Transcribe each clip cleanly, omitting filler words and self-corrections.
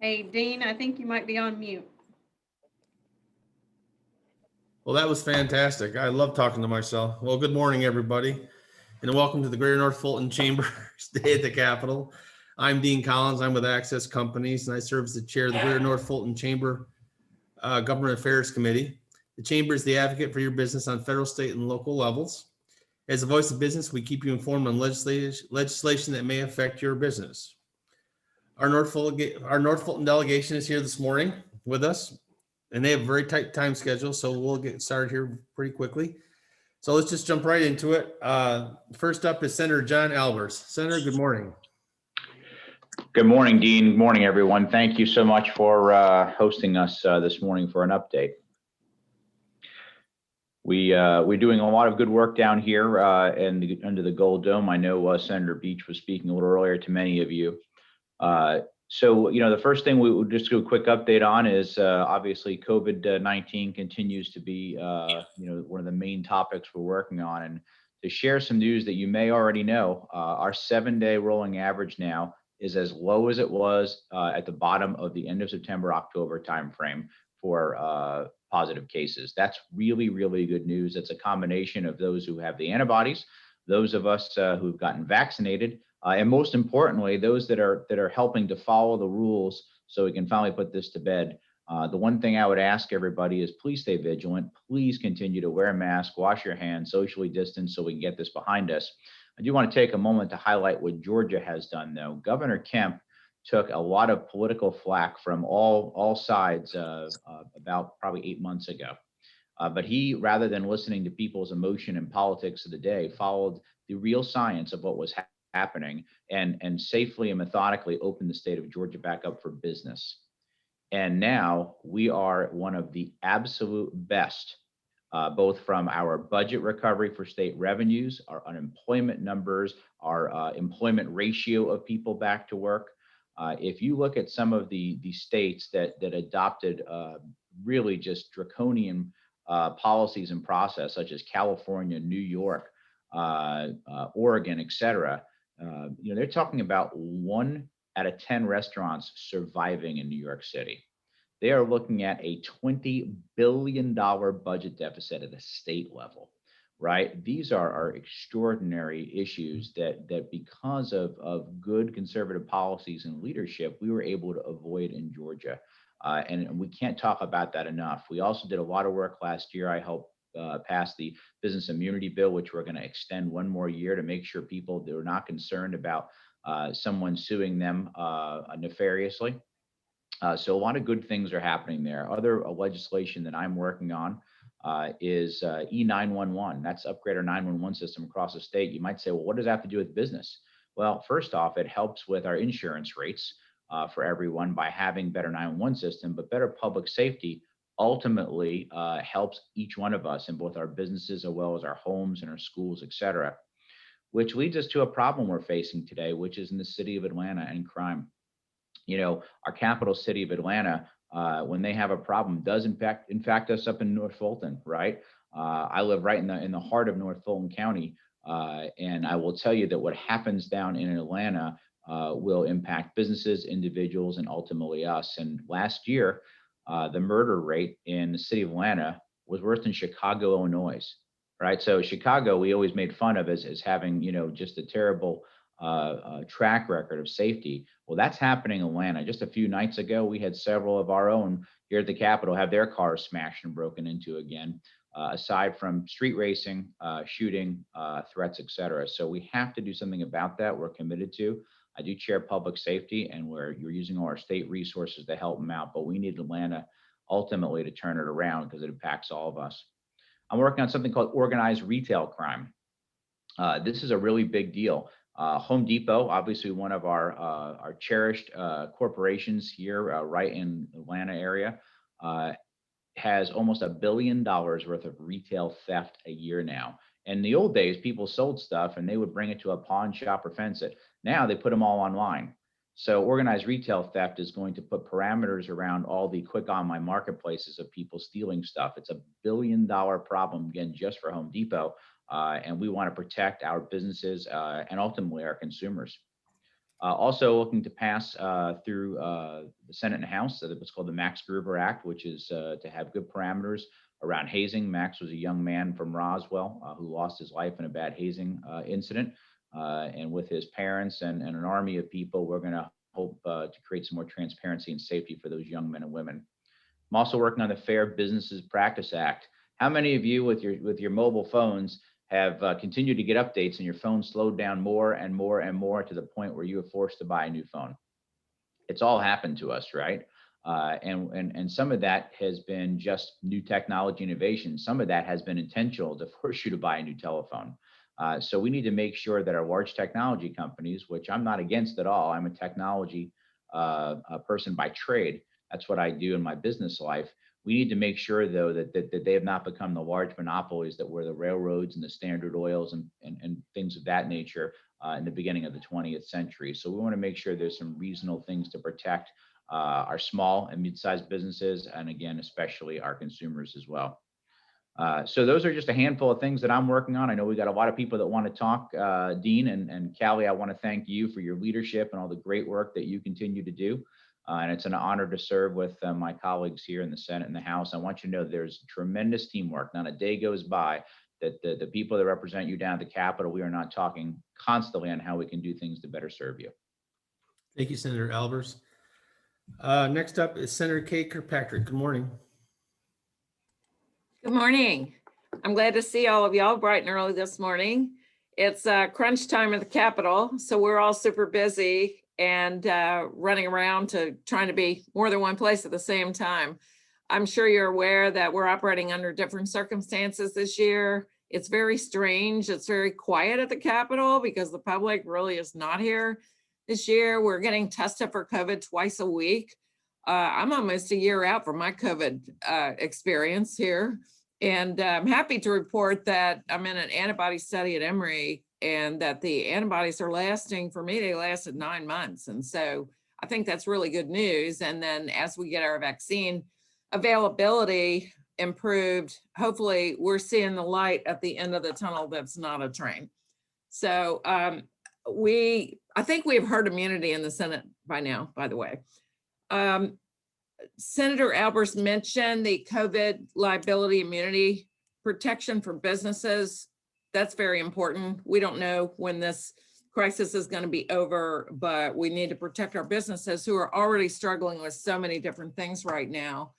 Hey, Dean, I think you might be on mute. Well, that was fantastic. I love talking to myself. Well, good morning, everybody, and welcome to the Greater North Fulton Chamber's Day at the Capitol. I'm Dean Collins. I'm with Access Companies, and I serve as the chair of the Greater North Fulton Chamber Government Affairs Committee. The chamber is the advocate for your business on federal, state, and local levels. As a voice of business, we keep you informed on legislation that may affect your business. Our North Fulton delegation is here this morning with us, and they have a very tight time schedule, so we'll get started here pretty quickly. So let's just jump right into it. First up is Senator John Albers. Senator, good morning. Good morning, Dean. Good morning, everyone. Thank you so much for hosting us this morning for an update. We're doing a lot of good work down here under the Gold Dome. I know Senator Beach was speaking a little earlier to many of you. So, the first thing we will just do a quick update on is obviously COVID-19 continues to be, one of the main topics we're working on. And to share some news that you may already know, our 7-day rolling average now is as low as it was at the bottom of the end of September, October timeframe for positive cases. That's really, really good news. It's a combination of those who have the antibodies, those of us who've gotten vaccinated, and most importantly, those that are helping to follow the rules so we can finally put this to bed. The one thing I would ask everybody is please stay vigilant. Please continue to wear a mask, wash your hands, socially distance so we can get this behind us. I do want to take a moment to highlight what Georgia has done, though. Governor Kemp took a lot of political flack from all sides about probably 8 months ago. But he, rather than listening to people's emotion and politics of the day, followed the real science of what was happening and safely and methodically opened the state of Georgia back up for business. And now we are one of the absolute best, both from our budget recovery for state revenues, our unemployment numbers, our employment ratio of people back to work. If you look at some of the states that adopted really just draconian policies and process, such as California, New York, Oregon, et cetera, they're talking about 1 out of 10 restaurants surviving in New York City. They are looking at a $20 billion budget deficit at a state level, right? These are extraordinary issues that because of good conservative policies and leadership, we were able to avoid in Georgia. And we can't talk about that enough. We also did a lot of work last year. I helped pass the business immunity bill, which we're going to extend 1 more year to make sure people that are not concerned about someone suing them nefariously. So a lot of good things are happening there. Other legislation that I'm working on is E911. That's upgrade our 911 system across the state. You might say, well, what does that have to do with business? Well, first off, it helps with our insurance rates for everyone by having better 911 system, but better public safety ultimately helps each one of us in both our businesses as well as our homes and our schools, et cetera, which leads us to a problem we're facing today, which is in the city of Atlanta and crime. Our capital city of Atlanta, when they have a problem, does in fact us up in North Fulton, right? I live right in the heart of North Fulton County, and I will tell you that what happens down in Atlanta will impact businesses, individuals, and ultimately us. And last year, the murder rate in the city of Atlanta was worse than Chicago, Illinois, right? So Chicago, we always made fun of as having, just a terrible track record of safety. Well, that's happening in Atlanta. Just a few nights ago, we had several of our own here at the Capitol have their cars smashed and broken into again, aside from street racing, shooting, threats, et cetera. So we have to do something about that. We're committed to. I do chair public safety, and you're using all our state resources to help them out, but we need Atlanta ultimately to turn it around because it impacts all of us. I'm working on something called organized retail crime. This is a really big deal. Home Depot, obviously one of our cherished corporations here, right in the Atlanta area, has almost $1 billion worth of retail theft a year now. In the old days, people sold stuff and they would bring it to a pawn shop or fence it. Now they put them all online. So organized retail theft is going to put parameters around all the quick online marketplaces of people stealing stuff. It's $1 billion problem, again, just for Home Depot. And we want to protect our businesses and ultimately our consumers. Also looking to pass through the Senate and House what's called the Max Gruber Act, which is to have good parameters around hazing. Max was a young man from Roswell who lost his life in a bad hazing incident. And with his parents and an army of people, we're going to hope to create some more transparency and safety for those young men and women. I'm also working on the Fair Businesses Practice Act. How many of you with your mobile phones have continued to get updates and your phone slowed down more and more and more to the point where you were forced to buy a new phone? It's all happened to us, right? And some of that has been just new technology innovation. Some of that has been intentional to force you to buy a new telephone. So we need to make sure that our large technology companies, which I'm not against at all, I'm a technology person by trade. That's what I do in my business life. We need to make sure, though, that they have not become the large monopolies that were the railroads and the Standard Oils and things of that nature in the beginning of the 20th century. So we want to make sure there's some reasonable things to protect our small and mid-sized businesses, and again, especially our consumers as well. So those are just a handful of things that I'm working on. I know we got a lot of people that want to talk. Dean and Callie, I want to thank you for your leadership and all the great work that you continue to do. And it's an honor to serve with my colleagues here in the Senate and the House. I want you to know there's tremendous teamwork. Not a day goes by that the people that represent you down at the Capitol, we are not talking constantly on how we can do things to better serve you. Thank you, Senator Albers. Next up is Senator Kay Kirkpatrick. Good morning. Good morning. I'm glad to see all of y'all bright and early this morning. It's crunch time at the Capitol, so we're all super busy and running around to trying to be more than one place at the same time. I'm sure you're aware that we're operating under different circumstances this year. It's very strange. It's very quiet at the Capitol because the public really is not here this year. We're getting tested for COVID twice a week. I'm almost a year out from my COVID experience here. And I'm happy to report that I'm in an antibody study at Emory and that the antibodies are lasting, for me, they lasted 9 months. And so I think that's really good news. And then as we get our vaccine availability improved, hopefully we're seeing the light at the end of the tunnel that's not a train. So I think we have herd immunity in the Senate by now, by the way. Senator Albers mentioned the COVID liability immunity protection for businesses. That's very important. We don't know when this crisis is going to be over, but we need to protect our businesses who are already struggling with so many different things right now.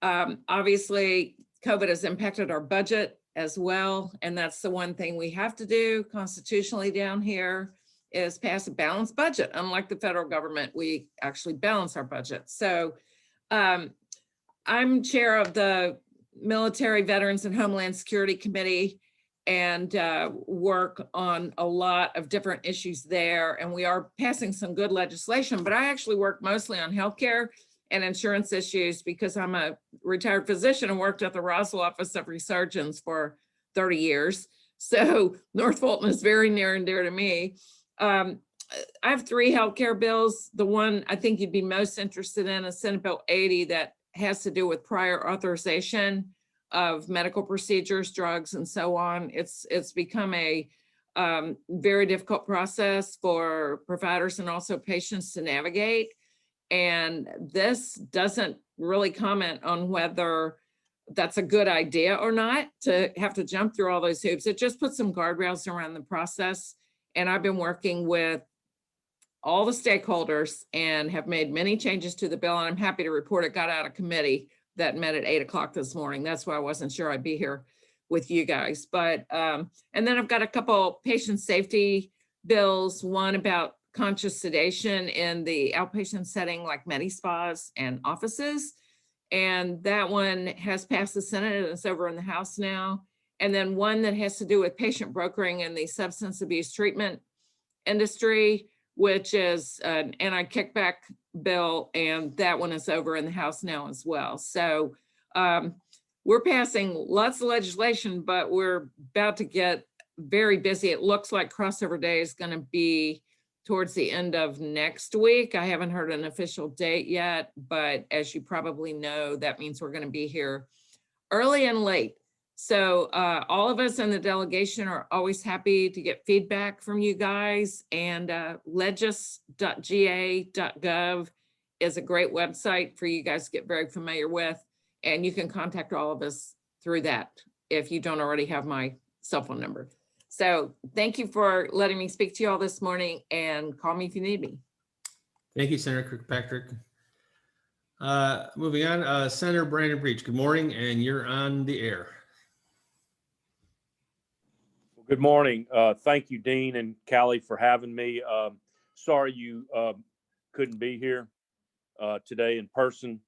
Obviously, COVID has impacted our budget as well, and that's the one thing we have to do constitutionally down here is pass a balanced budget. Unlike the federal government, we actually balance our budget. So I'm chair of the Military, Veterans, and Homeland Security Committee and work on a lot of different issues there. And we are passing some good legislation, but I actually work mostly on healthcare and insurance issues because I'm a retired physician and worked at the Roswell Office of Resurgence for 30 years. So North Fulton is very near and dear to me. I have 3 healthcare bills. The one I think you'd be most interested in is Senate Bill 80 that has to do with prior authorization of medical procedures, drugs, and so on. It's become a very difficult process for providers and also patients to navigate. And this doesn't really comment on whether that's a good idea or not to have to jump through all those hoops. It just puts some guardrails around the process. And I've been working with all the stakeholders and have made many changes to the bill. And I'm happy to report it got out of committee that met at 8 o'clock this morning. That's why I wasn't sure I'd be here with you guys. But, and then I've got a couple patient safety bills, one about conscious sedation in the outpatient setting like medi-spas and offices. And that one has passed the Senate and it's over in the House now. And then one that has to do with patient brokering in the substance abuse treatment industry, which is an anti-kickback bill, and that one is over in the House now as well. So we're passing lots of legislation, but we're about to get very busy. It looks like crossover day is going to be towards the end of next week. I haven't heard an official date yet, but as you probably know, that means we're going to be here early and late. So all of us in the delegation are always happy to get feedback from you guys, and legis.ga.gov is a great website for you guys to get very familiar with. And you can contact all of us through that if you don't already have my cell phone number. So thank you for letting me speak to you all this morning, and call me if you need me. Thank you, Senator Kirkpatrick. Moving on, Senator Brandon Breach, good morning, and you're on the air. Good morning. Thank you, Dean and Callie, for having me. Sorry you couldn't be here today in person.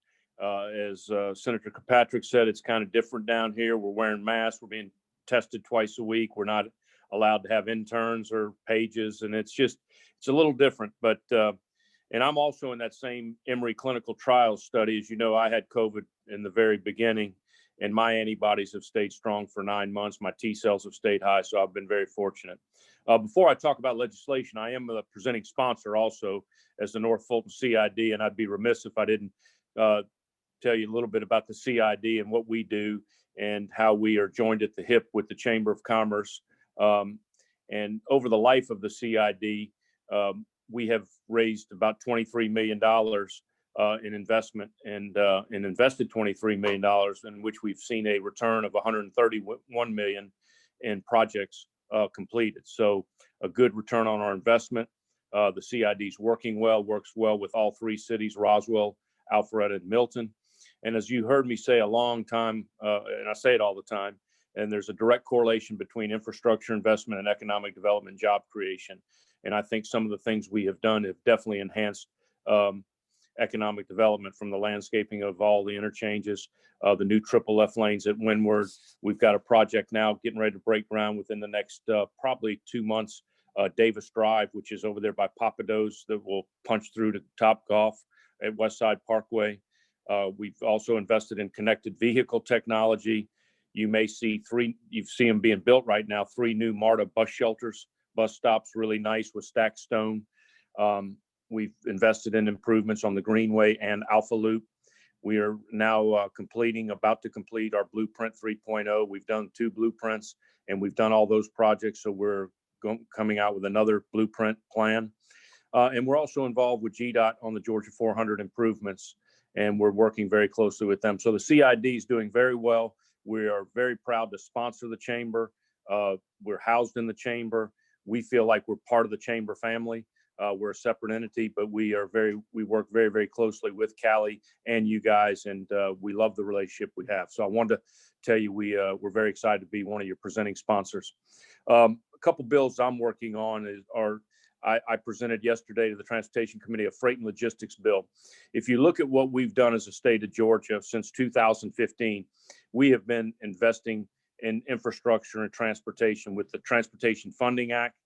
As Senator Kirkpatrick said, it's kind of different down here. We're wearing masks. We're being tested twice a week. We're not allowed to have interns or pages, and it's a little different. But and I'm also in that same Emory clinical trials study. As you know, I had COVID in the very beginning, and my antibodies have stayed strong for 9 months. My T cells have stayed high, so I've been very fortunate. Before I talk about legislation, I am the presenting sponsor also as the North Fulton CID, and I'd be remiss if I didn't tell you a little bit about the CID and what we do and how we are joined at the hip with the Chamber of Commerce. And over the life of the CID, we have raised about $23 million in investment and invested $23 million, in which we've seen a return of $131 million in projects completed. So a good return on our investment. The CID is working well, works well with all three cities, Roswell, Alpharetta, and Milton. And as you heard me say a long time, and I say it all the time, and there's a direct correlation between infrastructure investment and economic development, job creation. And I think some of the things we have done have definitely enhanced economic development, from the landscaping of all the interchanges, the new triple left lanes at Windward. We've got a project now getting ready to break ground within the next probably 2 months, Davis Drive, which is over there by Papados, that will punch through to Top Golf at Westside Parkway. We've also invested in connected vehicle technology. You may see you've seen them being built right now, 3 new MARTA bus shelters, bus stops, really nice with stacked stone. We've invested in improvements on the Greenway and Alpha Loop. We are now about to complete our Blueprint 3.0. We've done 2 blueprints, and we've done all those projects. So we're coming out with another blueprint plan. And we're also involved with GDOT on the Georgia 400 improvements, and we're working very closely with them. So the CID is doing very well. We are very proud to sponsor the chamber. We're housed in the chamber. We feel like we're part of the chamber family. We're a separate entity, but we work very, very closely with Callie and you guys, and we love the relationship we have. So I wanted to tell you we're very excited to be one of your presenting sponsors. A couple bills I'm working on I presented yesterday to the Transportation Committee a freight and logistics bill. If you look at what we've done as a state of Georgia since 2015, we have been investing in infrastructure and transportation with the Transportation Funding Act.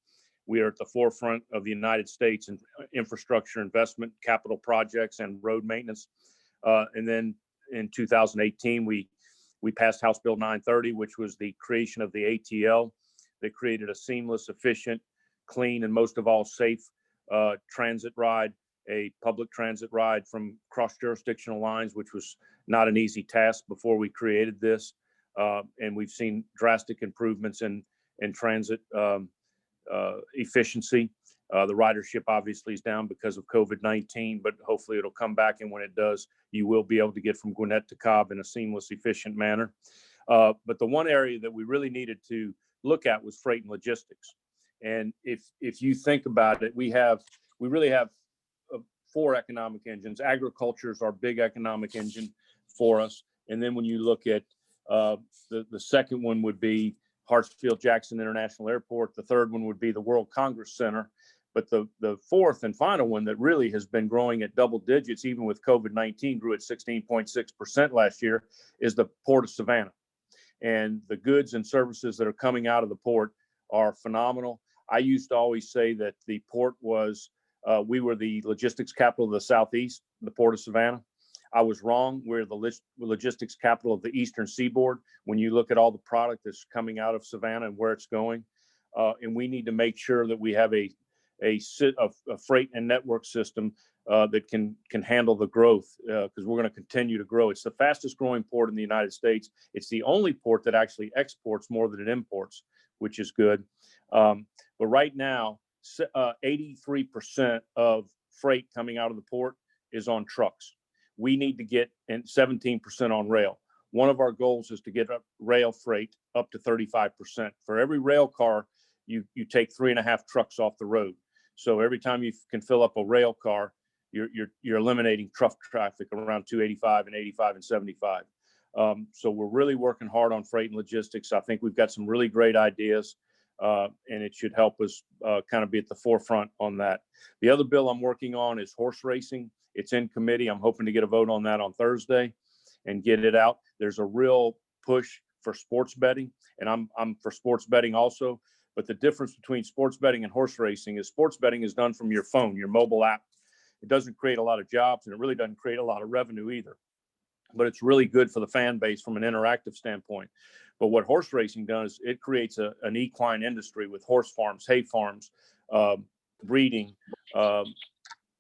We are at the forefront of the United States in infrastructure investment, capital projects, and road maintenance. And then in 2018, we passed House Bill 930, which was the creation of the ATL that created a seamless, efficient, clean, and most of all safe transit ride, a public transit ride from cross-jurisdictional lines, which was not an easy task before we created this. And we've seen drastic improvements in transit efficiency. The ridership obviously is down because of COVID-19, but hopefully it'll come back. And when it does, you will be able to get from Gwinnett to Cobb in a seamless, efficient manner. But the one area that we really needed to look at was freight and logistics. And if you think about it, we really have 4 economic engines. Agriculture is our big economic engine for us. And then when you look at the second one would be Hartsfield-Jackson International Airport. The third one would be the World Congress Center. But the fourth and final one that really has been growing at double digits, even with COVID-19, grew at 16.6% last year, is the Port of Savannah. And the goods and services that are coming out of the port are phenomenal. I used to always say that the port was, we were the logistics capital of the Southeast, the Port of Savannah. I was wrong. We're the logistics capital of the Eastern Seaboard. When you look at all the product that's coming out of Savannah and where it's going, and we need to make sure that we have a a freight and network system that can handle the growth, because we're going to continue to grow. It's the fastest growing port in the United States. It's the only port that actually exports more than it imports, which is good. But right now, 83% of freight coming out of the port is on trucks. We need to get 17% on rail. One of our goals is to get rail freight up to 35%. For every rail car, you take 3.5 trucks off the road. So every time you can fill up a rail car, you're eliminating truck traffic around 285 and 85 and 75. So we're really working hard on freight and logistics. I think we've got some really great ideas, and it should help us kind of be at the forefront on that. The other bill I'm working on is horse racing. It's in committee. I'm hoping to get a vote on that on Thursday and get it out. There's a real push for sports betting, and I'm for sports betting also. But the difference between sports betting and horse racing is sports betting is done from your phone, your mobile app. It doesn't create a lot of jobs, and it really doesn't create a lot of revenue either. But it's really good for the fan base from an interactive standpoint. But what horse racing does, it creates an equine industry with horse farms, hay farms, breeding.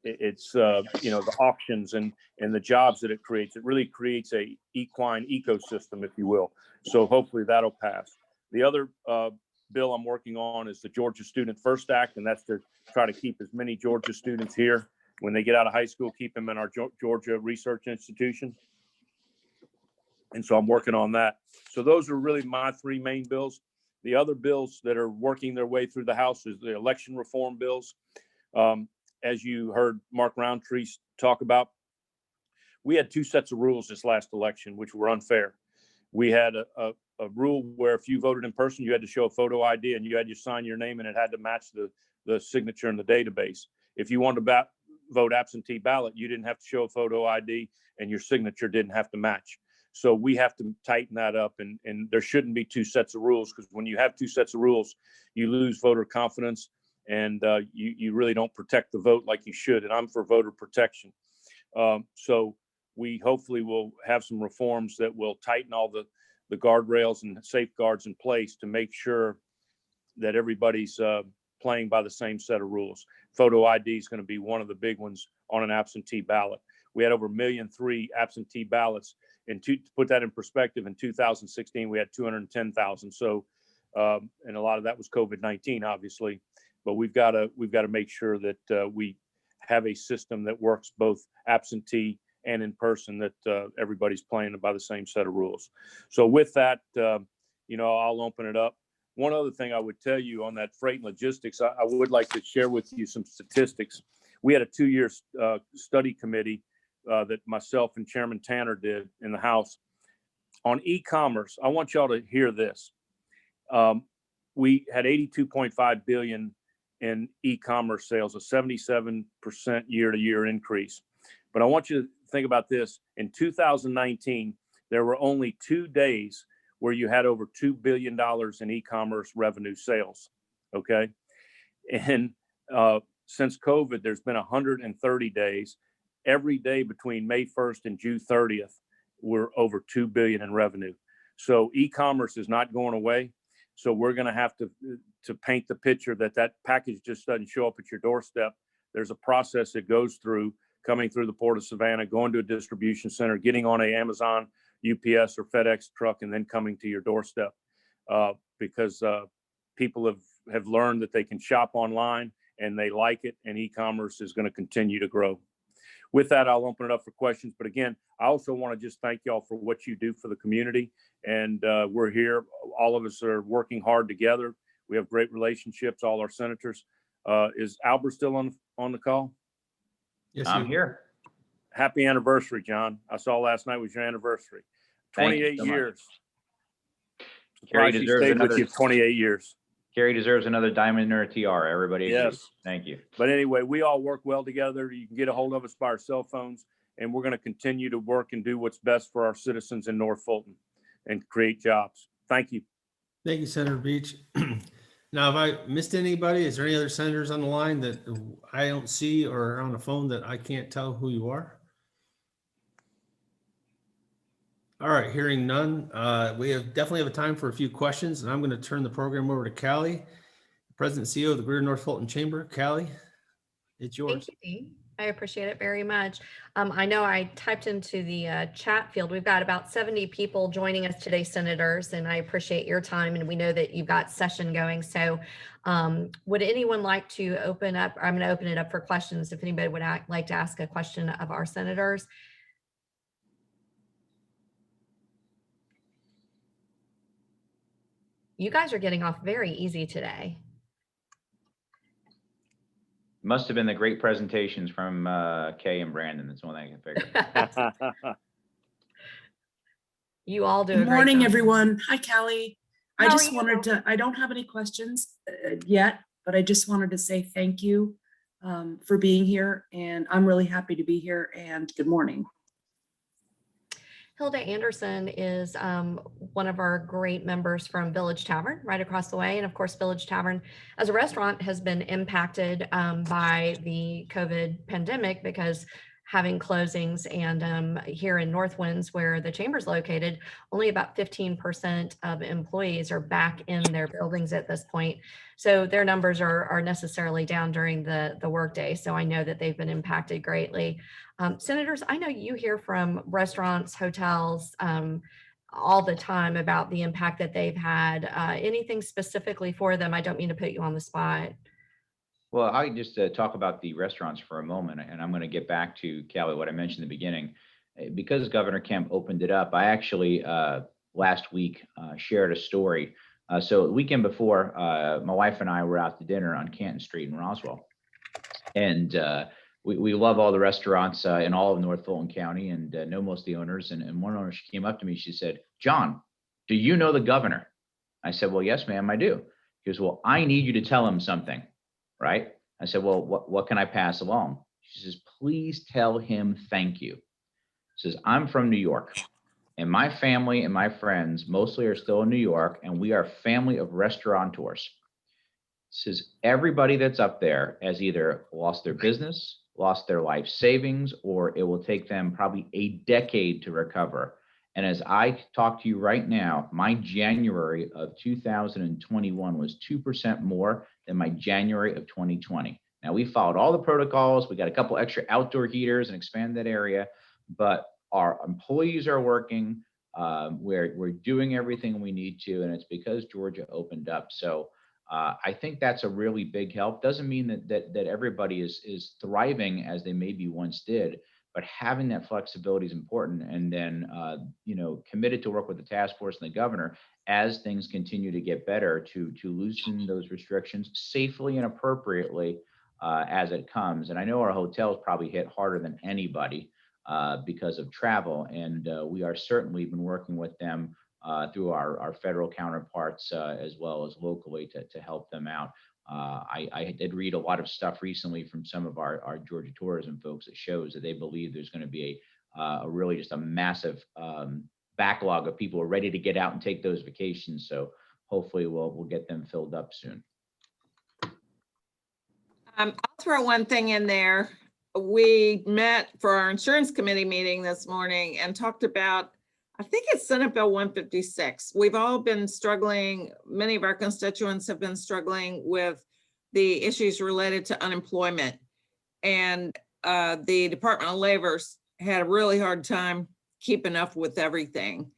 It's the auctions and the jobs that it creates. It really creates a equine ecosystem, if you will. So hopefully that'll pass. The other bill I'm working on is the Georgia Student First Act, and that's to try to keep as many Georgia students here when they get out of high school, keep them in our Georgia research institution. And so I'm working on that. So those are really my 3 main bills. The other bills that are working their way through the House is the election reform bills. As you heard Mark Roundtree talk about, we had 2 sets of rules this last election, which were unfair. We had a rule where if you voted in person, you had to show a photo ID and you had to sign your name, and it had to match the signature in the database. If you wanted to vote absentee ballot, you didn't have to show a photo ID and your signature didn't have to match. So we have to tighten that up, and there shouldn't be 2 sets of rules, because when you have 2 sets of rules, you lose voter confidence, and you really don't protect the vote like you should. And I'm for voter protection. So we hopefully will have some reforms that will tighten all the guardrails and safeguards in place to make sure that everybody's playing by the same set of rules. Photo ID is going to be one of the big ones on an absentee ballot. We had over 1.3 million absentee ballots. And to put that in perspective, in 2016, we had 210,000. So, and a lot of that was COVID-19, obviously. But we've got to make sure that we have a system that works both absentee and in person, that everybody's playing by the same set of rules. So with that, I'll open it up. One other thing I would tell you on that freight and logistics, I would like to share with you some statistics. We had a 2-year study committee that myself and Chairman Tanner did in the House on e-commerce. I want y'all to hear this. We had 82.5 billion in e-commerce sales, a 77% year-to-year increase. But I want you to think about this. In 2019, there were only 2 days where you had over $2 billion in e-commerce revenue sales, okay? And since COVID, there's been 130 days. Every day between May 1st and June 30th, we're over $2 billion in revenue. So e-commerce is not going away. So we're going to have to paint the picture that package just doesn't show up at your doorstep. There's a process it goes through, coming through the Port of Savannah, going to a distribution center, getting on a Amazon, UPS, or FedEx truck, and then coming to your doorstep. Because people have learned that they can shop online and they like it, and e-commerce is going to continue to grow. With that, I'll open it up for questions. But again, I also want to just thank y'all for what you do for the community. And we're here. All of us are working hard together. We have great relationships, all our senators. Is Albert still on the call? Yes, I'm here. Happy anniversary, John. I saw last night was your anniversary. 28 so years. Kerry Surprised he deserves stayed with another. you 28 years. Kerry deserves another diamond or a tiara. Everybody agrees. Yes. Thank you. But anyway, we all work well together. You can get a hold of us by our cell phones, and we're going to continue to work and do what's best for our citizens in North Fulton and create jobs. Thank you. Thank you, Senator Beach. Now, have I missed anybody? Is there any other senators on the line that I don't see or on the phone that I can't tell who you are? All right, hearing none, we definitely have a time for a few questions, and I'm going to turn the program over to Callie. President and CEO of the Greater North Fulton Chamber. Callie, it's yours. Thank you, Dean. I appreciate it very much. I know I typed into the chat field. We've got about 70 people joining us today, senators, and I appreciate your time. And we know that you've got session going. So would anyone like to open up? I'm going to open it up for questions. If anybody would like to ask a question of our senators. You guys are getting off very easy today. Must have been the great presentations from Kay and Brandon. That's one thing I can figure. You all do a Good great morning, job. everyone. Hi, Callie. I How are just you? wanted to, I don't have any questions yet, but I just wanted to say thank you for being here. And I'm really happy to be here, and good morning. Hilda Anderson is one of our great members from Village Tavern right across the way. And of course, Village Tavern as a restaurant has been impacted by the COVID pandemic because having closings, and here in North Winds, where the chamber's located, only about 15% of employees are back in their buildings at this point. So their numbers are necessarily down during the workday. So I know that they've been impacted greatly. Senators, I know you hear from restaurants, hotels, all the time about the impact that they've had. Anything specifically for them? I don't mean to put you on the spot. Well, I just talk about the restaurants for a moment, and I'm going to get back to Callie, what I mentioned in the beginning. Because Governor Kemp opened it up, I actually last week shared a story. So the weekend before, my wife and I were out to dinner on Canton Street in Roswell. And we love all the restaurants in all of North Fulton County, and know most of the owners. And one owner, she came up to me, she said, "John, do you know the governor?" I said, "Well, yes, ma'am, I do." She goes, "Well, I need you to tell him something." Right? I said, "Well, what can I pass along?" She says, "Please tell him thank you." She says, "I'm from New York, and my family and my friends mostly are still in New York, and we are a family of restaurateurs." Says, "Everybody that's up there has either lost their business, lost their life savings, or it will take them probably a decade to recover. And as I talk to you right now, my January of 2021 was 2% more than my January of 2020. Now, we followed all the protocols. We got a couple extra outdoor heaters and expanded that area, but our employees are working. We're doing everything we need to, and it's because Georgia opened up. So I think that's a really big help. Doesn't mean that everybody is thriving as they maybe once did, but having that flexibility is important. And then, committed to work with the task force and the governor as things continue to get better to loosen those restrictions safely and appropriately as it comes. And I know our hotels probably hit harder than anybody because of travel. And we are certainly been working with them through our federal counterparts as well as locally to help them out. I did read a lot of stuff recently from some of our Georgia tourism folks that shows that they believe there's going to be a really just a massive backlog of people who are ready to get out and take those vacations. So hopefully we'll get them filled up soon. I'll throw one thing in there. We met for our insurance committee meeting this morning and talked about, I think it's Senate Bill 156. We've all been struggling. Many of our constituents have been struggling with the issues related to unemployment. And the Department of Labor's had a really hard time keeping up with everything.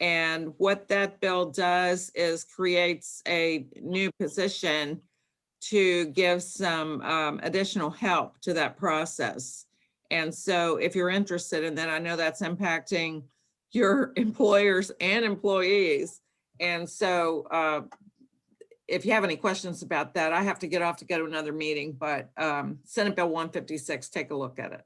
And what that bill does is creates a new position to give some additional help to that process. And so if you're interested in that, I know that's impacting your employers and employees. And so if you have any questions about that, I have to get off to go to another meeting, but Senate Bill 156, take a look at it.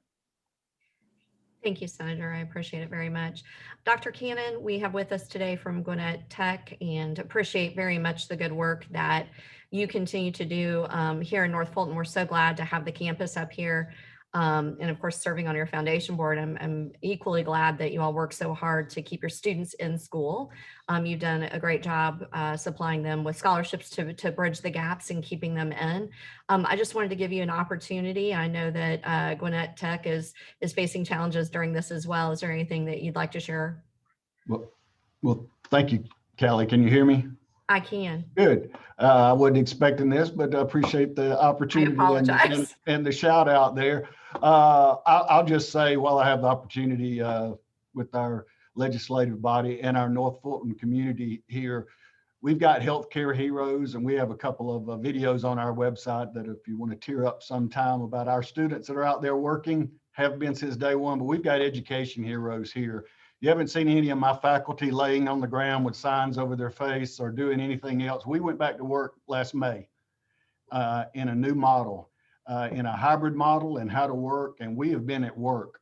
Thank you, Senator. I appreciate it very much. Dr. Cannon, we have with us today from Gwinnett Tech, and appreciate very much the good work that you continue to do here in North Fulton. We're so glad to have the campus up here. And of course, serving on your foundation board, I'm equally glad that you all work so hard to keep your students in school. You've done a great job supplying them with scholarships to bridge the gaps and keeping them in. I just wanted to give you an opportunity. I know that Gwinnett Tech is facing challenges during this as well. Is there anything that you'd like to share? Well, thank you, Callie. Can you hear me? I can. Good. I wasn't expecting this, but I appreciate the opportunity apologize. and the shout out there. I'll just say, while I have the opportunity with our legislative body and our North Fulton community here, we've got healthcare heroes, and we have a couple of videos on our website that if you want to tear up sometime about our students that are out there working, have been since day one, but we've got education heroes here. You haven't seen any of my faculty laying on the ground with signs over their face or doing anything else. We went back to work last May in a new model, in a hybrid model, and how to work, and we have been at work.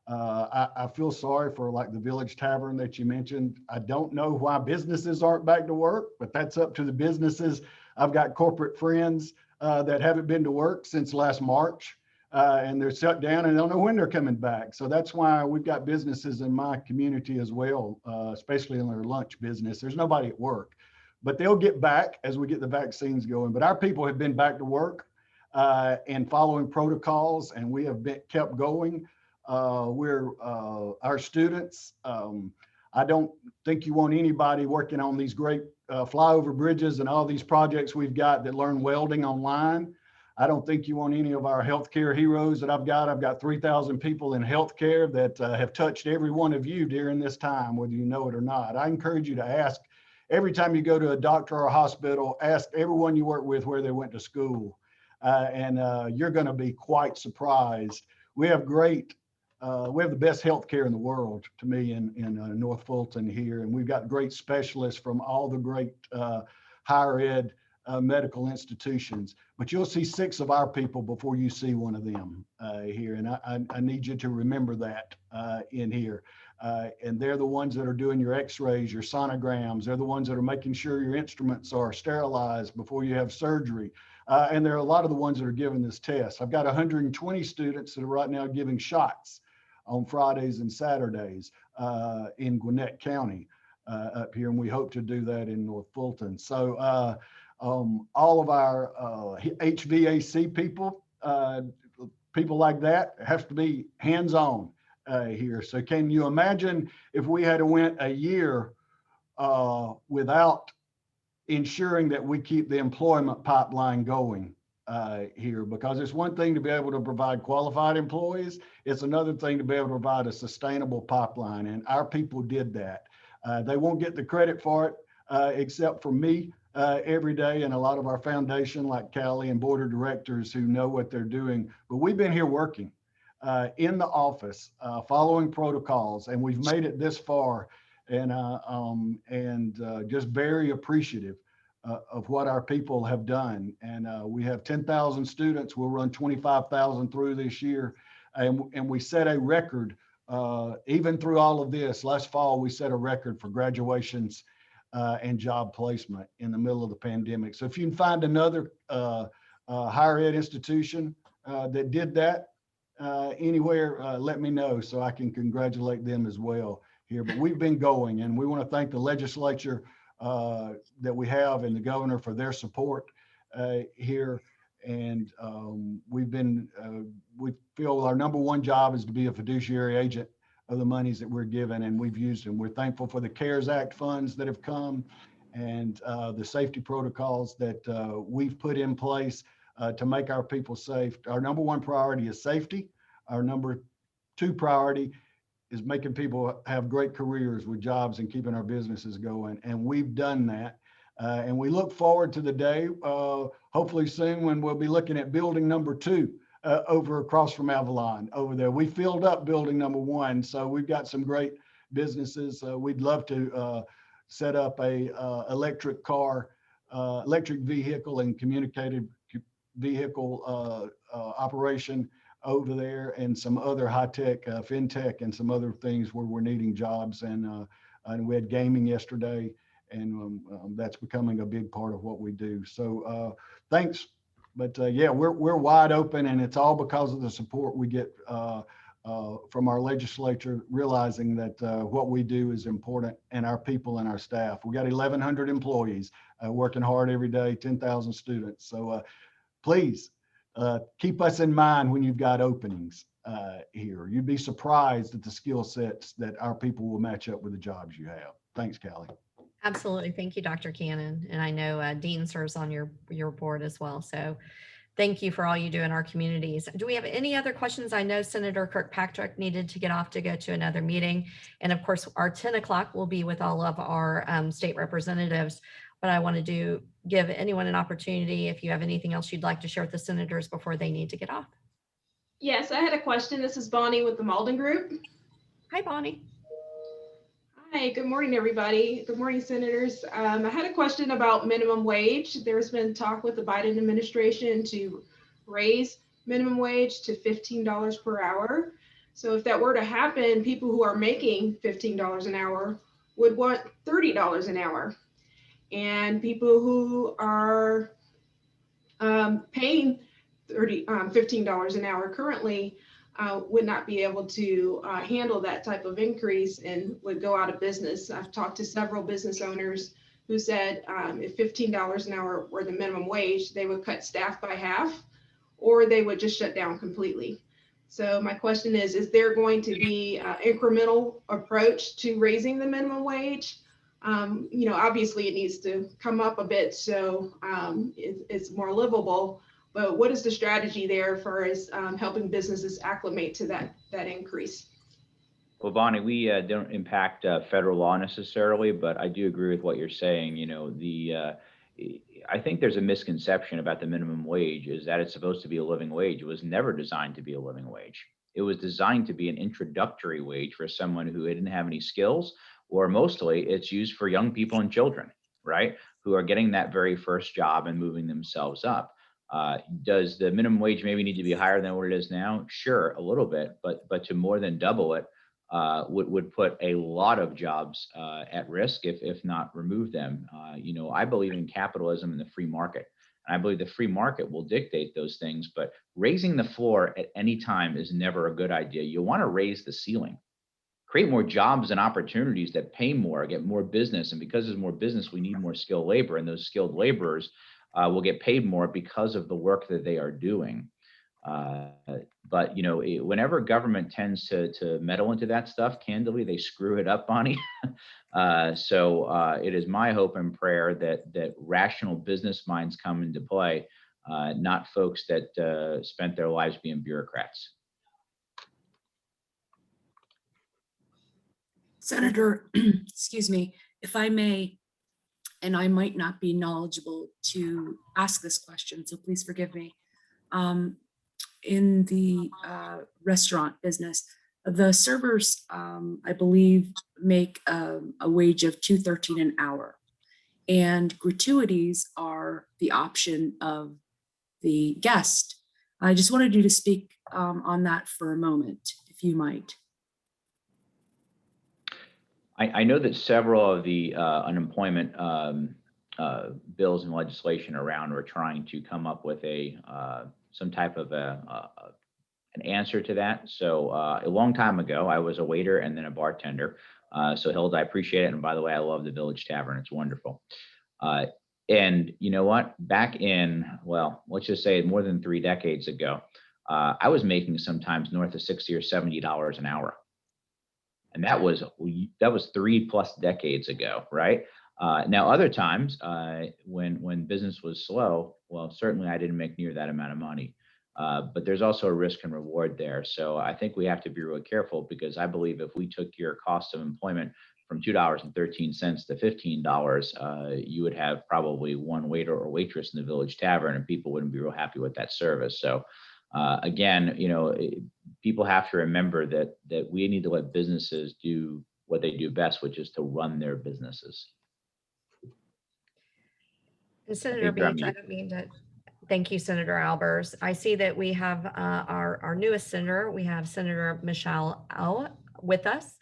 I feel sorry for like the Village Tavern that you mentioned. I don't know why businesses aren't back to work, but that's up to the businesses. I've got corporate friends that haven't been to work since last March. And they're shut down and don't know when they're coming back. So that's why we've got businesses in my community as well, especially in their lunch business. There's nobody at work, but they'll get back as we get the vaccines going. But our people have been back to work and following protocols, and we have kept going. Our students, I don't think you want anybody working on these great flyover bridges and all these projects we've got that learn welding online. I don't think you want any of our healthcare heroes that I've got. I've got 3,000 people in healthcare that have touched every one of you during this time, whether you know it or not. I encourage you to ask every time you go to a doctor or a hospital, ask everyone you work with where they went to school. And you're going to be quite surprised. We have the best healthcare in the world, to me, in North Fulton here. And we've got great specialists from all the great higher ed medical institutions, but you'll see 6 of our people before you see one of them here. And I need you to remember that in here. And they're the ones that are doing your x-rays, your sonograms. They're the ones that are making sure your instruments are sterilized before you have surgery. And there are a lot of the ones that are giving this test. I've got 120 students that are right now giving shots on Fridays and Saturdays in Gwinnett County up here. And we hope to do that in North Fulton. So all of our HVAC people, people like that have to be hands-on here. So can you imagine if we had to went a year without ensuring that we keep the employment pipeline going here? Because it's one thing to be able to provide qualified employees. It's another thing to be able to provide a sustainable pipeline. And our people did that. They won't get the credit for it except for me. Every day, and a lot of our foundation like Callie and board of directors who know what they're doing. But we've been here working in the office, following protocols, and we've made it this far, and just very appreciative of what our people have done. And we have 10,000 students. We'll run 25,000 through this year, and we set a record even through all of this. Last fall, we set a record for graduations and job placement in the middle of the pandemic. So if you can find another higher ed institution that did that anywhere, let me know so I can congratulate them as well here. But we've been going, and we want to thank the legislature that we have and the governor for their support here. And we feel our number one job is to be a fiduciary agent of the monies that we're given, and we've used them. We're thankful for the CARES Act funds that have come and the safety protocols that we've put in place to make our people safe. Our number one priority is safety. Our number 2 priority is making people have great careers with jobs and keeping our businesses going. And we've done that. And we look forward to the day, hopefully soon, when we'll be looking at building number 2 over across from Avalon over there. We filled up building number 1. So we've got some great businesses. We'd love to set up a electric vehicle and communicated vehicle operation over there, and some other high-tech fintech and some other things where we're needing jobs. And we had gaming yesterday, and that's becoming a big part of what we do. So thanks. But yeah, we're wide open, and it's all because of the support we get from our legislature, realizing that what we do is important, and our people and our staff. We got 1,100 employees working hard every day, 10,000 students. So please keep us in mind when you've got openings here. You'd be surprised at the skill sets that our people will match up with the jobs you have. Thanks, Callie. Absolutely. Thank you, Dr. Cannon. And I know Dean serves on your board as well. So thank you for all you do in our communities. Do we have any other questions? I know Senator Kirkpatrick needed to get off to go to another meeting. And of course, our 10 o'clock will be with all of our state representatives. But I want to give anyone an opportunity if you have anything else you'd like to share with the senators before they need to get off. Yes, I had a question. This is Bonnie with the Malden Group. Hi, Bonnie. Hi, good morning, everybody. Good morning, senators. I had a question about minimum wage. There's been talk with the Biden administration to raise minimum wage to $15 per hour. So if that were to happen, people who are making $15 an hour would want $30 an hour. And people who are paying $15 an hour currently would not be able to handle that type of increase and would go out of business. I've talked to several business owners who said if $15 an hour were the minimum wage, they would cut staff by half, or they would just shut down completely. So my question is there going to be an incremental approach to raising the minimum wage? Obviously it needs to come up a bit so it's more livable. But what is the strategy there for us helping businesses acclimate to that increase? Well, Bonnie, we don't impact federal law necessarily, but I do agree with what you're saying. I think there's a misconception about the minimum wage is that it's supposed to be a living wage. It was never designed to be a living wage. It was designed to be an introductory wage for someone who didn't have any skills, or mostly it's used for young people and children, right, who are getting that very first job and moving themselves up. Does the minimum wage maybe need to be higher than what it is now? Sure, a little bit, but to more than double it would put a lot of jobs at risk, if not remove them. I believe in capitalism and the free market. And I believe the free market will dictate those things, but raising the floor at any time is never a good idea. You want to raise the ceiling, create more jobs and opportunities that pay more, get more business. And because there's more business, we need more skilled labor, and those skilled laborers will get paid more because of the work that they are doing. But whenever government tends to meddle into that stuff, candidly, they screw it up, Bonnie. So it is my hope and prayer that rational business minds come into play, not folks that spent their lives being bureaucrats. Senator, excuse me, if I may, and I might not be knowledgeable to ask this question, so please forgive me. In the restaurant business, the servers, I believe, make a wage of $2.13 an hour, and gratuities are the option of the guest. I just wanted you to speak on that for a moment, if you might. I know that several of the unemployment bills and legislation around are trying to come up with some type of an answer to that. So a long time ago, I was a waiter and then a bartender. So Hilda, I appreciate it. And by the way, I love the Village Tavern. It's wonderful. And you know what? Back in, well, let's just say more than 3 decades ago, I was making sometimes north of $60 or $70 an hour. And that was 3+ decades ago, right? Now, other times when business was slow, well, certainly I didn't make near that amount of money. But there's also a risk and reward there. So I think we have to be really careful, because I believe if we took your cost of employment from $2.13 to $15, you would have probably one waiter or waitress in the Village Tavern, and people wouldn't be real happy with that service. So again, people have to remember that we need to let businesses do what they do best, which is to run their businesses. And Senator Beach, I don't mean to. Thank you, Senator Albers. I see that we have our newest senator. We have Senator Michelle Au with us.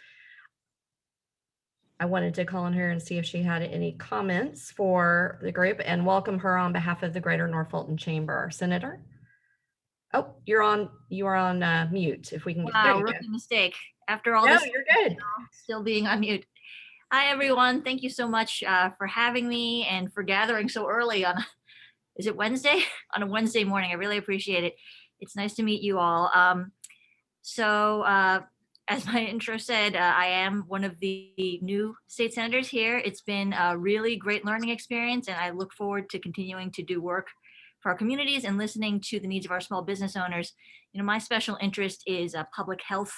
I wanted to call on her and see if she had any comments for the group, and welcome her on behalf of the Greater North Fulton Chamber. Senator? Oh, you are on mute. If we can. Wow, rookie mistake. After all this, you're good. Still being on mute. Hi, everyone. Thank you so much for having me and for gathering so early on. Is it Wednesday? On a Wednesday morning. I really appreciate it. It's nice to meet you all. So as my intro said, I am one of the new state senators here. It's been a really great learning experience, and I look forward to continuing to do work for our communities and listening to the needs of our small business owners. You know, my special interest is public health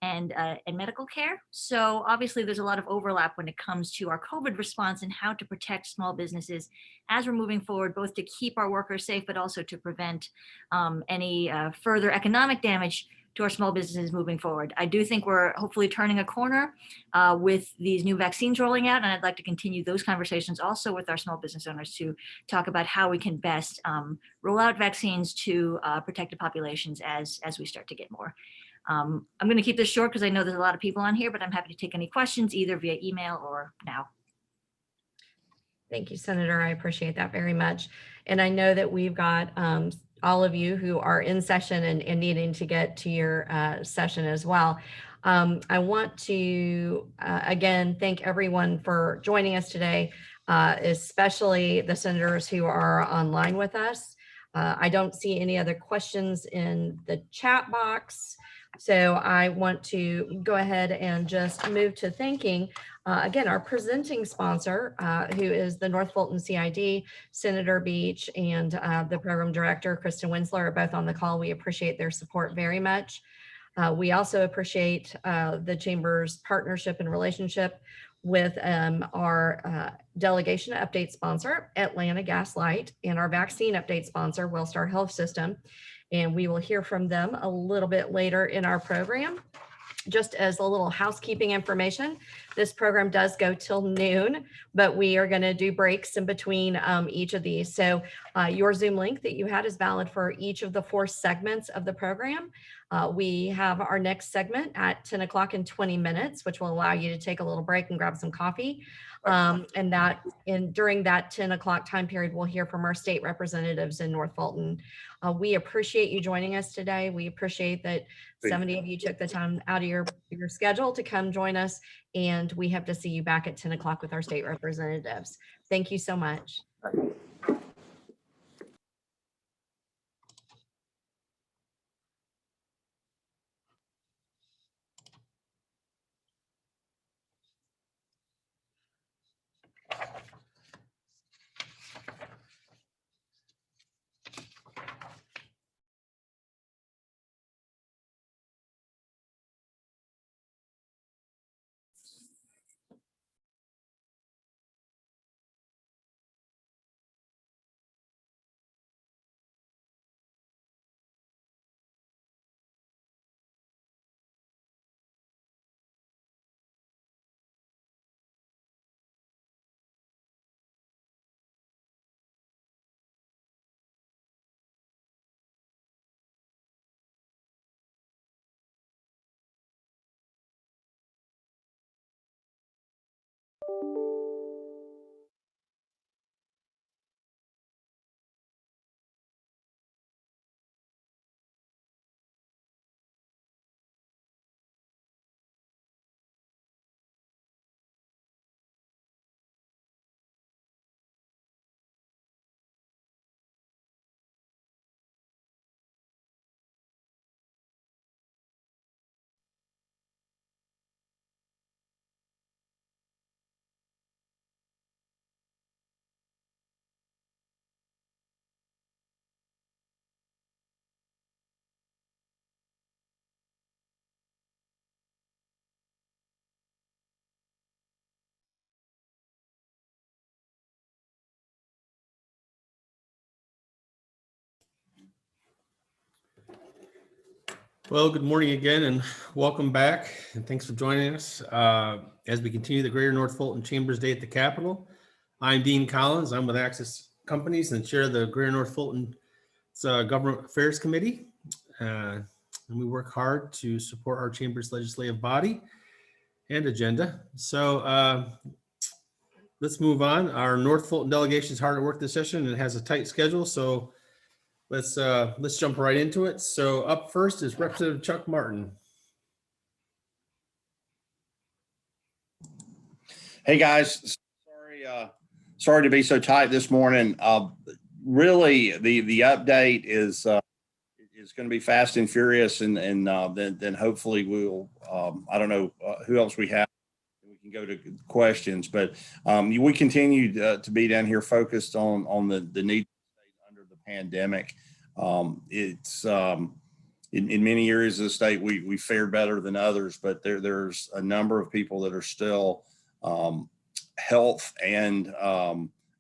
and medical care. So obviously there's a lot of overlap when it comes to our COVID response and how to protect small businesses as we're moving forward, both to keep our workers safe, but also to prevent any further economic damage to our small businesses moving forward. I do think we're hopefully turning a corner with these new vaccines rolling out, and I'd like to continue those conversations also with our small business owners to talk about how we can best roll out vaccines to protected populations as we start to get more. I'm going to keep this short because I know there's a lot of people on here, but I'm happy to take any questions either via email or now. Thank you, Senator. I appreciate that very much. And I know that we've got all of you who are in session and needing to get to your session as well. I want to, again, thank everyone for joining us today, especially the senators who are online with us. I don't see any other questions in the chat box. So I want to go ahead and just move to thanking, again, our presenting sponsor, who is the North Fulton CID, Senator Beach, and the program director, Kristen Winsler, are both on the call. We appreciate their support very much. We also appreciate the Chamber's partnership and relationship with our delegation update sponsor, Atlanta Gas Light, and our vaccine update sponsor, Wellstar Health System. And we will hear from them a little bit later in our program. Just as a little housekeeping information, this program does go till noon, but we are going to do breaks in between each of these. So your Zoom link that you had is valid for each of the 4 segments of the program. We have our next segment at 10 o'clock in 20 minutes, which will allow you to take a little break and grab some coffee. And during that 10 o'clock time period, we'll hear from our state representatives in North Fulton. We appreciate you joining us today. We appreciate that 70 of you took the time out of your schedule to come join us. And we hope to see you back at 10 o'clock with our state representatives. Thank you so much. Well, good morning again and welcome back. And thanks for joining us as we continue the Greater North Fulton Chambers Day at the Capitol. I'm Dean Collins. I'm with Access Companies and chair of the Greater North Fulton Government Affairs Committee. And we work hard to support our Chamber's legislative body and agenda. So let's move on. Our North Fulton delegation is hard at work this session and it has a tight schedule. So let's jump right into it. So up first is Representative Chuck Martin. Hey guys, sorry to be so tight this morning. Really, the update is it's going to be fast and furious, and then hopefully we'll, I don't know who else we have. We can go to questions, but we continue to be down here focused on the need under the pandemic. It's in many areas of the state, we fared better than others, but there's a number of people that are still health and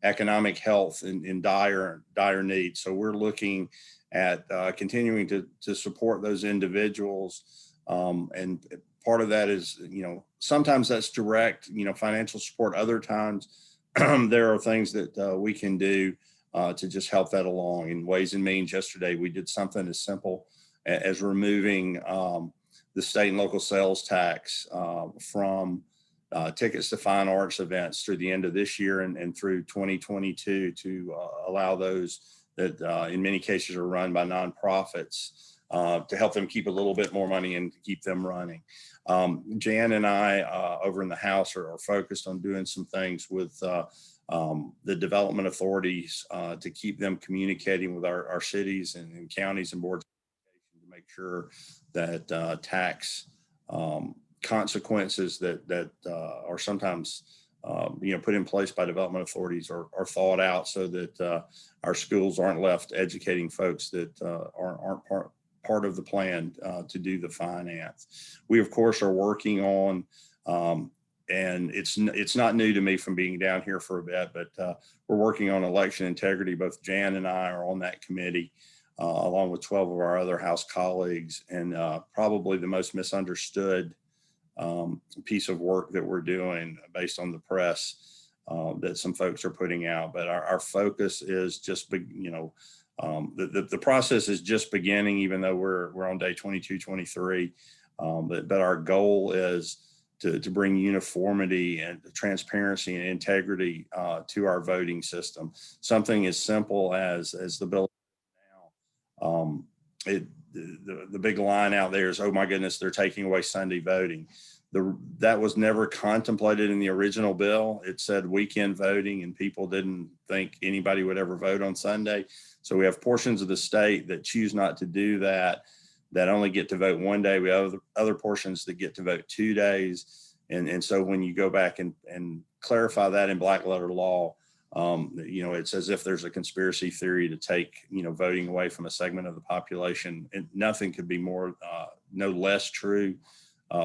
economic health in dire need. So we're looking at continuing to support those individuals. And part of that is, sometimes that's direct, financial support. Other times there are things that we can do to just help that along. In Ways and Means yesterday, we did something as simple as removing the state and local sales tax from tickets to fine arts events through the end of this year and through 2022 to allow those that in many cases are run by nonprofits to help them keep a little bit more money and to keep them running. Jan and I over in the House are focused on doing some things with the development authorities to keep them communicating with our cities and counties and boards to make sure that tax consequences that are sometimes put in place by development authorities are thought out so that our schools aren't left educating folks that aren't part of the plan to do the finance. We of course are working on, and it's not new to me from being down here for a bit, but we're working on election integrity. Both Jan and I are on that committee, along with 12 of our other House colleagues, and probably the most misunderstood piece of work that we're doing based on the press that some folks are putting out. But our focus is just, the process is just beginning, even though we're on day 22, 23. But our goal is to bring uniformity and transparency and integrity to our voting system. Something as simple as the bill now. The big line out there is, oh my goodness, they're taking away Sunday voting. That was never contemplated in the original bill. It said weekend voting, and people didn't think anybody would ever vote on Sunday. So we have portions of the state that choose not to do that only get to vote one day. We have other portions that get to vote 2 days. And so when you go back and clarify that in black letter law, it's as if there's a conspiracy theory to take, voting away from a segment of the population. And nothing could be more, no less true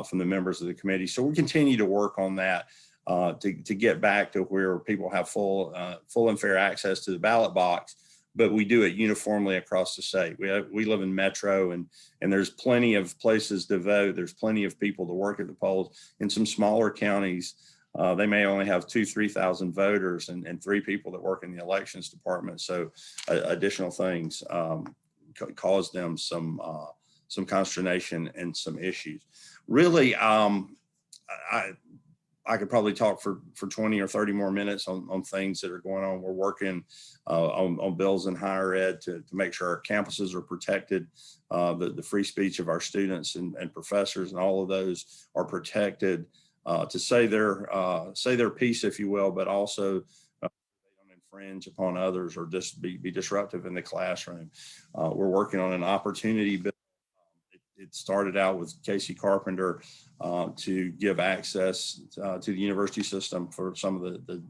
from the members of the committee. So we continue to work on that to get back to where people have full and fair access to the ballot box, but we do it uniformly across the state. We live in Metro, and there's plenty of places to vote. There's plenty of people to work at the polls. In some smaller counties, they may only have 2,000-3,000 voters and 3 people that work in the elections department. So additional things cause them some consternation and some issues. Really, I could probably talk for 20 or 30 more minutes on things that are going on. We're working on bills in higher ed to make sure our campuses are protected, the free speech of our students and professors and all of those are protected to say their piece, if you will, but also they don't infringe upon others or just be disruptive in the classroom. We're working on an opportunity bill. It started out with Casey Carpenter to give access to the university system for some of the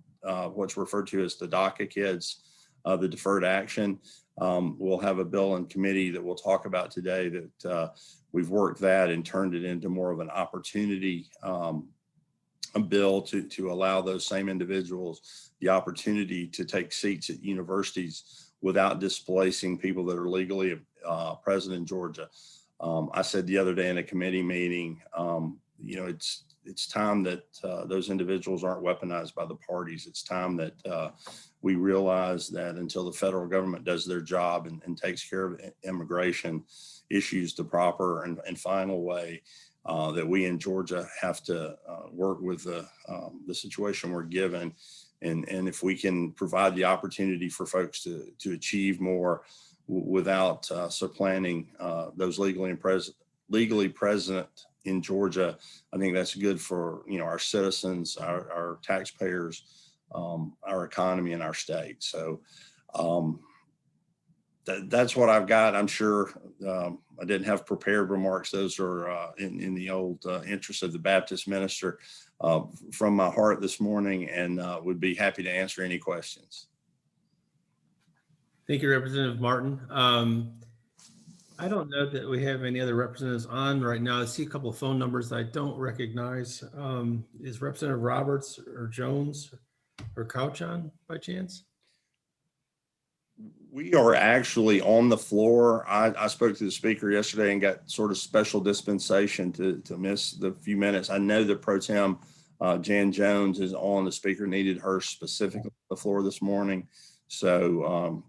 what's referred to as the DACA kids, the deferred action. We'll have a bill in committee that we'll talk about today that we've worked that and turned it into more of an opportunity a bill to allow those same individuals the opportunity to take seats at universities without displacing people that are legally present in Georgia. I said the other day in a committee meeting, it's time that those individuals aren't weaponized by the parties. It's time that we realize that until the federal government does their job and takes care of immigration issues the proper and final way, that we in Georgia have to work with the situation we're given. And if we can provide the opportunity for folks to achieve more without supplanting those legally present in Georgia, I think that's good for our citizens, our taxpayers, our economy, and our state. So that's what I've got. I'm sure I didn't have prepared remarks. Those are in the old interest of the Baptist minister from my heart this morning, and would be happy to answer any questions. Thank you, Representative Martin. I don't know that we have any other representatives on right now. I see a couple of phone numbers I don't recognize. Is Representative Roberts or Jones or Couch on by chance? We are actually on the floor. I spoke to the speaker yesterday and got sort of special dispensation to miss the few minutes. I know that Pro Tem Jan Jones is on. The speaker needed her specifically on the floor this morning. So,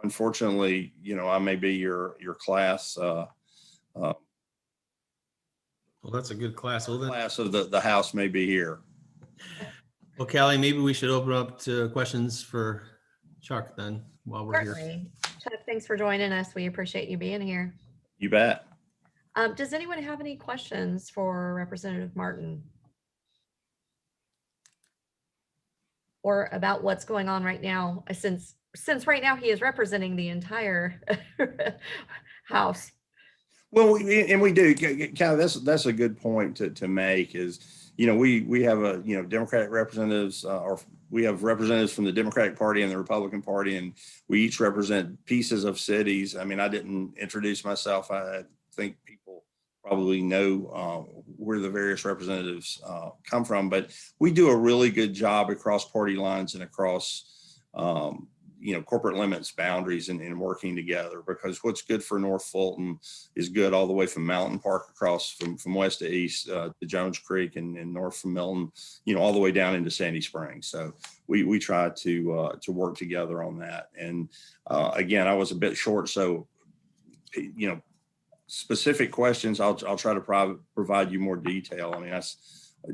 unfortunately, I may be your class. Well, that's a good class. Well, then, Class of the House may be here. well, Callie, maybe we should open up to questions for Chuck then while we're here. Certainly. Chuck, thanks for joining us. We appreciate you being here. You bet. Does anyone have any questions for Representative Martin? Or about what's going on right now, since right now he is representing the entire House? Well, we do, Callie, that's a good point to make is, we have Democratic representatives, or we have representatives from the Democratic Party and the Republican Party, and we each represent pieces of cities. I mean, I didn't introduce myself. I think people probably know where the various representatives come from, but we do a really good job across party lines and across corporate limits, boundaries, and working together, because what's good for North Fulton is good all the way from Mountain Park across from west to east to Jones Creek and north from Milton, all the way down into Sandy Springs. So we try to work together on that. And again, I was a bit short, so specific questions, I'll try to provide you more detail. I mean,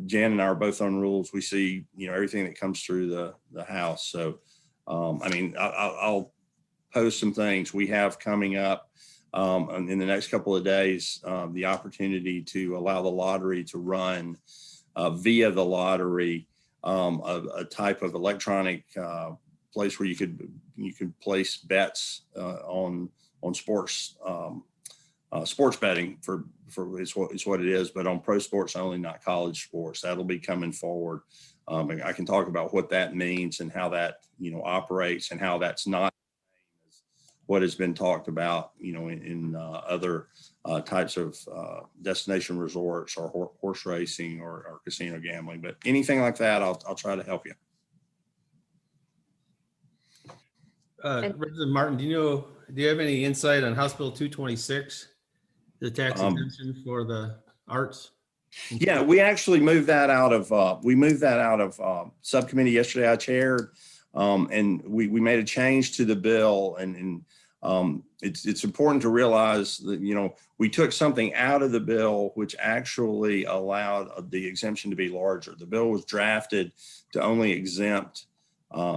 Jan and I are both on rules. We see everything that comes through the House. So I'll post some things we have coming up in the next couple of days. The opportunity to allow the lottery to run via the lottery, a type of electronic place where you could place bets on sports. Sports betting for is what it is, but on pro sports only, not college sports. That'll be coming forward. I can talk about what that means and how that operates, and how that's not what has been talked about in other types of destination resorts or horse racing or casino gambling. But anything like that, I'll try to help you. Representative Martin, do you have any insight on House Bill 226, the tax exemption for the arts? Yeah, we actually moved that out of subcommittee yesterday. I chaired, and we made a change to the bill, and it's important to realize that we took something out of the bill which actually allowed the exemption to be larger. The bill was drafted to only exempt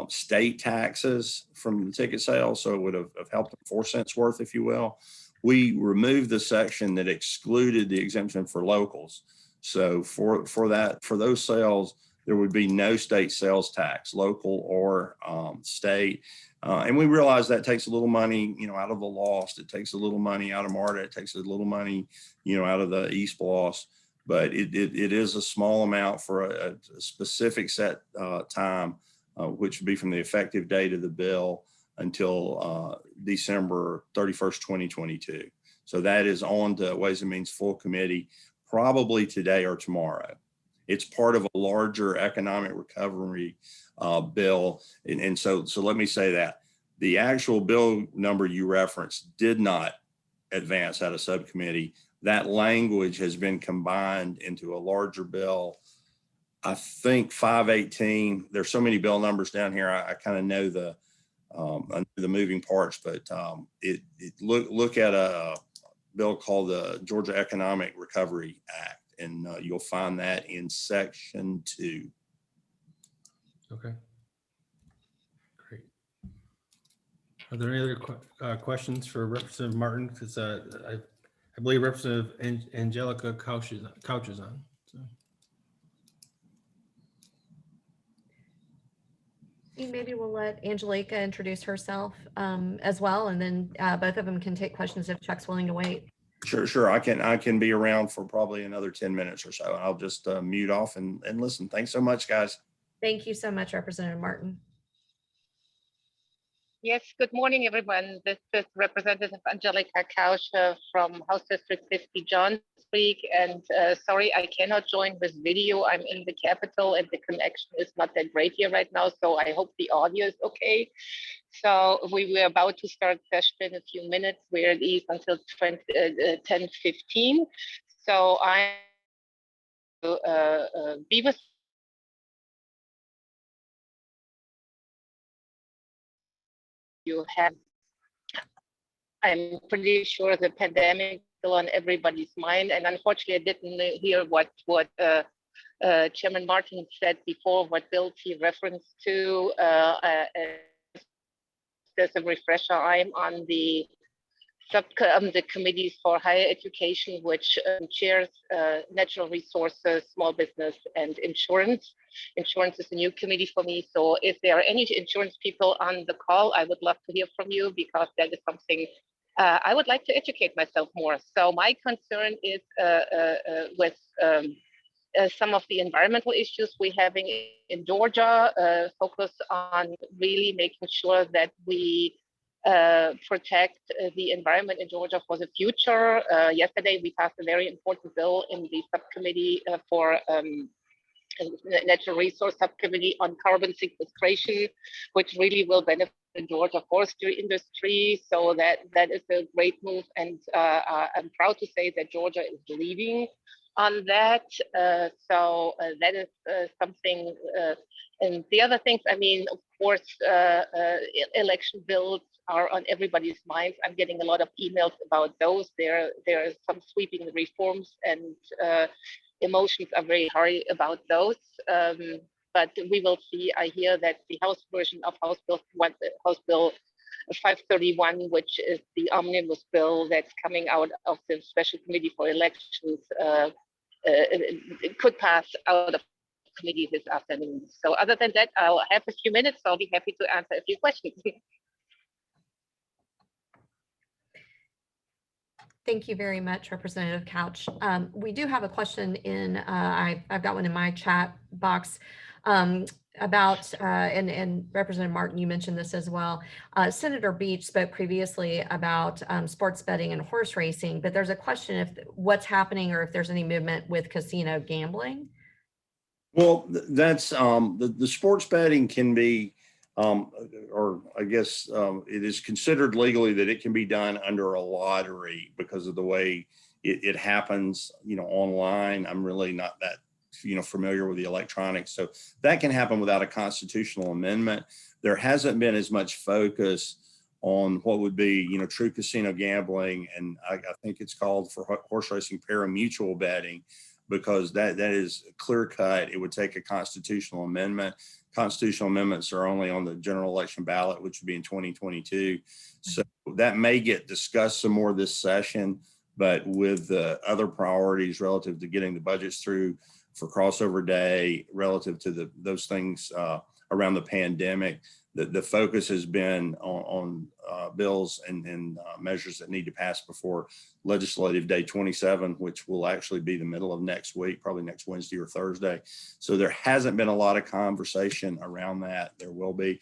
state taxes from the ticket sales, so it would have helped them 4 cents worth, if you will. We removed the section that excluded the exemption for locals. So for those sales, there would be no state sales tax, local or state. And we realize that takes a little money, out of the Lost. It takes a little money out of MARTA. It takes a little money, out of the East Bloss. But it is a small amount for a specific set time, which would be from the effective date of the bill until December 31st, 2022. So that is on to Ways and Means full committee, probably today or tomorrow. It's part of a larger economic recovery bill. And so let me say that the actual bill number you referenced did not advance out of subcommittee. That language has been combined into a larger bill. I think 518, there's so many bill numbers down here. I kind of know the moving parts, but look at a bill called the Georgia Economic Recovery Act, and you'll find that in section 2. Okay, great. Are there any other questions for Representative Martin? Because I believe Representative Angelica Couch is on. So. Maybe we'll let Angelica introduce herself as well, and then both of them can take questions if Chuck's willing to wait. Sure. I can be around for probably another 10 minutes or so. I'll just mute off and listen. Thanks so much, guys. Thank you so much, Representative Martin. Yes, good morning, everyone. This is Representative Angelica Couch from House District 50 John Creek. And sorry, I cannot join with video. I'm in the Capitol and the connection is not that great here right now. So I hope the audio is okay. So we were about to start session in a few minutes where it is until 10:15. So I be with you have. I'm pretty sure the pandemic is still on everybody's mind, and unfortunately, I didn't hear what Chairman Martin said before, what bills he referenced to. There's a refresher. I'm on the committees for higher education, which chairs natural resources, small business, and insurance. Insurance is a new committee for me. So if there are any insurance people on the call, I would love to hear from you because that is something I would like to educate myself more. So my concern is with some of the environmental issues we're having in Georgia, focus on really making sure that we protect the environment in Georgia for the future. Yesterday, we passed a very important bill in the subcommittee for natural resource subcommittee on carbon sequestration, which really will benefit the Georgia forestry industry. So that is a great move. And I'm proud to say that Georgia is leading on that. So that is something. And the other things, I mean, of course, election bills are on everybody's minds. I'm getting a lot of emails about those. There are some sweeping reforms and emotions are very high about those. But we will see. I hear that the House version of House Bill 531, which is the omnibus bill that's coming out of the Special Committee for Elections, it could pass out of committee this afternoon. So other than that, I'll have a few minutes. So I'll be happy to answer a few questions. Thank you very much, Representative Couch. We do have a question in, I've got one in my chat box about, and Representative Martin, you mentioned this as well. Senator Beach spoke previously about sports betting and horse racing, but there's a question if what's happening or if there's any movement with casino gambling. Well, that's the sports betting can be, or I guess it is considered legally that it can be done under a lottery because of the way it happens, online. I'm really not that, familiar with the electronics. So that can happen without a constitutional amendment. There hasn't been as much focus on what would be, true casino gambling. And I think it's called for horse racing pari-mutuel betting, because that is clear cut. It would take a constitutional amendment. Constitutional amendments are only on the general election ballot, which would be in 2022. So that may get discussed some more this session, but with the other priorities relative to getting the budgets through for crossover day, relative to those things around the pandemic, the focus has been on bills and measures that need to pass before legislative day 27, which will actually be the middle of next week, probably next Wednesday or Thursday. So there hasn't been a lot of conversation around that. There will be.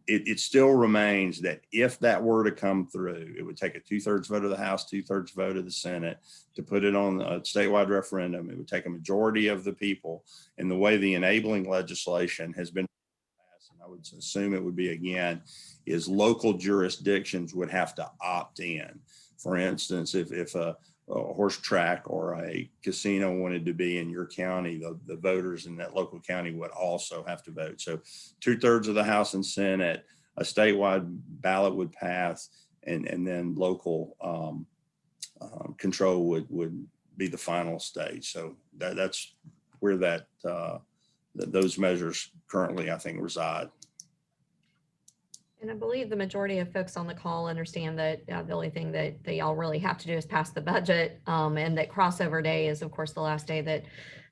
It still remains that if that were to come through, it would take a 2/3 vote of the House, 2/3 vote of the Senate to put it on a statewide referendum. It would take a majority of the people. And the way the enabling legislation has been, and I would assume it would be again, is local jurisdictions would have to opt in. For instance, if a horse track or a casino wanted to be in your county, the voters in that local county would also have to vote. So 2/3 of the House and Senate, a statewide ballot would pass, and then local control would be the final stage. So that's where those measures currently, I think, reside. And I believe the majority of folks on the call understand that the only thing that they all really have to do is pass the budget, and that crossover day is, of course, the last day that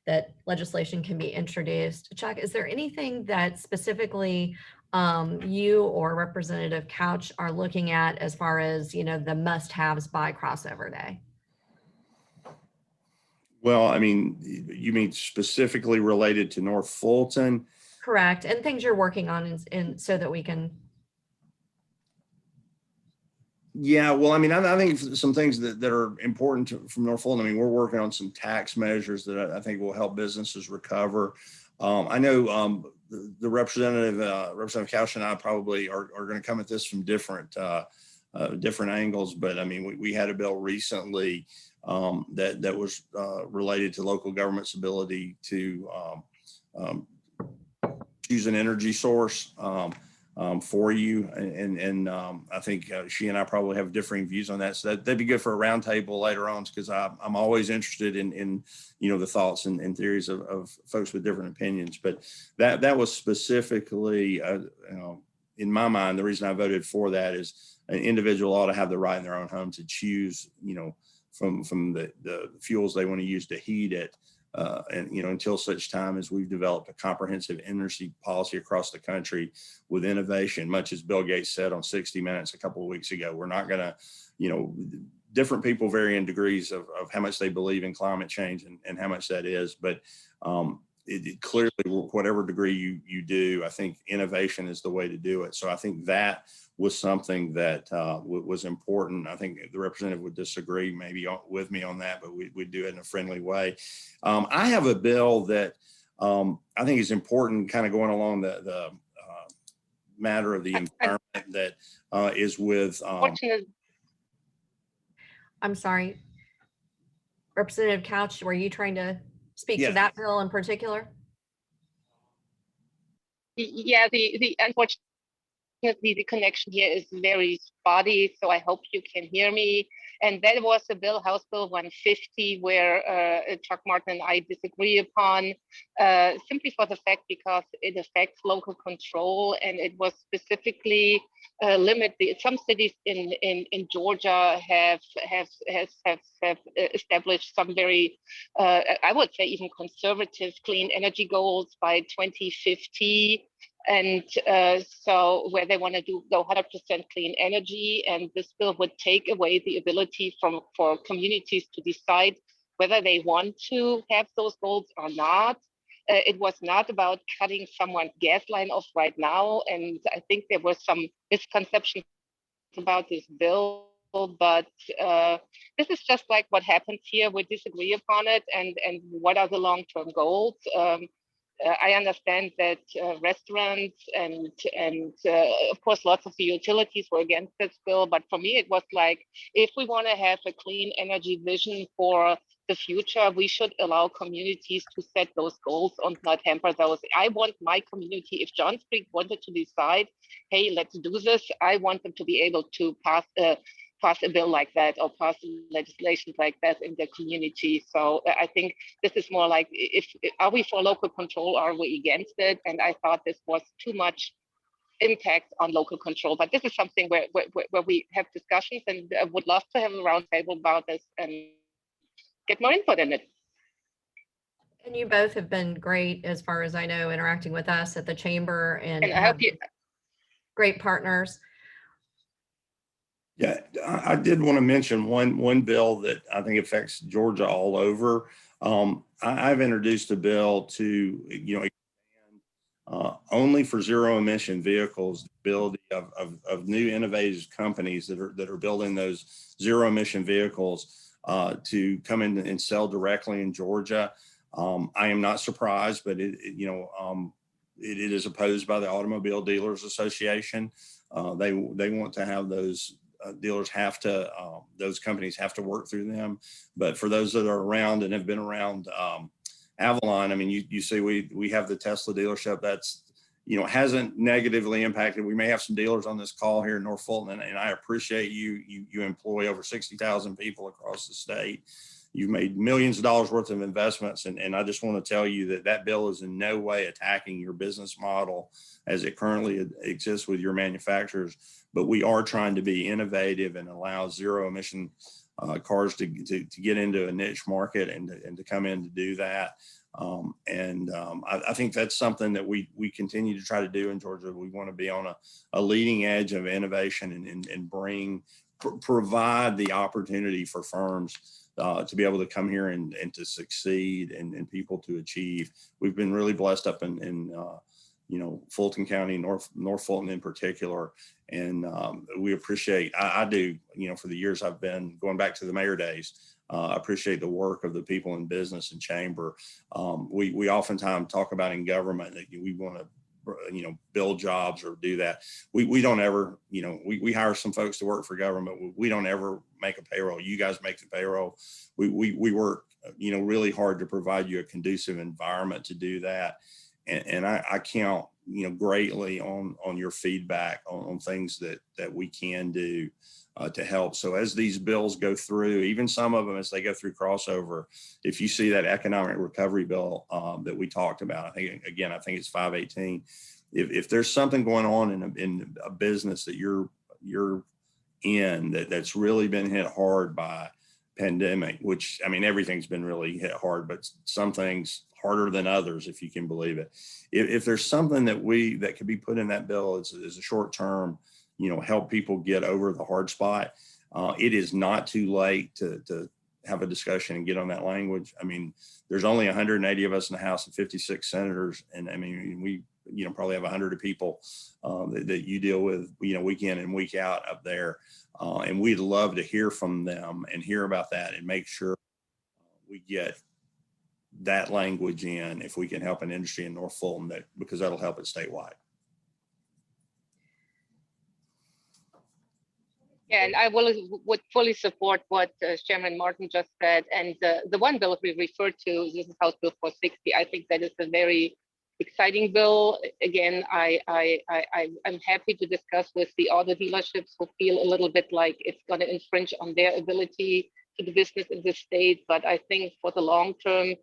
that legislation can be introduced. Chuck, is there anything that specifically you or Representative Couch are looking at as far as, the must-haves by crossover day? Well, I mean, you mean specifically related to North Fulton? Correct. And things you're working on in so that we can. Yeah, well, I mean, I think some things that are important from North Fulton. I mean, we're working on some tax measures that I think will help businesses recover. I know the Representative Couch and I probably are going to come at this from different angles, but I mean, we had a bill recently that was related to local government's ability to choose an energy source for you. And I think she and I probably have differing views on that. So that'd be good for a roundtable later on, because I'm always interested in the thoughts and theories of folks with different opinions. But that was specifically, in my mind, the reason I voted for that is an individual ought to have the right in their own home to choose, from the fuels they want to use to heat it. And until such time as we've developed a comprehensive energy policy across the country with innovation, much as Bill Gates said on 60 Minutes a couple of weeks ago, we're not going to, different people vary in degrees of how much they believe in climate change and how much that is. But it clearly, whatever degree you do, I think innovation is the way to do it. So I think that was something that was important. I think the representative would disagree maybe with me on that, but we'd do it in a friendly way. I have a bill that I think is important, kind of going along the matter of the environment that is with. I'm sorry, Representative Couch, were you trying to speak Yeah. to that bill in particular? Yeah, the unfortunately, the connection here is very spotty, so I hope you can hear me. And that was the bill, House Bill 150, where Chuck Martin and I disagree upon, simply for the fact because it affects local control, and it was specifically limited. Some cities in Georgia have established some very, I would say, even conservative clean energy goals by 2050. And so where they want to go 100% clean energy, and this bill would take away the ability for communities to decide whether they want to have those goals or not. It was not about cutting someone's gas line off right now, and I think there was some misconceptions about this bill, but this is just like what happens here. We disagree upon it, and what are the long-term goals? I understand that restaurants and of course lots of the utilities were against this bill, but for me it was like, if we want to have a clean energy vision for the future, we should allow communities to set those goals and not hamper those. I want my community, if John Creek wanted to decide, hey, let's do this, I want them to be able to pass a bill like that or pass legislation like that in their community. So I think this is more like, are we for local control or are we against it? And I thought this was too much impact on local control. But this is something where we have discussions, and I would love to have a roundtable about this and get more input in it. And you both have been great, as far as I know, interacting with us at the chamber, and I hope you great partners. Yeah, I did want to mention one bill that I think affects Georgia all over. I've introduced a bill to, expand only for zero emission vehicles, the ability of new innovative companies that are building those zero emission vehicles to come in and sell directly in Georgia. I am not surprised, but it is opposed by the Automobile Dealers Association. They want to have those dealers those companies have to work through them. But for those that are around and have been around Avalon, I mean, you see we have the Tesla dealership that's, hasn't negatively impacted. We may have some dealers on this call here in North Fulton, and I appreciate you employ over 60,000 people across the state. You've made millions of dollars worth of investments. And I just want to tell you that bill is in no way attacking your business model as it currently exists with your manufacturers. But we are trying to be innovative and allow zero emission cars to get into a niche market and to come in to do that. I think that's something that we continue to try to do in Georgia. We want to be on a leading edge of innovation and provide the opportunity for firms to be able to come here and to succeed and people to achieve. We've been really blessed up in Fulton County, North Fulton in particular. And we appreciate, I do, for the years I've been going back to the mayor days, appreciate the work of the people in business and chamber. We oftentimes talk about in government that we want to build jobs or do that. We don't ever, we hire some folks to work for government. We don't ever make a payroll. You guys make the payroll. We work, really hard to provide you a conducive environment to do that. And I count, greatly on your feedback on things that we can do to help. So as these bills go through, even some of them as they go through crossover, if you see that economic recovery bill that we talked about, I think it's 518. If there's something going on in a business that you're in that's really been hit hard by pandemic, which everything's been really hit hard, but some things harder than others, if you can believe it. If there's something that could be put in that bill as a short term, help people get over the hard spot, it is not too late to have a discussion and get on that language. There's only 180 of us in the House and 56 senators, and we probably have 100 people that you deal with week in and week out up there, and we'd love to hear from them and hear about that and make sure we get that language in if we can help an industry in North Fulton, because that'll help it statewide. Yeah, and I would fully support what Chairman Martin just said. And the one bill we referred to, this is House Bill 460. I think that is a very exciting bill. Again, I'm happy to discuss with the auto dealerships who feel a little bit like it's going to infringe on their ability to do business in this state. But I think for the long term,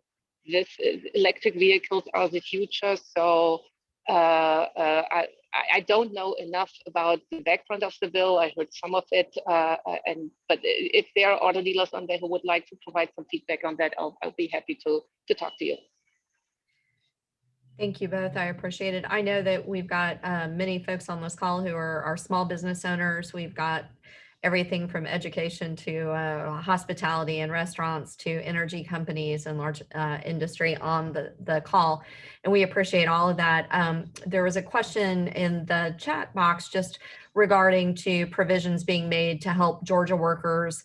this electric vehicles are the future. So I don't know enough about the background of the bill. I heard some of it, but if there are auto dealers on there who would like to provide some feedback on that, I'll be happy to talk to you. Thank you both. I appreciate it. I know that we've got many folks on this call who are small business owners. We've got everything from education to hospitality and restaurants to energy companies and large industry on the call. And we appreciate all of that. There was a question in the chat box just regarding to provisions being made to help Georgia workers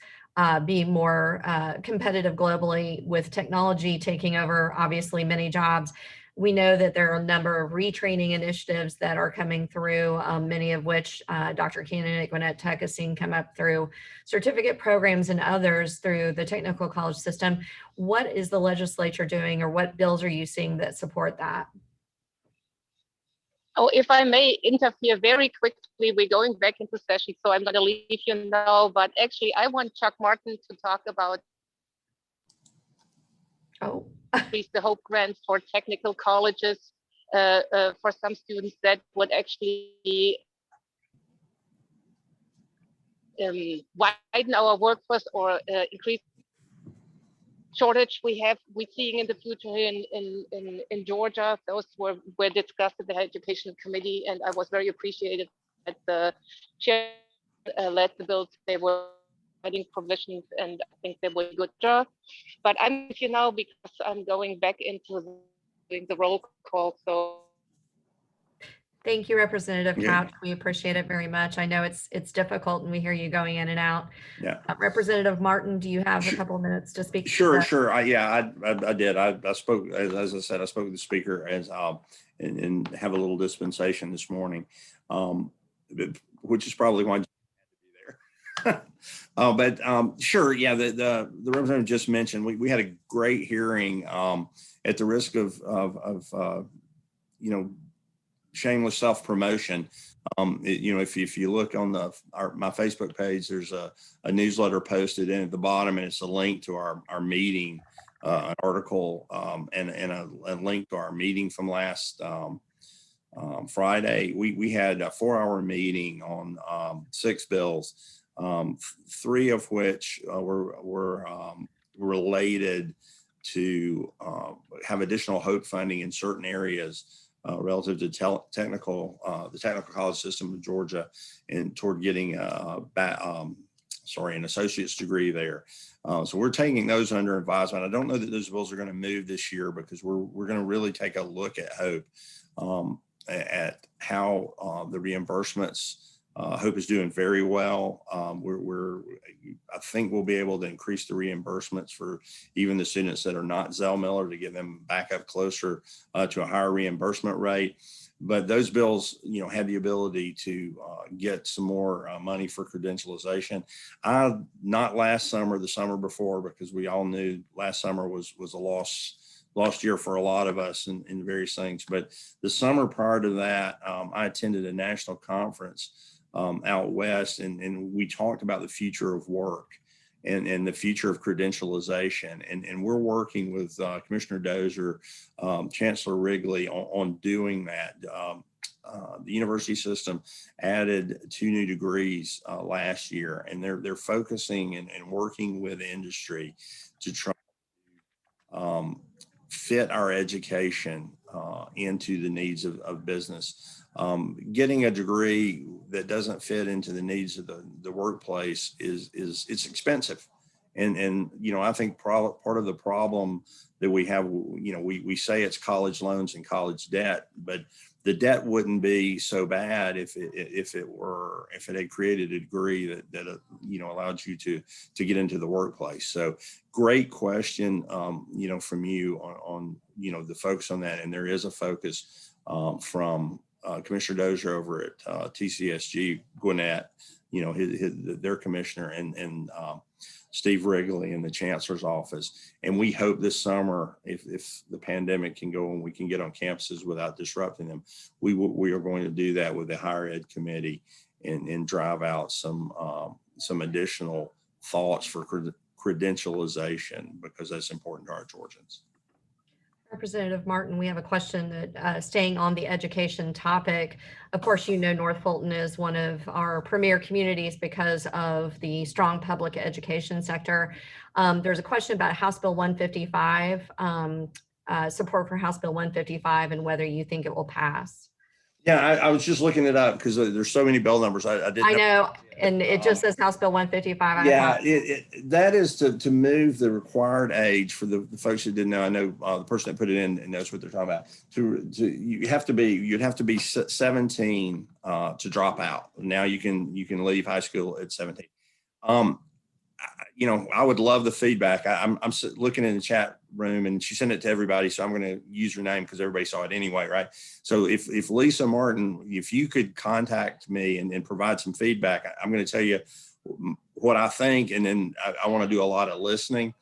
be more competitive globally with technology taking over, obviously, many jobs. We know that there are a number of retraining initiatives that are coming through, many of which Dr. Keenan at Gwinnett Tech has seen come up through certificate programs and others through the technical college system. What is the legislature doing, or what bills are you seeing that support that? Oh, if I may interfere very quickly, we're going back into session, so I'm going to leave you now. But actually, I want Chuck Martin to talk about the Hope Grant for technical colleges for some students that would actually widen our workforce or increase shortage we're seeing in the future in Georgia. Those were discussed at the Education Committee, and I was very appreciative that the chair led the bills. They were adding provisions, and I think they were good job. But I'm with you now because I'm going back into doing the roll call. So thank you, Representative Couch. We appreciate it very much. I know it's difficult, and we hear you going in and out. Yeah. Representative Martin, do you have a couple of minutes to speak? Sure. I did. I spoke, as I said, I spoke with the speaker and have a little dispensation this morning, which is probably why. Sure. Yeah. The representative just mentioned, we had a great hearing at the risk of shameless self-promotion. If you look on my Facebook page, there's a newsletter posted in at the bottom, and it's a link to our meeting, an article, and a link to our meeting from last Friday. We had a 4-hour meeting on 6 bills. three of which were related to have additional hope funding in certain areas relative to the technical college system of Georgia, and toward getting an associate's degree there. So we're taking those under advisement. I don't know that those bills are going to move this year, because we're going to really take a look at hope, at how the reimbursements. Hope is doing very well. I think we'll be able to increase the reimbursements for even the students that are not Zell Miller, to get them back up closer to a higher reimbursement rate. But those bills, have the ability to get some more money for credentialization. Not last summer, the summer before, because we all knew last summer was a lost year for a lot of us in various things. But the summer prior to that, I attended a national conference out west, and we talked about the future of work and the future of credentialization. And we're working with Commissioner Dozier, Chancellor Wrigley on doing that. The university system added 2 new degrees last year, and they're focusing and working with industry to try fit our education into the needs of business. Getting a degree that doesn't fit into the needs of the workplace it's expensive. And I think part of the problem that we have, we say it's college loans and college debt, but the debt wouldn't be so bad if it had created a degree that allowed you to get into the workplace. So great question, from you on the focus on that. And there is a focus from Commissioner Dozier over at TCSG, Gwinnett, their commissioner, and Steve Wrigley in the chancellor's office. And we hope this summer, if the pandemic can go and we can get on campuses without disrupting them, we are going to do that with the higher ed committee and drive out some additional thoughts for credentialization, because that's important to our Georgians. Representative Martin, we have a question that staying on the education topic. Of course, North Fulton is one of our premier communities because of the strong public education sector. There's a question about House Bill 155, support for House Bill 155, and whether you think it will pass. Yeah, I was just looking it up because there's so many bill numbers. I know, and it just says House Bill 155. Yeah, that is to move the required age for the folks who didn't know. I know the person that put it in knows what they're talking about. You'd have to be 17 to drop out. Now you can leave high school at 17. I would love the feedback. I'm looking in the chat room, and she sent it to everybody, so I'm going to use her name because everybody saw it anyway, right? So if Lisa Martin, if you could contact me and provide some feedback, I'm going to tell you what I think, and then I want to do a lot of listening.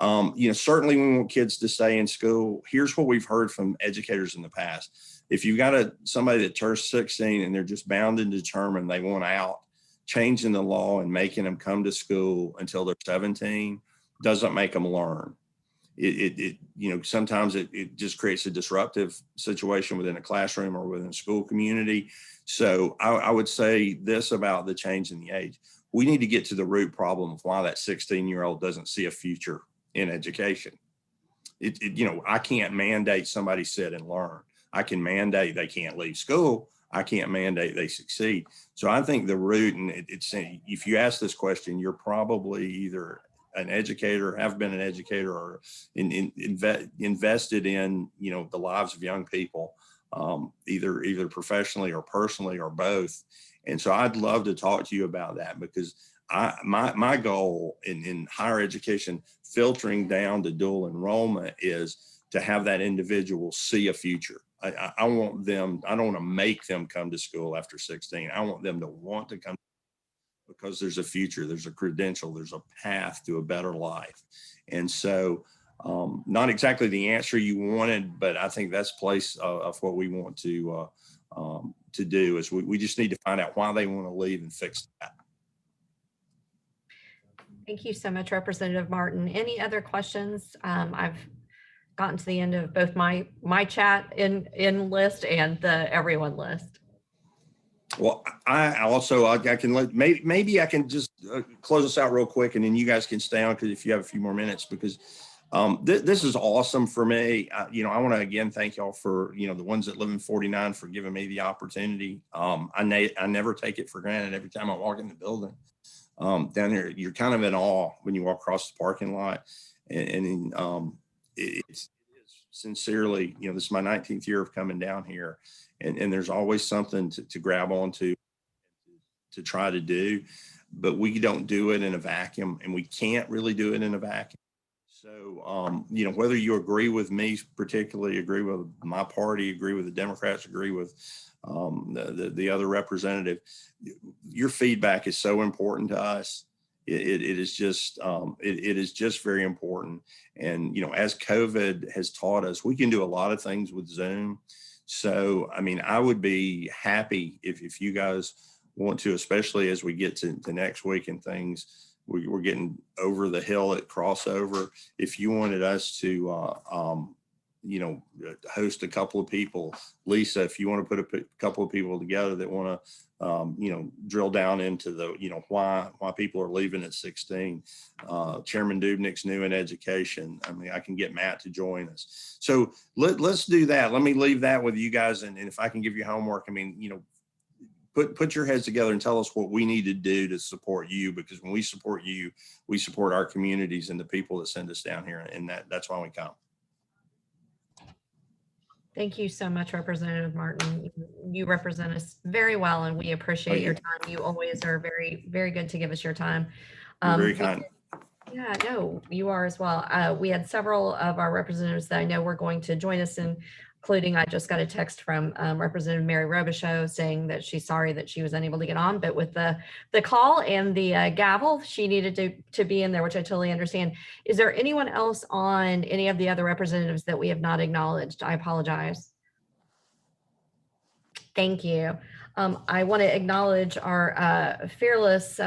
Certainly we want kids to stay in school. Here's what we've heard from educators in the past. If you've got somebody that turns 16 and they're just bound and determined they want out, changing the law and making them come to school until they're 17 doesn't make them learn. Sometimes it just creates a disruptive situation within a classroom or within a school community. So I would say this about the change in the age. We need to get to the root problem of why that 16-year-old doesn't see a future in education. I can't mandate somebody sit and learn. I can mandate they can't leave school. I can't mandate they succeed. So I think the root, and it's if you ask this question, you're probably either an educator, have been an educator, or invested in the lives of young people, either professionally or personally or both. And so I'd love to talk to you about that, because my goal in higher education, filtering down to dual enrollment, is to have that individual see a future. I want them, I don't want to make them come to school after 16. I want them to want to come because there's a future, there's a credential, there's a path to a better life. And so not exactly the answer you wanted, but I think that's place of what we want to do is we just need to find out why they want to leave and fix that. Thank you so much, Representative Martin. Any other questions? I've gotten to the end of both my chat in list and the everyone list. Well, I can let, maybe I can just close us out real quick, and then you guys can stay on because if you have a few more minutes, because this is awesome for me. I want to again thank y'all for, the ones that live in 49 for giving me the opportunity. I never take it for granted every time I walk in the building. Down here, you're kind of in awe when you walk across the parking lot, and it's sincerely, this is my 19th year of coming down here, and there's always something to grab onto, to try to do, but we don't do it in a vacuum, and we can't really do it in a vacuum. So, whether you agree with me, particularly agree with my party, agree with the Democrats, agree with the other representative, your feedback is so important to us. It is just very important. And, as COVID has taught us, we can do a lot of things with Zoom. So, I would be happy if you guys want to, especially as we get to next week and things, we're getting over the hill at crossover. If you wanted us to, host a couple of people, Lisa, if you want to put a couple of people together that want to, drill down into the, why people are leaving at 16. Chairman Dubnik's new in education. I can get Matt to join us. So let's do that. Let me leave that with you guys. And if I can give you homework, put your heads together and tell us what we need to do to support you, because when we support you, we support our communities and the people that send us down here. And that's why we come. Thank you so much, Representative Martin. You represent us very well, and we appreciate your time. You always are very, very good to give us your time. You're very kind. Yeah, no, you are as well. We had several of our representatives that I know were going to join us, including I just got a text from Representative Mary Robichaud saying that she's sorry that she was unable to get on, but with the call and the gavel, she needed to be in there, which I totally understand. Is there anyone else on any of the other representatives that we have not acknowledged? I apologize. Thank you. I want to acknowledge our fearless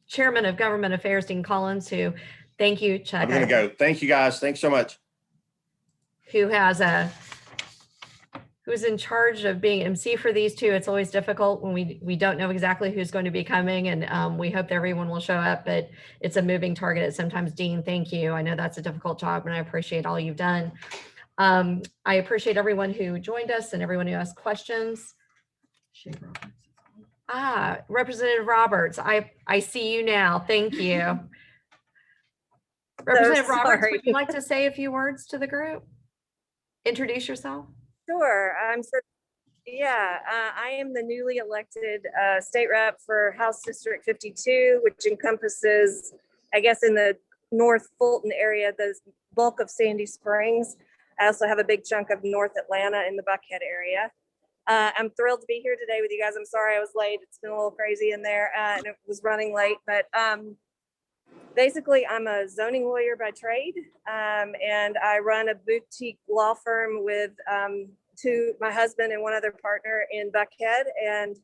Chairman of Government Affairs, Dean Collins, who, thank you, Chuck. I'm going to go. Thank you, guys. Thanks so much. Who's in charge of being MC for these two. It's always difficult when we don't know exactly who's going to be coming, and we hope that everyone will show up, but it's a moving target. Sometimes, Dean, thank you. I know that's a difficult job, and I appreciate all you've done. I appreciate everyone who joined us and everyone who asked questions. Representative Roberts, I see you now. Thank you. Representative Roberts, would you like to say a few words to the group? Introduce yourself. Sure. I am the newly elected state rep for House District 52, which encompasses, I guess, in the North Fulton area, the bulk of Sandy Springs. I also have a big chunk of North Atlanta in the Buckhead area. I'm thrilled to be here today with you guys. I'm sorry I was late. It's been a little crazy in there and it was running late, but basically I'm a zoning lawyer by trade, and I run a boutique law firm with my husband and one other partner in Buckhead, and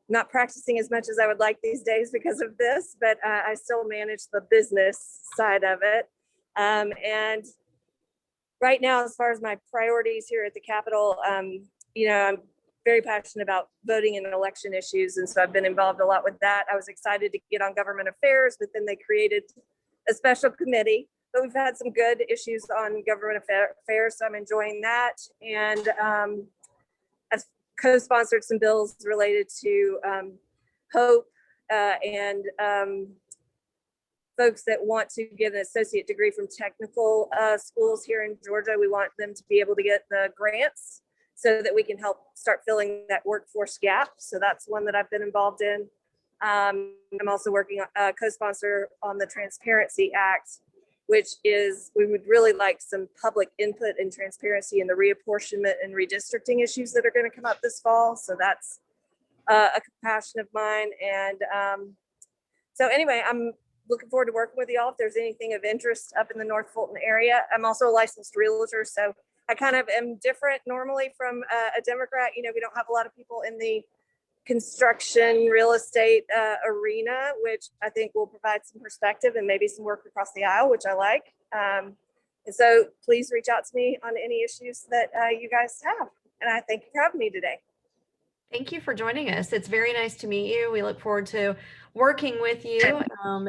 not practicing as much as I would like these days because of this, but I still manage the business side of it. And right now, as far as my priorities here at the Capitol, I'm very passionate about voting and election issues. And so I've been involved a lot with that. I was excited to get on government affairs, but then they created a special committee. But we've had some good issues on government affairs, so I'm enjoying that. And I've co-sponsored some bills related to HOPE and folks that want to get an associate degree from technical schools here in Georgia. We want them to be able to get the grants so that we can help start filling that workforce gap. So that's one that I've been involved in. I'm also working on co-sponsor on the Transparency Act, which is, we would really like some public input and transparency in the reapportionment and redistricting issues that are going to come up this fall. So that's a passion of mine. And so anyway, I'm looking forward to working with y'all if there's anything of interest up in the North Fulton area. I'm also a licensed realtor, so I kind of am different normally from a Democrat. We don't have a lot of people in the construction real estate arena, which I think will provide some perspective and maybe some work across the aisle, which I like. And so please reach out to me on any issues that you guys have. And I thank you for having me today. Thank you for joining us. It's very nice to meet you. We look forward to working with you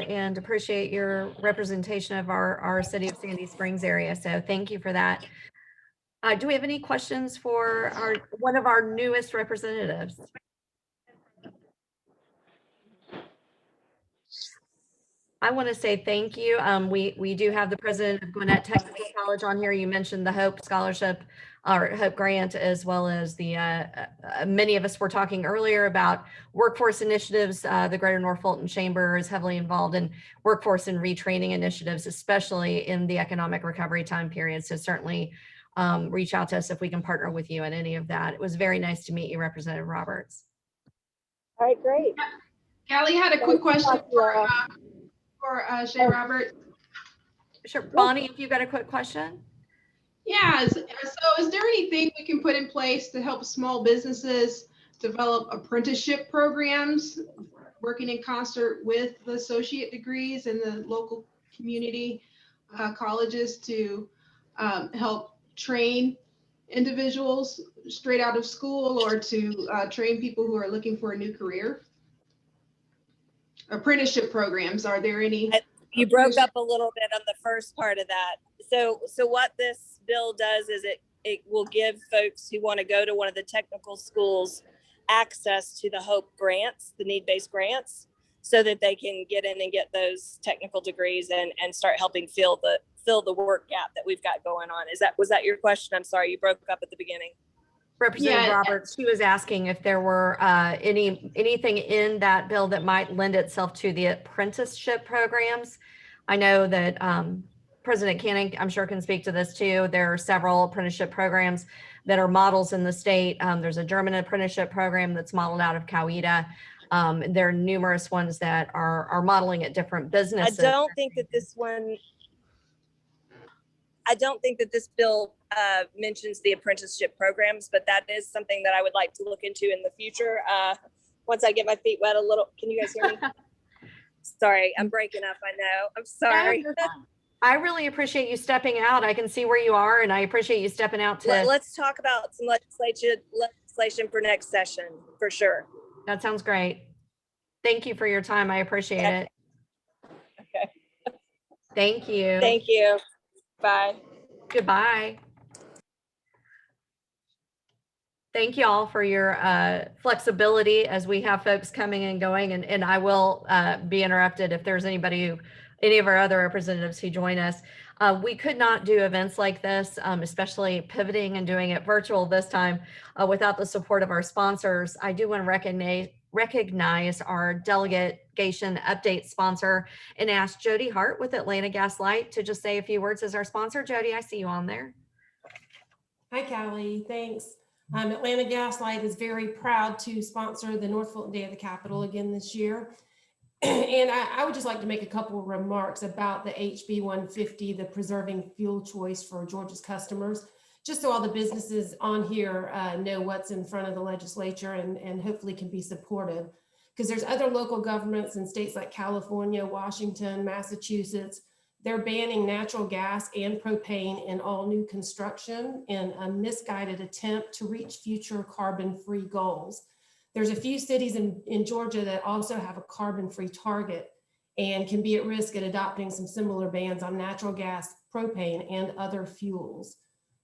and appreciate your representation of our city of Sandy Springs area. So thank you for that. Do we have any questions for one of our newest representatives? I want to say thank you. We do have the president of Gwinnett Technical College on here. You mentioned the Hope Scholarship or Hope Grant, as well as the many of us were talking earlier about workforce initiatives. The Greater North Fulton Chamber is heavily involved in workforce and retraining initiatives, especially in the economic recovery time period. So certainly reach out to us if we can partner with you in any of that. It was very nice to meet you, Representative Roberts. All right, great. Callie had a quick question for Shay Roberts. Sure, Bonnie, if you got a quick question. Yeah, so is there anything we can put in place to help small businesses develop apprenticeship programs, working in concert with the associate degrees and the local community colleges to help train individuals straight out of school, or to train people who are looking for a new career? Apprenticeship programs, are there any? You broke up a little bit on the first part of that. So what this bill does is it will give folks who want to go to one of the technical schools access to the Hope grants, the need-based grants, so that they can get in and get those technical degrees and start helping fill the work gap that we've got going on. Was that your question? I'm sorry, you broke up at the beginning. Representative Roberts, she was asking if there were anything in that bill that might lend itself to the apprenticeship programs. I know that President Cannon, I'm sure, can speak to this too. There are several apprenticeship programs that are models in the state. There's a German apprenticeship program that's modeled out of Coweta. There are numerous ones that are modeling at different businesses. I don't think that this bill mentions the apprenticeship programs, but that is something that I would like to look into in the future. Once I get my feet wet a little. Can you guys hear me? Sorry, I'm breaking up. I know. I'm sorry. I really appreciate you stepping out. I can see where you are, and I appreciate you stepping out to. Let's talk about some legislation for next session, for sure. That sounds great. Thank you for your time. I appreciate it. Okay. Thank you. Thank you. Bye. Goodbye. Thank you all for your flexibility as we have folks coming and going, and I will be interrupted if there's any of our other representatives who join us. We could not do events like this, especially pivoting and doing it virtual this time without the support of our sponsors. I do want to recognize our delegation update sponsor and ask Jody Hart with Atlanta Gas Light to just say a few words as our sponsor. Jody, I see you on there. Hi, Callie. Thanks. Atlanta Gas Light is very proud to sponsor the North Fulton Day of the Capitol again this year. And I would just like to make a couple of remarks about the HB 150, the preserving fuel choice for Georgia's customers, just so all the businesses on here know what's in front of the legislature and hopefully can be supportive. Because there's other local governments in states like California, Washington, Massachusetts. They're banning natural gas and propane in all new construction in a misguided attempt to reach future carbon-free goals. There's a few cities in Georgia that also have a carbon-free target and can be at risk at adopting some similar bans on natural gas, propane, and other fuels.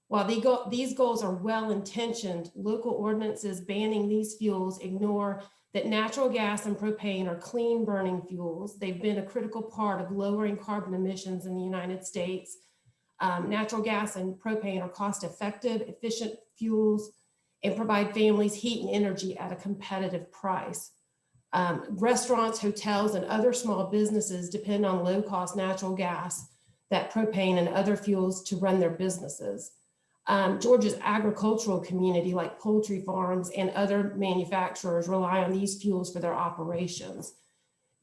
While these goals are well-intentioned, local ordinances banning these fuels ignore that natural gas and propane are clean burning fuels. They've been a critical part of lowering carbon emissions in the United States. Natural gas and propane are cost-effective, efficient fuels and provide families heat and energy at a competitive price. Restaurants, hotels, and other small businesses depend on low-cost natural gas, that propane and other fuels to run their businesses. Georgia's agricultural community, like poultry farms and other manufacturers, rely on these fuels for their operations.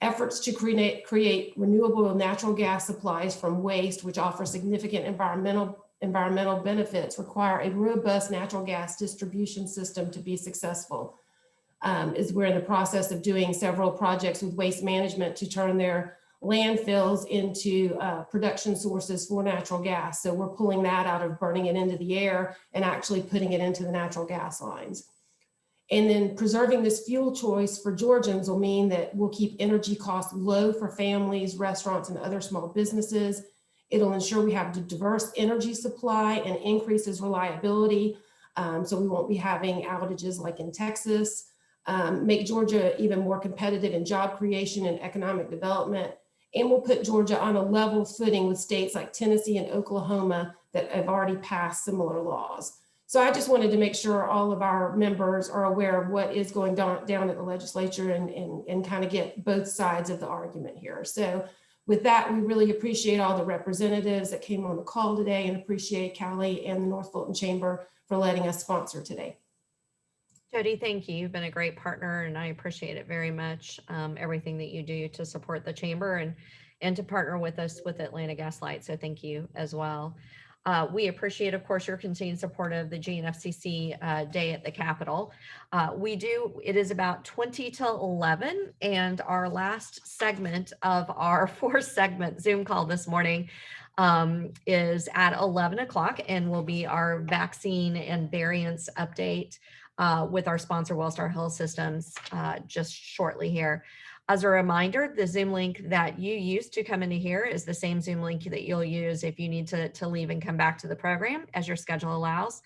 Efforts to create renewable natural gas supplies from waste, which offer significant environmental benefits, require a robust natural gas distribution system to be successful. We're in the process of doing several projects with Waste Management to turn their landfills into production sources for natural gas. So we're pulling that out of burning it into the air and actually putting it into the natural gas lines. And then preserving this fuel choice for Georgians will mean that we'll keep energy costs low for families, restaurants, and other small businesses. It'll ensure we have a diverse energy supply and increases reliability. So we won't be having outages like in Texas. Make Georgia even more competitive in job creation and economic development. And we'll put Georgia on a level footing with states like Tennessee and Oklahoma that have already passed similar laws. So I just wanted to make sure all of our members are aware of what is going down at the legislature and kind of get both sides of the argument here. So with that, we really appreciate all the representatives that came on the call today and appreciate Callie and the North Fulton Chamber for letting us sponsor today. Jody, thank you. You've been a great partner and I appreciate it very much. Everything that you do to support the chamber and to partner with us with Atlanta Gas Light. So thank you as well. We appreciate, of course, your continued support of the GNFCC Day at the Capitol. It is about 20 till 11 and our last segment of our 4-segment Zoom call this morning is at 11 o'clock and will be our vaccine and variants update with our sponsor, Wellstar Health Systems, just shortly here. As a reminder, the Zoom link that you used to come into here is the same Zoom link that you'll use if you need to leave and come back to the program as your schedule allows.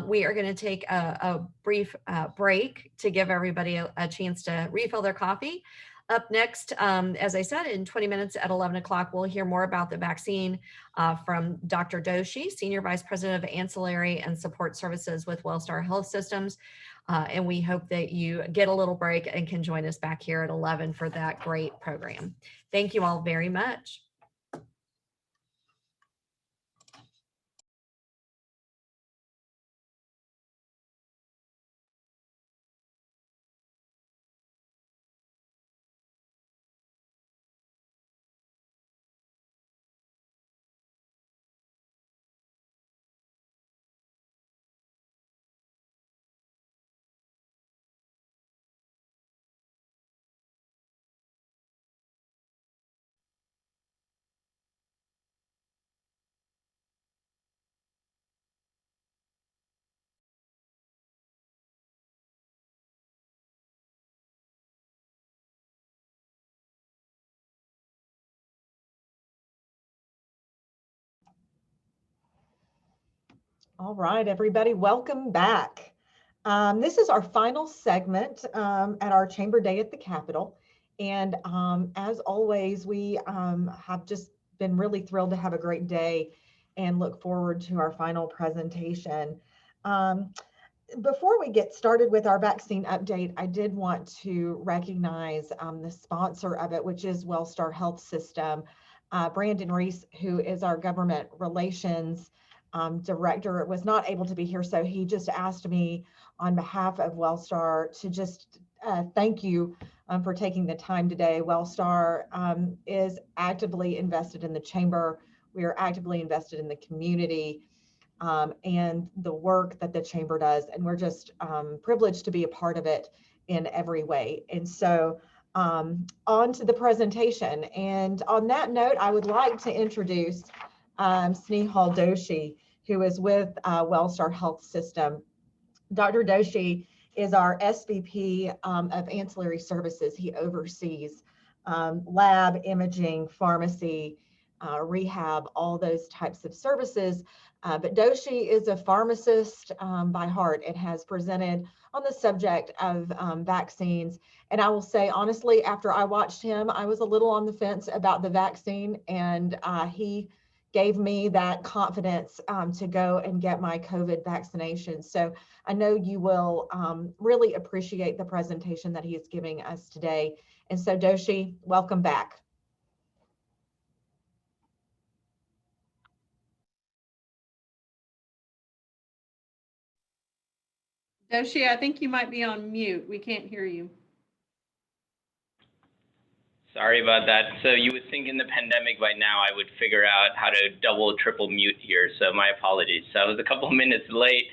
We are going to take a brief break to give everybody a chance to refill their coffee. Up next, as I said, in 20 minutes at 11 o'clock, we'll hear more about the vaccine from Dr. Doshi, Senior Vice President of Ancillary and Support Services with Wellstar Health Systems. And we hope that you get a little break and can join us back here at 11 for that great program. Thank you all very much. All right, everybody, welcome back. This is our final segment at our Chamber Day at the Capitol. And as always, we have just been really thrilled to have a great day and look forward to our final presentation. Before we get started with our vaccine update, I did want to recognize the sponsor of it, which is Wellstar Health System. Brandon Reese, who is our government relations director, was not able to be here, so he just asked me on behalf of Wellstar to just thank you for taking the time today. Wellstar is actively invested in the chamber. We are actively invested in the community and the work that the chamber does, and we're just privileged to be a part of it in every way. And so on to the presentation. And on that note, I would like to introduce Snehal Doshi, who is with Wellstar Health System. Dr. Doshi is our SVP of Ancillary Services. He oversees lab, imaging, pharmacy, rehab, all those types of services. But Doshi is a pharmacist by heart and has presented on the subject of vaccines. And I will say, honestly, after I watched him, I was a little on the fence about the vaccine, and he gave me that confidence to go and get my COVID vaccination. So I know you will really appreciate the presentation that he is giving us today. And so Doshi, welcome back. Doshi, I think you might be on mute. We can't hear you. Sorry about that. So you would think in the pandemic by now I would figure out how to double, triple mute here. So my apologies. So I was a couple of minutes late.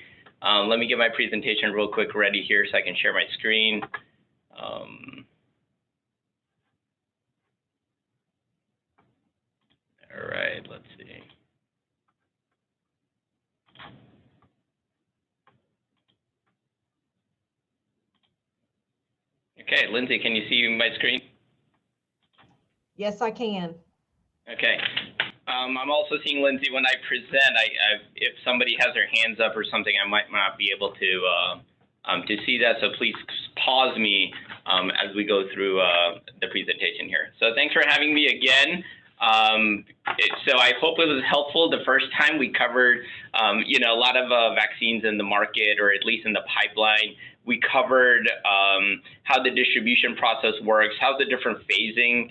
Let me get my presentation real quick ready here so I can share my screen. All right, let's see. Okay, Lindsay, can you see my screen? Yes, I can. Okay. I'm also seeing Lindsay when I present. If somebody has their hands up or something, I might not be able to see that. So please pause me as we go through the presentation here. So thanks for having me again. So I hope it was helpful. The first time we covered, a lot of vaccines in the market, or at least in the pipeline. We covered how the distribution process works, how the different phasing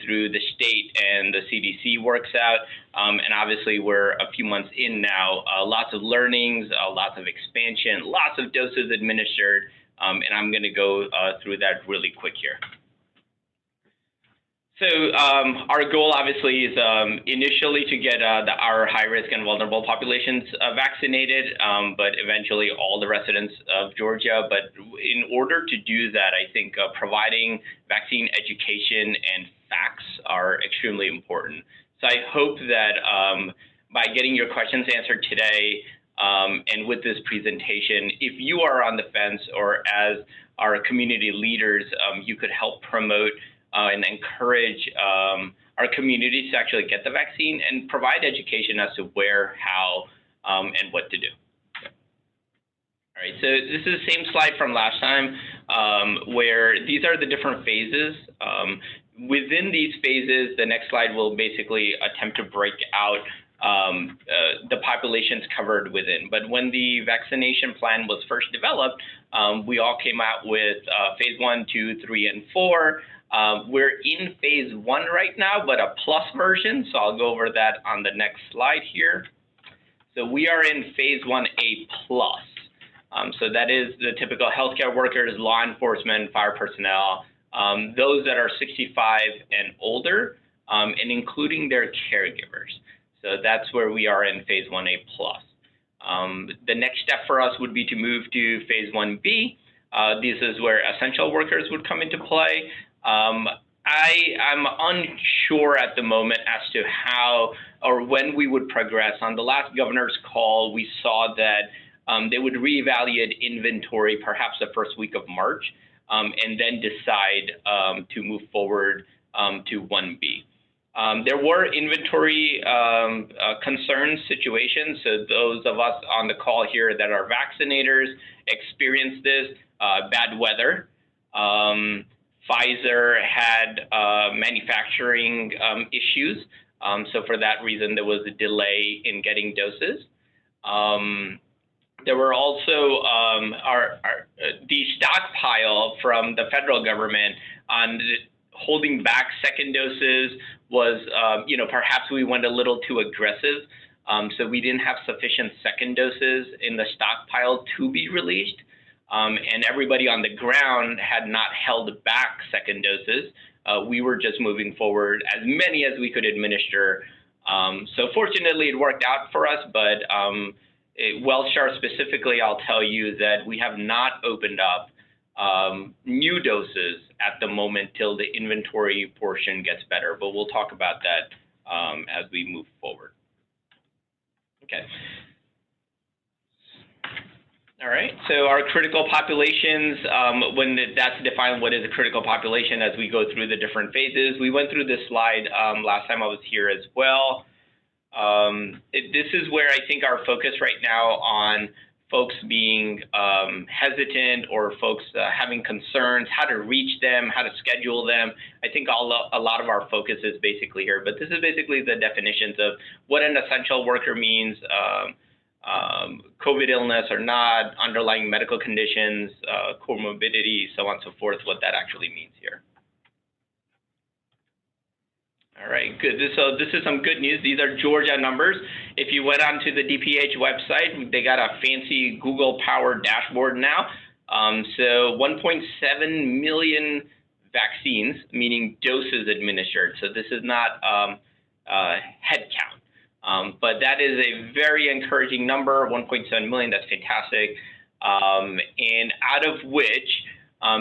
through the state and the CDC works out. And obviously we're a few months in now, lots of learnings, lots of expansion, lots of doses administered. And I'm gonna go through that really quick here. So our goal obviously is initially to get our high risk and vulnerable populations vaccinated, but eventually all the residents of Georgia. But in order to do that, I think providing vaccine education and facts are extremely important. So I hope that by getting your questions answered today and with this presentation, if you are on the fence or as our community leaders, you could help promote and encourage our communities to actually get the vaccine and provide education as to where, how, and what to do. All right, so this is the same slide from last time where these are the different phases. Within these phases, the next slide will basically attempt to break out the populations covered within. But when the vaccination plan was first developed, we all came out with phase 1, 2, 3, and 4. We're in phase 1 right now, but a plus version. So I'll go over that on the next slide here. So we are in phase 1A plus. So that is the typical healthcare workers, law enforcement, fire personnel, those that are 65 and older, and including their caregivers. So that's where we are in phase 1A plus. The next step for us would be to move to phase 1B. This is where essential workers would come into play. I'm unsure at the moment as to how or when we would progress. On the last governor's call, we saw that they would reevaluate inventory perhaps the first week of March and then decide to move forward to 1B. There were inventory concerns situations. So those of us on the call here that are vaccinators experienced this, bad weather. Pfizer had manufacturing issues. So for that reason, there was a delay in getting doses. There were also the stockpile from the federal government on holding back second doses was, perhaps we went a little too aggressive. So we didn't have sufficient second doses in the stockpile to be released. And everybody on the ground had not held back second doses. We were just moving forward as many as we could administer. So fortunately, it worked out for us, but Wellstar specifically, I'll tell you that we have not opened up new doses at the moment till the inventory portion gets better, but we'll talk about that as we move forward. Okay. All right, so our critical populations, that's defined what is a critical population as we go through the different phases. We went through this slide last time I was here as well. This is where I think our focus right now on folks being hesitant or folks having concerns, how to reach them, how to schedule them. I think a lot of our focus is basically here, but this is basically the definitions of what an essential worker means, COVID illness or not, underlying medical conditions, comorbidity, so on and so forth, what that actually means here. All right, good. So this is some good news. These are Georgia numbers. If you went onto the DPH website, they got a fancy Google-powered dashboard now. So 1.7 million vaccines, meaning doses administered. So this is not head count. But that is a very encouraging number, 1.7 million, that's fantastic. And out of which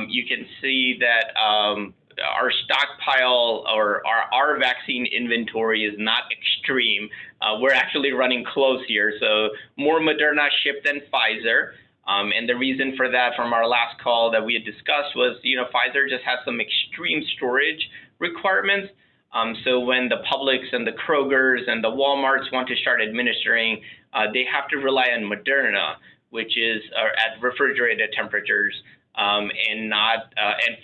you can see that our stockpile or our vaccine inventory is not extreme. We're actually running close here. So more Moderna shipped than Pfizer. And the reason for that from our last call that we had discussed was, Pfizer just has some extreme storage requirements. So when the Publix and the Krogers and the Walmarts want to start administering, they have to rely on Moderna, which is at refrigerated temperatures, and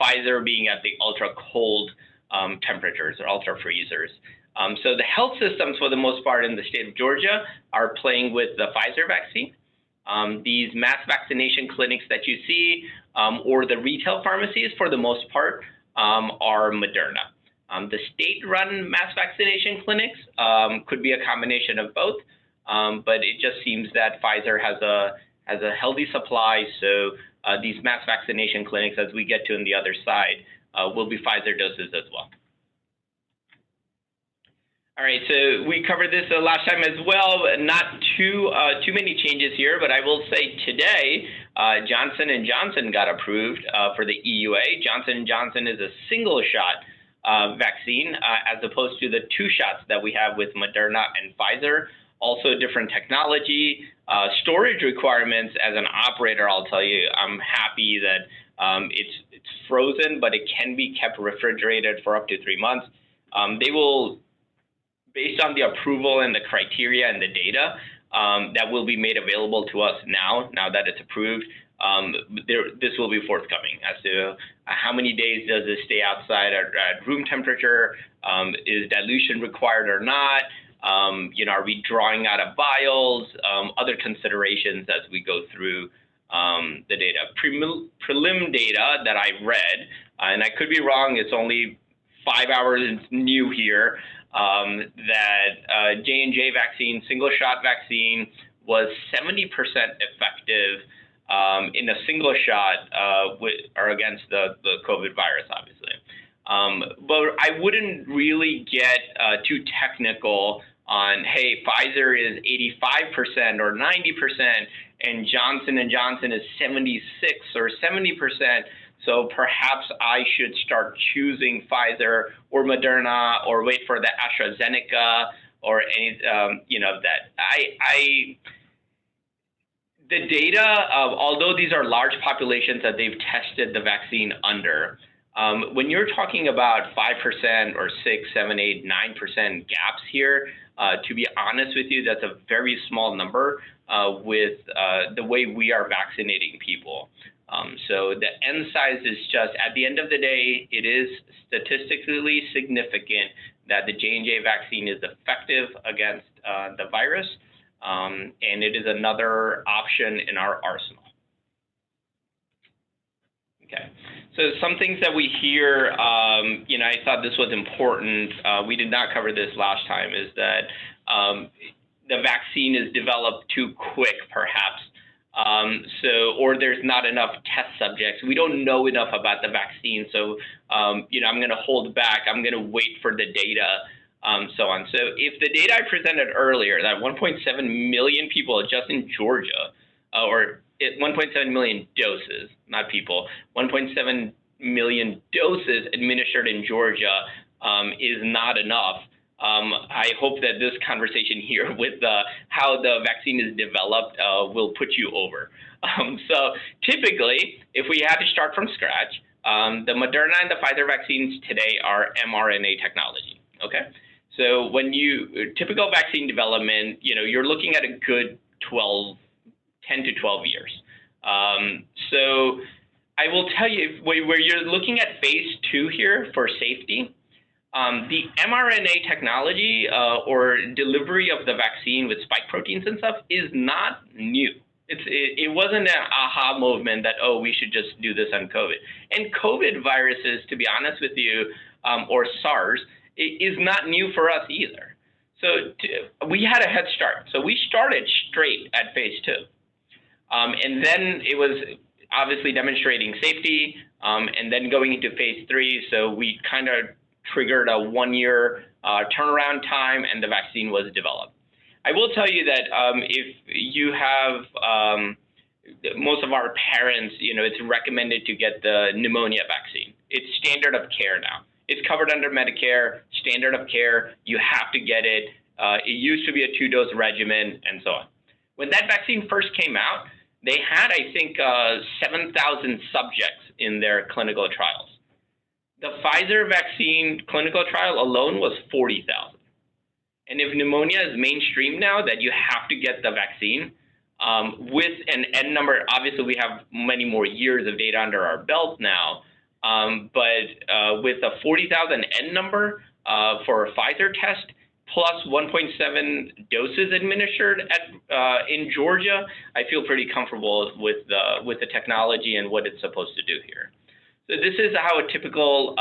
Pfizer being at the ultra cold temperatures or ultra freezers. So the health systems, for the most part in the state of Georgia, are playing with the Pfizer vaccine. These mass vaccination clinics that you see, or the retail pharmacies, for the most part, are Moderna. The state-run mass vaccination clinics could be a combination of both, but it just seems that Pfizer has a healthy supply. So these mass vaccination clinics, as we get to on the other side, will be Pfizer doses as well. All right, so we covered this last time as well. Not too many changes here, but I will say today, Johnson & Johnson got approved for the EUA. Johnson & Johnson is a single shot vaccine as opposed to the 2 shots that we have with Moderna and Pfizer. Also different technology, storage requirements. As an operator, I'll tell you, I'm happy that it's frozen, but it can be kept refrigerated for up to 3 months. They will, based on the approval and the criteria and the data that will be made available to us now that it's approved, this will be forthcoming as to how many days does this stay outside at room temperature, is dilution required or not, are we drawing out of vials, other considerations as we go through the data. Prelim data that I read, and I could be wrong, it's only 5 hours new here, that J&J vaccine, single shot vaccine, was 70% effective in a single shot or against the COVID virus, obviously. But I wouldn't really get too technical on, hey, Pfizer is 85% or 90%, and Johnson & Johnson is 76 or 70%. So perhaps I should start choosing Pfizer or Moderna or wait for the AstraZeneca or any, the data, although these are large populations that they've tested the vaccine under, when you're talking about 5% or 6, 7, 8, 9% gaps here, to be honest with you, that's a very small number with the way we are vaccinating people. So the N size is just, at the end of the day, it is statistically significant that the J&J vaccine is effective against the virus, and it is another option in our arsenal. Okay, so some things that we hear, I thought this was important. We did not cover this last time, is that the vaccine is developed too quick, perhaps. Or there's not enough test subjects. We don't know enough about the vaccine. So, I'm going to hold back. I'm going to wait for the data, so on. So if the data I presented earlier, that 1.7 million people just in Georgia, or 1.7 million doses, not people, 1.7 million doses administered in Georgia is not enough. I hope that this conversation here with how the vaccine is developed will put you over. So typically, if we had to start from scratch, the Moderna and the Pfizer vaccines today are mRNA technology, okay? So when typical vaccine development, you're looking at a good 10 to 12 years. So I will tell you, where you're looking at phase 2 here for safety, the mRNA technology or delivery of the vaccine with spike proteins and stuff is not new. It wasn't an aha movement that, oh, we should just do this on COVID. And COVID viruses, to be honest with you, or SARS, is not new for us either. So we had a head start. So we started straight at phase 2. And then it was obviously demonstrating safety and then going into phase 3. So we kind of triggered a 1-year turnaround time and the vaccine was developed. I will tell you that if you have, most of our parents, it's recommended to get the pneumonia vaccine. It's standard of care now. It's covered under Medicare, standard of care. You have to get it. It used to be a 2-dose regimen and so on. When that vaccine first came out, they had, I think, 7,000 subjects in their clinical trials. The Pfizer vaccine clinical trial alone was 40,000. And if pneumonia is mainstream now, that you have to get the vaccine, with an N number, obviously we have many more years of data under our belt now, but with a 40,000 N number for a Pfizer test, plus 1.7 doses administered in Georgia, I feel pretty comfortable with the technology and what it's supposed to do here. So this is how a typical,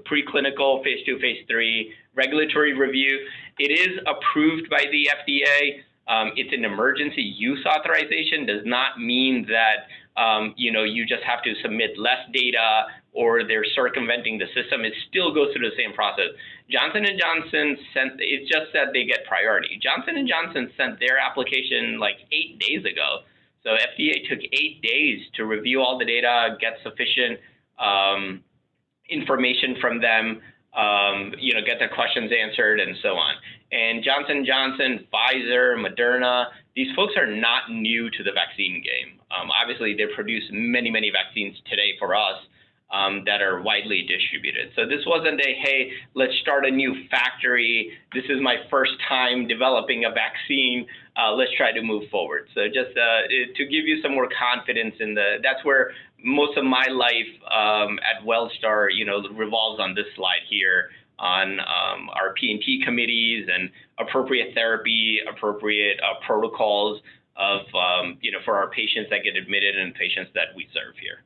preclinical phase 2, phase 3 regulatory review. It is approved by the FDA. It's an emergency use authorization. Does not mean that you just have to submit less data or they're circumventing the system. It still goes through the same process. Johnson & Johnson it's just that they get priority. Johnson & Johnson sent their application like 8 days ago. So FDA took 8 days to review all the data, get sufficient information from them, get their questions answered and so on. And Johnson & Johnson, Pfizer, Moderna, these folks are not new to the vaccine game. Obviously, they produce many, many vaccines today for us that are widely distributed. So this wasn't a, hey, let's start a new factory. This is my first time developing a vaccine. Let's try to move forward. So just to give you some more confidence that's where most of my life at WellStar, revolves on this slide here on our P&T committees and appropriate therapy, appropriate protocols of, for our patients that get admitted and patients that we serve here.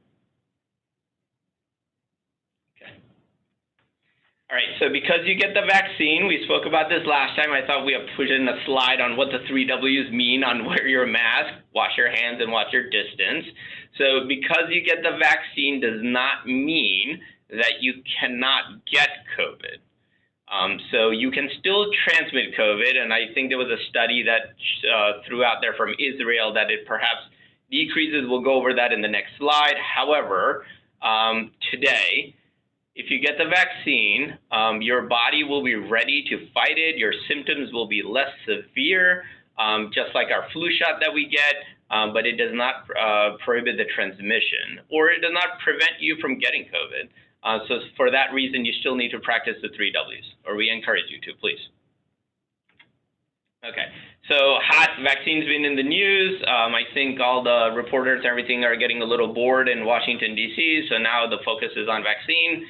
All right, so because you get the vaccine, we spoke about this last time. I thought we had put in a slide on what the 3 W's mean on wear your mask, wash your hands, and watch your distance. So because you get the vaccine does not mean that you cannot get COVID. So you can still transmit COVID, and I think there was a study that threw out there from Israel that it perhaps decreases. We'll go over that in the next slide. However, today, if you get the vaccine, your body will be ready to fight it. Your symptoms will be less severe, just like our flu shot that we get, but it does not prohibit the transmission, or it does not prevent you from getting COVID. So for that reason, you still need to practice the 3 W's, or we encourage you to, please. Okay, so hot vaccine's been in the news. I think all the reporters and everything are getting a little bored in Washington, D.C., so now the focus is on vaccine.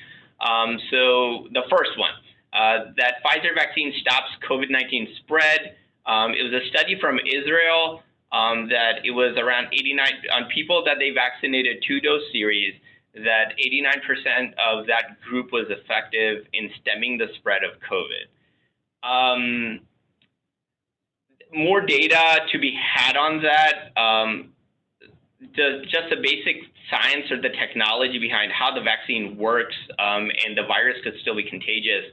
So the first one, that Pfizer vaccine stops COVID-19 spread. It was a study from Israel that it was around 89 on people that they vaccinated 2-dose series, that 89% of that group was effective in stemming the spread of COVID. More data to be had on that. Just the basic science or the technology behind how the vaccine works and the virus could still be contagious,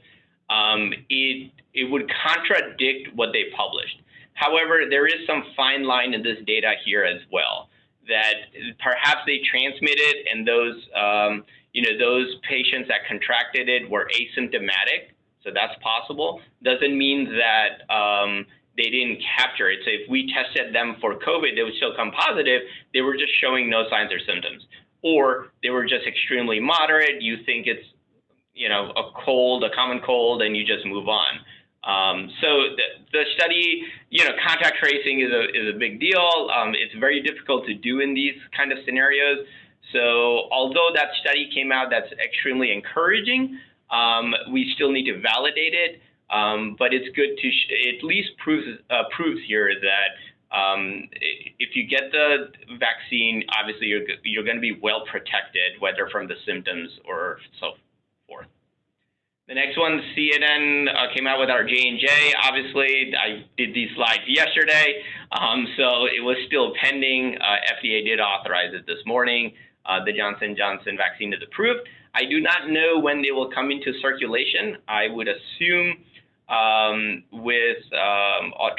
it would contradict what they published. However, there is some fine line in this data here as well, that perhaps they transmitted and those patients that contracted it were asymptomatic, so that's possible. Doesn't mean that they didn't capture it. So if we tested them for COVID, they would still come positive. They were just showing no signs or symptoms, or they were just extremely moderate. You think it's, a cold, a common cold, and you just move on. So the study, contact tracing is a big deal. It's very difficult to do in these kind of scenarios. So although that study came out, that's extremely encouraging. We still need to validate it. But it's good to at least proves here that if you get the vaccine, obviously you're going to be well protected, whether from the symptoms or so forth. The next one, CNN came out with our J&J. Obviously, I did these slides yesterday, so it was still pending. FDA did authorize it this morning. The Johnson & Johnson vaccine is approved. I do not know when they will come into circulation. I would assume with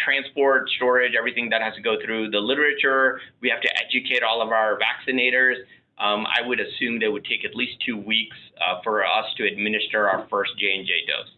transport, storage, everything that has to go through the literature, we have to educate all of our vaccinators. I would assume they would take at least 2 weeks for us to administer our first J&J dose.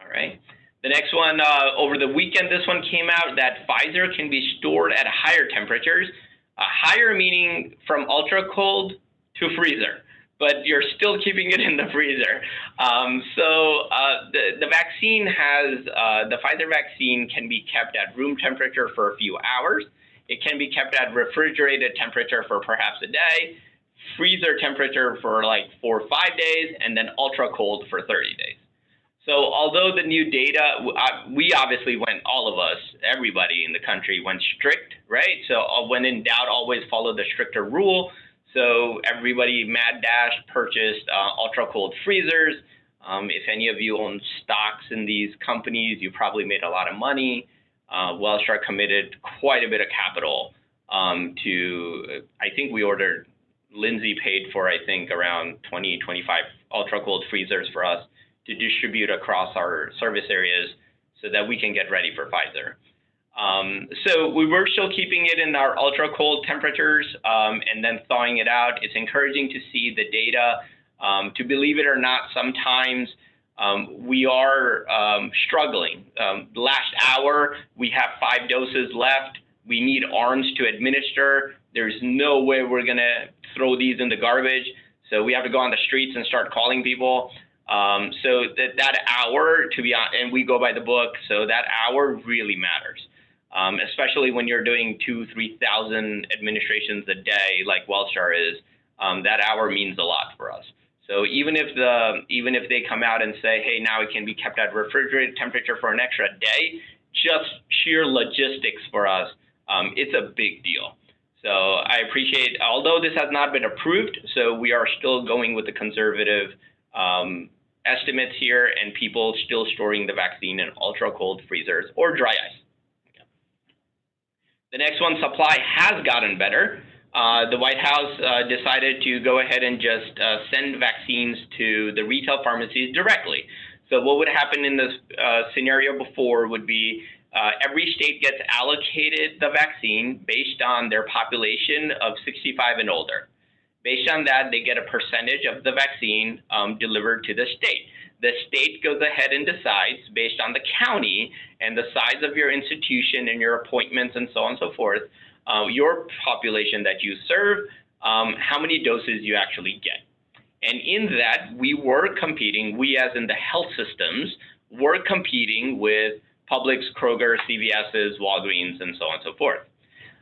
All right. The next one, over the weekend, this one came out that Pfizer can be stored at higher temperatures, higher meaning from ultra cold to freezer, but you're still keeping it in the freezer. The vaccine has, the Pfizer vaccine can be kept at room temperature for a few hours. It can be kept at refrigerated temperature for perhaps a day, freezer temperature for like 4 or 5 days, and then ultra cold for 30 days. So although the new data, we obviously went, all of us, everybody in the country went strict, right? So when in doubt, always follow the stricter rule. So everybody mad dash purchased ultra cold freezers. If any of you own stocks in these companies, you probably made a lot of money. Wellstar committed quite a bit of capital to, I think we ordered, Lindsay paid for, I think, around 20, 25 ultra cold freezers for us to distribute across our service areas so that we can get ready for Pfizer. So we were still keeping it in our ultra cold temperatures and then thawing it out. It's encouraging to see the data. To believe it or not, sometimes we are struggling. Last hour, we have 5 doses left. We need arms to administer. There's no way we're gonna throw these in the garbage. So we have to go on the streets and start calling people. So that hour, to be honest, and we go by the book, so that hour really matters, especially when you're doing 2,000 to 3,000 administrations a day, like Wellstar is. That hour means a lot for us. So even if they come out and say, hey, now it can be kept at refrigerated temperature for an extra day, just sheer logistics for us, it's a big deal. So I appreciate, although this has not been approved, so we are still going with the conservative estimates here, and people still storing the vaccine in ultra cold freezers or dry ice. Okay. The next one, supply has gotten better. The White House decided to go ahead and just send vaccines to the retail pharmacies directly. So what would happen in this scenario before would be every state gets allocated the vaccine based on their population of 65 and older. Based on that, they get a percentage of the vaccine delivered to the state. The state goes ahead and decides, based on the county and the size of your institution and your appointments and so on and so forth, your population that you serve, how many doses you actually get. And in that, we were competing, we as in the health systems, were competing with Publix, Kroger, CVS's, Walgreens, and so on and so forth.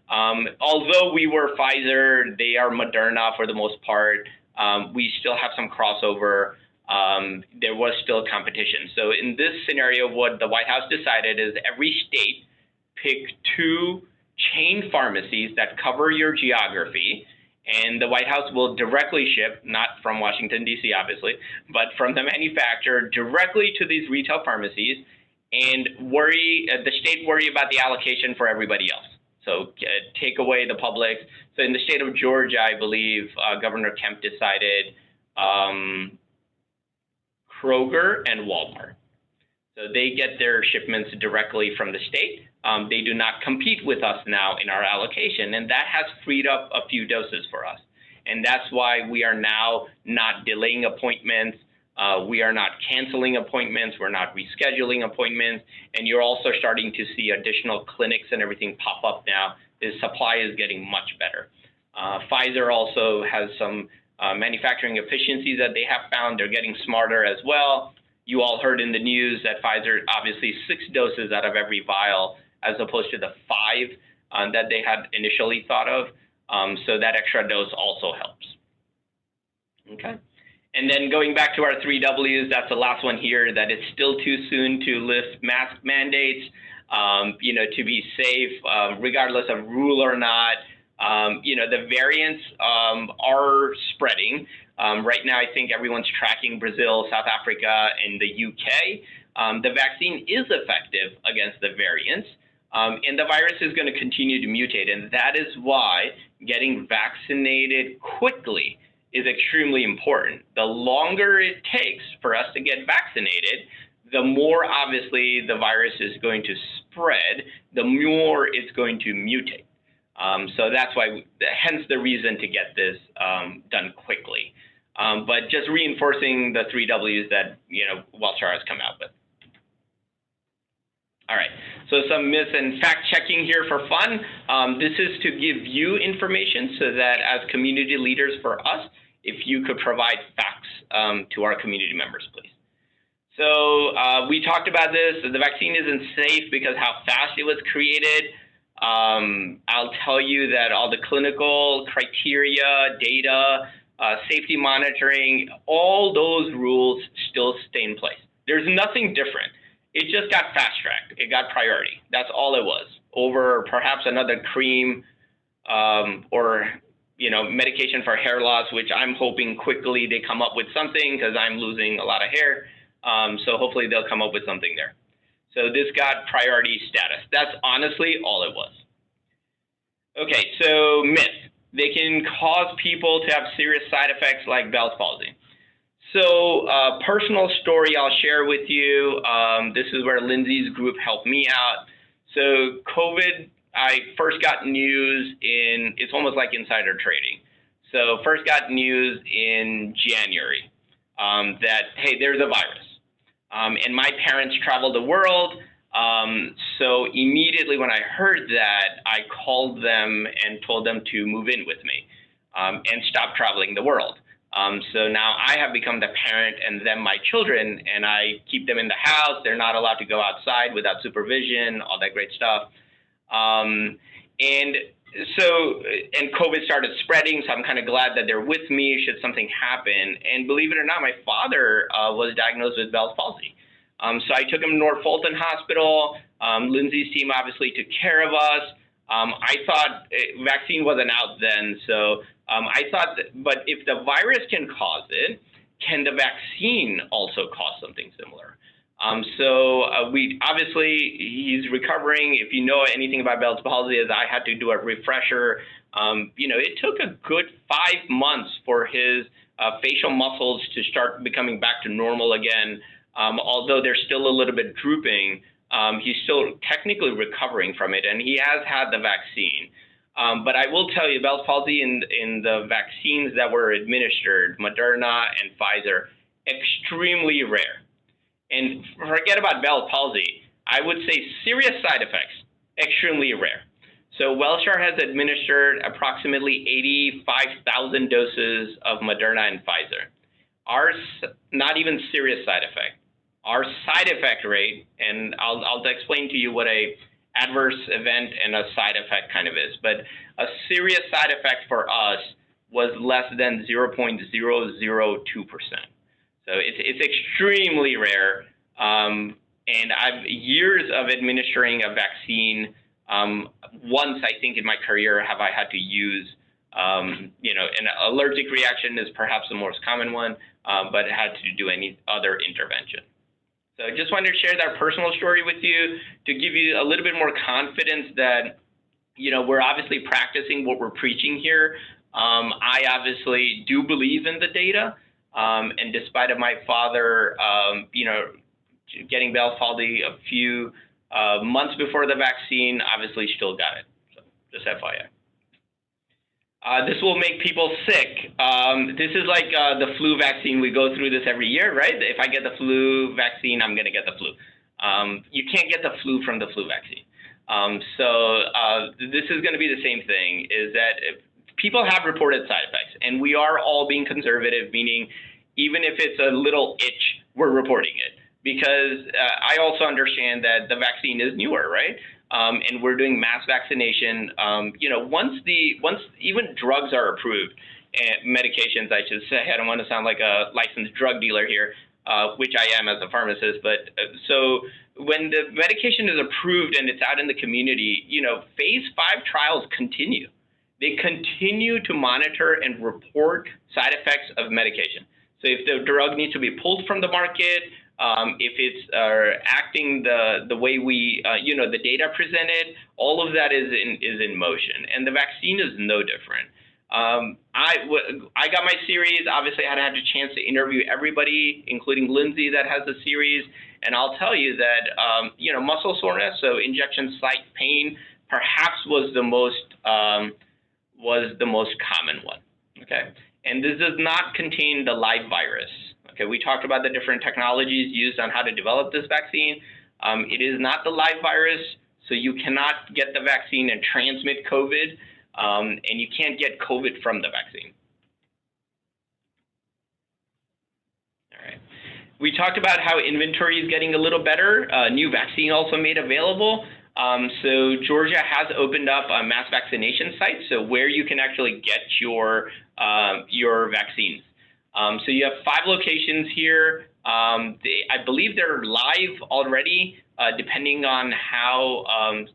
Although we were Pfizer, they are Moderna for the most part, we still have some crossover. There was still competition. So in this scenario, what the White House decided is every state pick 2 chain pharmacies that cover your geography, and the White House will directly ship, not from Washington, D.C., obviously, but from the manufacturer directly to these retail pharmacies, and the state worry about the allocation for everybody else. So take away the Publix. So in the state of Georgia, I believe Governor Kemp decided Kroger and Walmart. So they get their shipments directly from the state. They do not compete with us now in our allocation, and that has freed up a few doses for us. And that's why we are now not delaying appointments. We are not canceling appointments. We're not rescheduling appointments. And you're also starting to see additional clinics and everything pop up now. The supply is getting much better. Pfizer also has some manufacturing efficiencies that they have found. They're getting smarter as well. You all heard in the news that Pfizer, obviously 6 doses out of every vial, as opposed to the 5 that they had initially thought of. So that extra dose also helps. Okay. And then going back to our 3 Ws, that's the last one here, that it's still too soon to lift mask mandates, to be safe, regardless of rule or not. The variants are spreading. Right now, I think everyone's tracking Brazil, South Africa, and the UK. The vaccine is effective against the variants, and the virus is going to continue to mutate. And that is why getting vaccinated quickly is extremely important. The longer it takes for us to get vaccinated, the more obviously the virus is going to spread, the more it's going to mutate. So that's why, hence the reason to get this done quickly. But just reinforcing the 3 Ws that Wellstar has come out with. All right, so some myths and fact checking here for fun. This is to give you information so that as community leaders for us, if you could provide facts to our community members, please. So we talked about this. The vaccine isn't safe because how fast it was created. I'll tell you that all the clinical criteria, data, safety monitoring, all those rules still stay in place. There's nothing different. It just got fast-tracked. It got priority. That's all it was, over perhaps another cream or medication for hair loss, which I'm hoping quickly they come up with something because I'm losing a lot of hair. So hopefully they'll come up with something there. So this got priority status. That's honestly all it was. Okay, so myth. They can cause people to have serious side effects like Bell's palsy. So personal story I'll share with you. This is where Lindsay's group helped me out. So COVID, I first got news it's almost like insider trading. So first got news in January that, hey, there's a virus. And my parents traveled the world. So immediately when I heard that, I called them and told them to move in with me and stop traveling the world. So now I have become the parent and them my children, and I keep them in the house. They're not allowed to go outside without supervision, all that great stuff. And COVID started spreading, so I'm kind of glad that they're with me should something happen. And believe it or not, my father was diagnosed with Bell's palsy. So I took him to North Fulton Hospital. Lindsay's team obviously took care of us. I thought vaccine wasn't out then, so I thought, but if the virus can cause it, can the vaccine also cause something similar? We obviously, he's recovering. If you know anything about Bell's palsy, as I had to do a refresher, it took a good 5 months for his facial muscles to start becoming back to normal again. Although they're still a little bit drooping, he's still technically recovering from it, and he has had the vaccine. But I will tell you, Bell's palsy in the vaccines that were administered, Moderna and Pfizer, extremely rare. And forget about Bell's palsy, I would say serious side effects, extremely rare. So Wellshire has administered approximately 85,000 doses of Moderna and Pfizer. Ours, not even serious side effect. Our side effect rate, and I'll explain to you what a adverse event and a side effect kind of is, but a serious side effect for us was less than 0.002%. So it's extremely rare. And I've years of administering a vaccine. Once I think in my career have I had to use, an allergic reaction is perhaps the most common one, but it had to do any other intervention. So I just wanted to share that personal story with you to give you a little bit more confidence that, we're obviously practicing what we're preaching here. I obviously do believe in the data. And despite of my father, getting Bell's palsy a few months before the vaccine, obviously still got it. So just FYI. This will make people sick. This is like the flu vaccine. We go through this every year, right? If I get the flu vaccine, I'm going to get the flu. You can't get the flu from the flu vaccine. This is going to be the same thing, is that if people have reported side effects, and we are all being conservative, meaning even if it's a little itch, we're reporting it. Because I also understand that the vaccine is newer, right? And we're doing mass vaccination. Once even drugs are approved, medications, I should say, I don't want to sound like a licensed drug dealer here, which I am as a pharmacist, but so when the medication is approved and it's out in the community, phase 5 trials continue. They continue to monitor and report side effects of medication. So if the drug needs to be pulled from the market, if it's acting the way we, the data presented, all of that is in motion, and the vaccine is no different. I got my series. Obviously, I had a chance to interview everybody, including Lindsay, that has the series, and I'll tell you that muscle soreness, so injection site pain, perhaps was the most common one. Okay, and this does not contain the live virus. Okay, we talked about the different technologies used on how to develop this vaccine. It is not the live virus, so you cannot get the vaccine and transmit COVID, and you can't get COVID from the vaccine. All right. We talked about how inventory is getting a little better. New vaccine also made available. So Georgia has opened up a mass vaccination site, so where you can actually get your vaccines. So you have 5 locations here. I believe they're live already, depending on how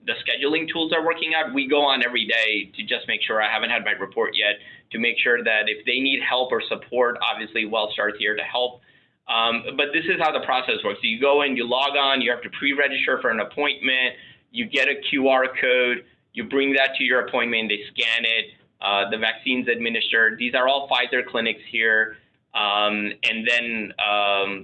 the scheduling tools are working out. We go on every day to just make sure. I haven't had my report yet, to make sure that if they need help or support, obviously WellStar's here to help. But this is how the process works. So you go in, you log on, you have to pre-register for an appointment, you get a QR code, you bring that to your appointment, they scan it, the vaccine's administered. These are all Pfizer clinics here. And then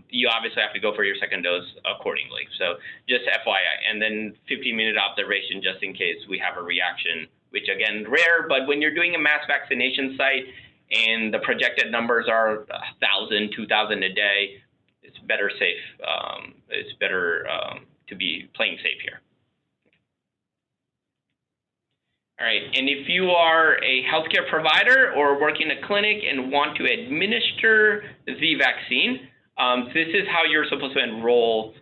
you obviously have to go for your second dose accordingly. So just FYI, and then 15-minute observation just in case we have a reaction, which again, rare, but when you're doing a mass vaccination site and the projected numbers are 1,000, 2,000 a day, it's better safe. It's better to be playing safe here. All right, and if you are a healthcare provider or work in a clinic and want to administer the vaccine, this is how you're supposed to enroll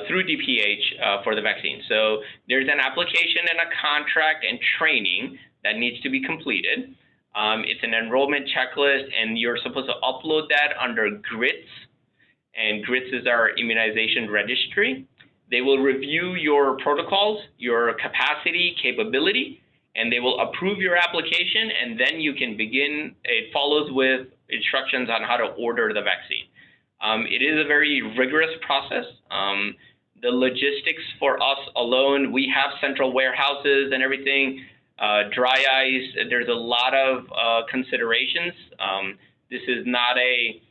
through DPH for the vaccine. So there's an application and a contract and training that needs to be completed. It's an enrollment checklist, and you're supposed to upload that under GRITS, and GRITS is our immunization registry. They will review your protocols, your capacity, capability, and they will approve your application, and then you can begin. It follows with instructions on how to order the vaccine. It is a very rigorous process. The logistics for us alone, we have central warehouses and everything, dry ice. There's a lot of considerations. This is not a,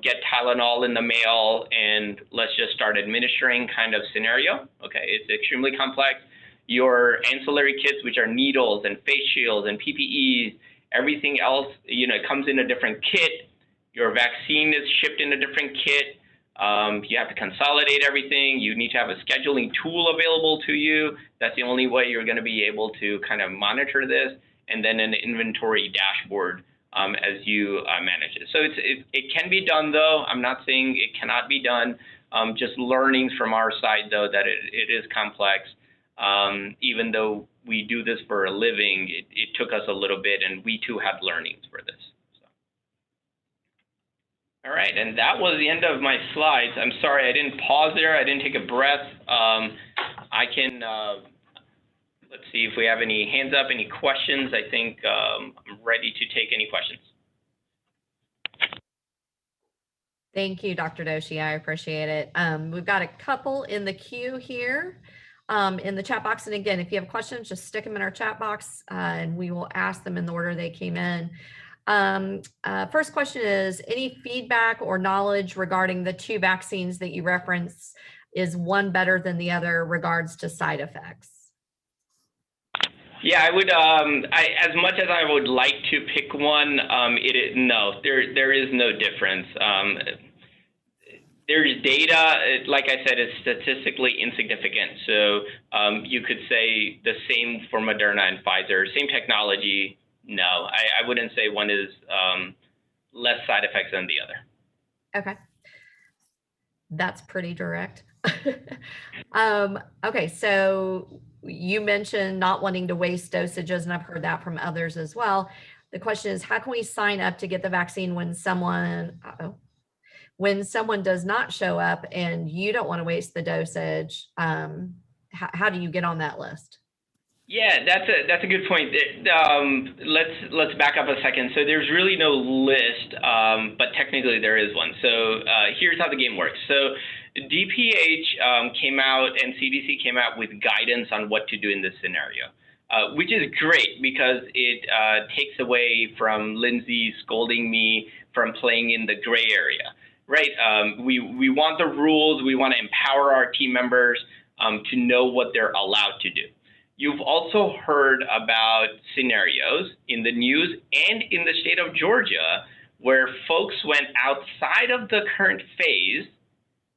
get Tylenol in the mail and let's just start administering kind of scenario. Okay, it's extremely complex. Your ancillary kits, which are needles and face shields and PPEs, everything else, it comes in a different kit. Your vaccine is shipped in a different kit. You have to consolidate everything. You need to have a scheduling tool available to you. That's the only way you're going to be able to kind of monitor this, and then an inventory dashboard as you manage it. So it can be done, though. I'm not saying it cannot be done. Just learnings from our side, though, that it is complex. Even though we do this for a living, it took us a little bit, and we too had learnings for this. So. All right, and that was the end of my slides. I'm sorry I didn't pause there. I didn't take a breath. I can, let's see if we have any hands up, any questions. I think I'm ready to take any questions. Thank you, Dr. Doshi. I appreciate it. We've got a couple in the queue here. In the chat box. And again, if you have questions, just stick them in our chat box and we will ask them in the order they came in. First question is, any feedback or knowledge regarding the 2 vaccines that you reference? Is one better than the other regards to side effects? Yeah, I would, as much as I would like to pick one, no, there is no difference. There's data, like I said, it's statistically insignificant. So you could say the same for Moderna and Pfizer, same technology. No, I wouldn't say one is less side effects than the other. Okay. That's pretty direct. Okay, so you mentioned not wanting to waste dosages, and I've heard that from others as well. The question is, how can we sign up to get the vaccine when someone, when someone does not show up and you don't want to waste the dosage? How do you get on that list? Yeah, that's a good point. Let's back up a second. So there's really no list, but technically there is one. So here's how the game works. So DPH came out and CDC came out with guidance on what to do in this scenario, which is great because it takes away from Lindsay scolding me from playing in the gray area. Right, we want the rules. We want to empower our team members to know what they're allowed to do. You've also heard about scenarios in the news and in the state of Georgia where folks went outside of the current phase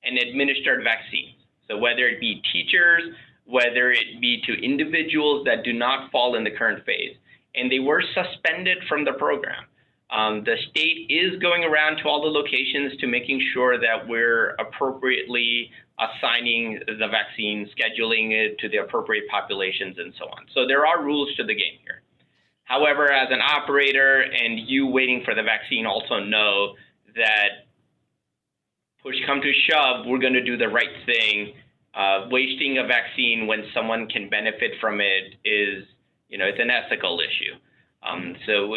and administered vaccines. So whether it be teachers, whether it be to individuals that do not fall in the current phase, and they were suspended from the program. The state is going around to all the locations to making sure that we're appropriately assigning the vaccine, scheduling it to the appropriate populations and so on. So there are rules to the game here. However, as an operator and you waiting for the vaccine, also know that push come to shove, we're going to do the right thing. Wasting a vaccine when someone can benefit from it is, it's an ethical issue. So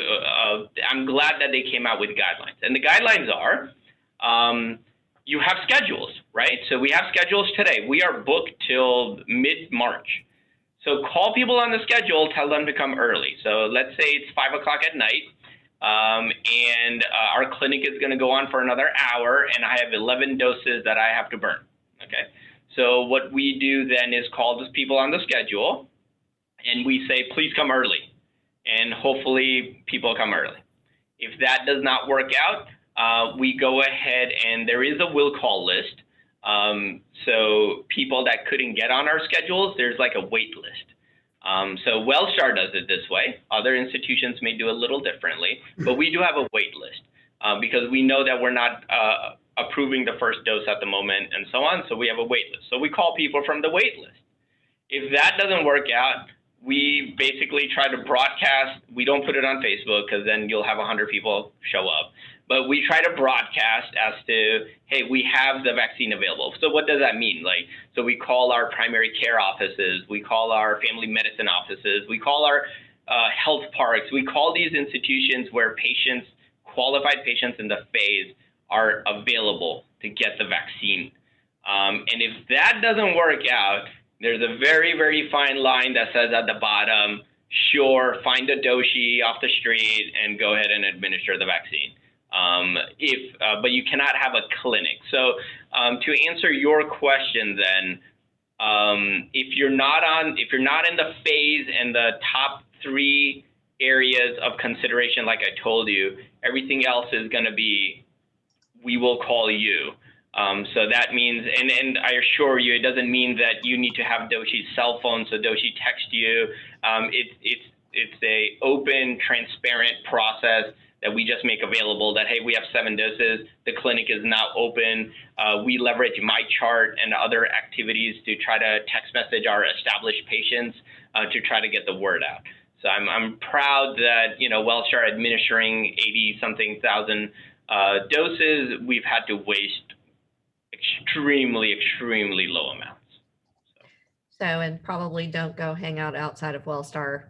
I'm glad that they came out with guidelines. And the guidelines are, you have schedules, right? So we have schedules today. We are booked till mid-March. So call people on the schedule, tell them to come early. So let's say it's 5 o'clock at night, and our clinic is going to go on for another hour, and I have 11 doses that I have to burn, okay? So what we do then is call those people on the schedule, and we say, please come early. And hopefully people come early. If that does not work out, we go ahead and there is a will call list. So people that couldn't get on our schedules, there's like a wait list. So Wellstar does it this way. Other institutions may do a little differently, but we do have a wait list because we know that we're not approving the first dose at the moment and so on. So we have a wait list. So we call people from the wait list. If that doesn't work out, we basically try to broadcast. We don't put it on Facebook because then you'll have 100 people show up. But we try to broadcast as to, hey, we have the vaccine available. So what does that mean? So we call our primary care offices, we call our family medicine offices, we call our health parks, we call these institutions where patients, qualified patients in the phase are available to get the vaccine. And if that doesn't work out, there's a very, very fine line that says at the bottom, sure, find a doshi off the street and go ahead and administer the vaccine. But you cannot have a clinic. So to answer your question then, if you're not in the phase and the top 3 areas of consideration, like I told you, everything else is going to be, we will call you. So that means, and I assure you, it doesn't mean that you need to have Doshi's cell phone so Doshi text you. It's a open, transparent process that we just make available that, hey, we have 7 doses. The clinic is now open. We leverage MyChart and other activities to try to text message our established patients to try to get the word out. So I'm proud that, Wellstar administering 80-something thousand doses, we've had to waste extremely, extremely low amounts. So, and probably don't go hang out outside of Wellstar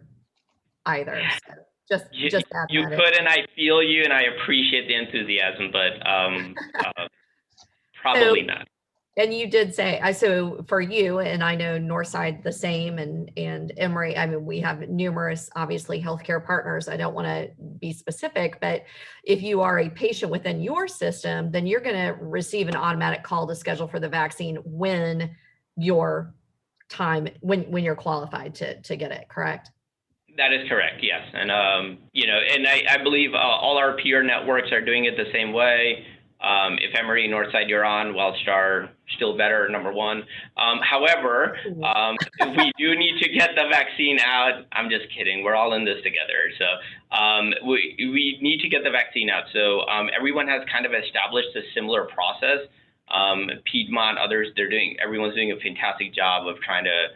either. So just add you that could, and I feel you, and I appreciate the enthusiasm, but probably not. And you did say, so for you, and I know Northside the same, and Emory, I mean, we have numerous, obviously, healthcare partners. I don't want to be specific, but if you are a patient within your system, then you're going to receive an automatic call to schedule for the vaccine when your time, when you're qualified to get it, correct? That is correct, yes. And, and I believe all our peer networks are doing it the same way. If Emory, Northside, you're on, Wellstar, still better, number 1. However, we do need to get the vaccine out. I'm just kidding. We're all in this together. So we need to get the vaccine out. So everyone has kind of established a similar process. Piedmont, others, everyone's doing a fantastic job of trying to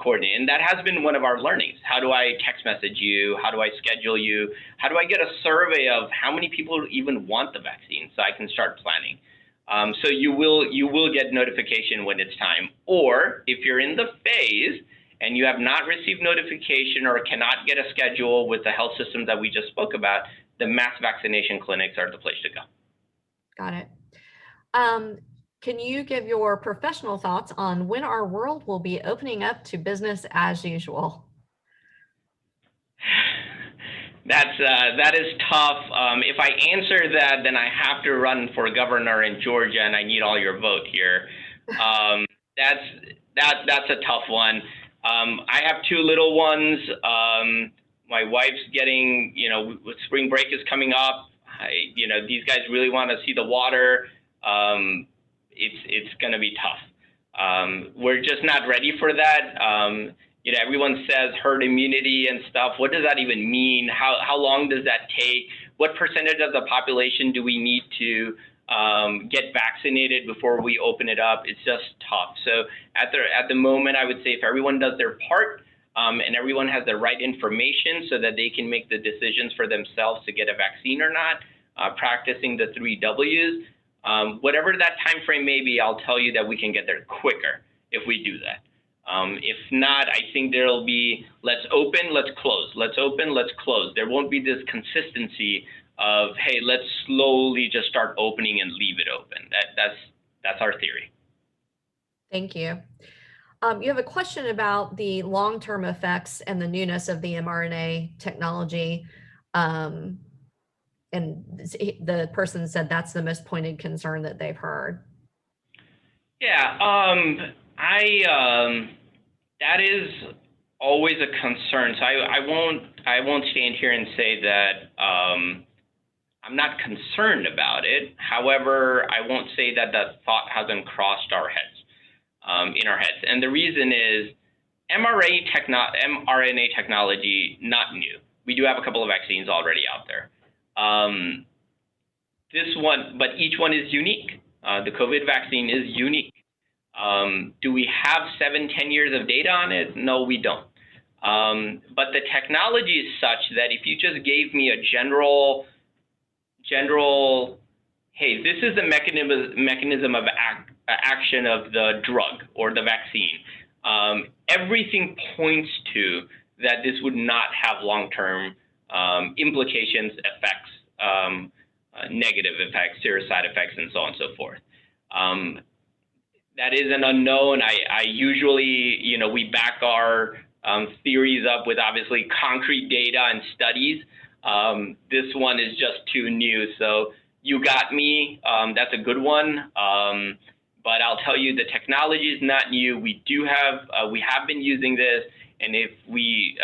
coordinate. And that has been one of our learnings. How do I text message you? How do I schedule you? How do I get a survey of how many people even want the vaccine so I can start planning? So you will get notification when it's time. Or if you're in the phase and you have not received notification or cannot get a schedule with the health systems that we just spoke about, the mass vaccination clinics are the place to go. Got it. Can you give your professional thoughts on when our world will be opening up to business as usual? That is tough. If I answer that, then I have to run for governor in Georgia, and I need all your vote here. That's a tough one. I have 2 little ones. My wife's getting, spring break is coming up. These guys really want to see the water. It's going to be tough. We're just not ready for that. Everyone says herd immunity and stuff. What does that even mean? How long does that take? What percentage of the population do we need to get vaccinated before we open it up? It's just tough. So at the moment, I would say if everyone does their part and everyone has the right information so that they can make the decisions for themselves to get a vaccine or not, practicing the 3 W's, whatever that time frame may be, I'll tell you that we can get there quicker if we do that. If not, I think there'll be, let's open, let's close, let's open, let's close. There won't be this consistency of, hey, let's slowly just start opening and leave it open. That's our theory. Thank you. You have a question about the long-term effects and the newness of the mRNA technology. And the person said that's the most pointed concern that they've heard. Yeah, that is always a concern. So I won't stand here and say that I'm not concerned about it. However, I won't say that that thought hasn't crossed our heads, in our heads. And the reason is mRNA technology, not new. We do have a couple of vaccines already out there. This one, but each one is unique. The COVID vaccine is unique. Do we have 7-10 years of data on it? No, we don't. But the technology is such that if you just gave me a general, hey, this is the mechanism of action of the drug or the vaccine, everything points to that this would not have long-term implications, effects, negative effects, serious side effects, and so on and so forth. That is an unknown. I usually, we back our theories up with obviously concrete data and studies. This one is just too new. So you got me. That's a good one. But I'll tell you, the technology is not new. We have been using this. And if we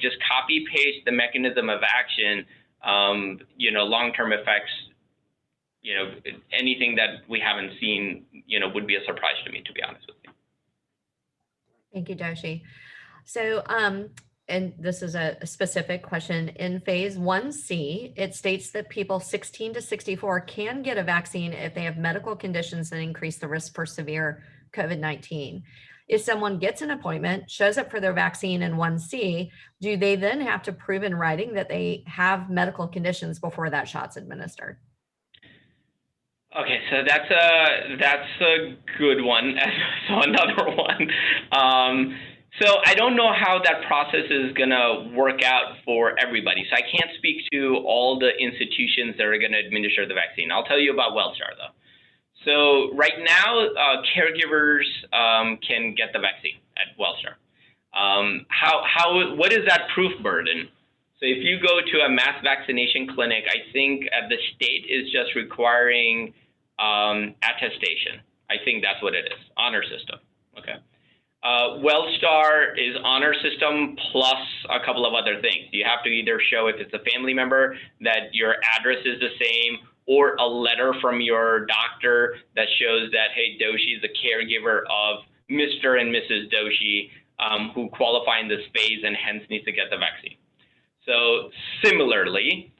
just copy paste the mechanism of action, long-term effects, anything that we haven't seen, would be a surprise to me, to be honest with you. Thank you, Doshi. So, and this is a specific question. In phase 1C, it states that people 16 to 64 can get a vaccine if they have medical conditions that increase the risk for severe COVID-19. If someone gets an appointment, shows up for their vaccine in 1C, do they then have to prove in writing that they have medical conditions before that shot's administered? Okay, so that's a good one. So another one. So I don't know how that process is gonna work out for everybody. So I can't speak to all the institutions that are gonna administer the vaccine. I'll tell you about WellStar though. So right now, caregivers can get the vaccine at WellStar. What is that proof burden? So if you go to a mass vaccination clinic, I think the state is just requiring attestation. I think that's what it is, honor system, okay. WellStar is honor system plus a couple of other things. You have to either show if it's a family member that your address is the same, or a letter from your doctor that shows that, hey, Doshi is a caregiver of Mr. and Mrs. Doshi who qualify in this phase and hence needs to get the vaccine. So similarly,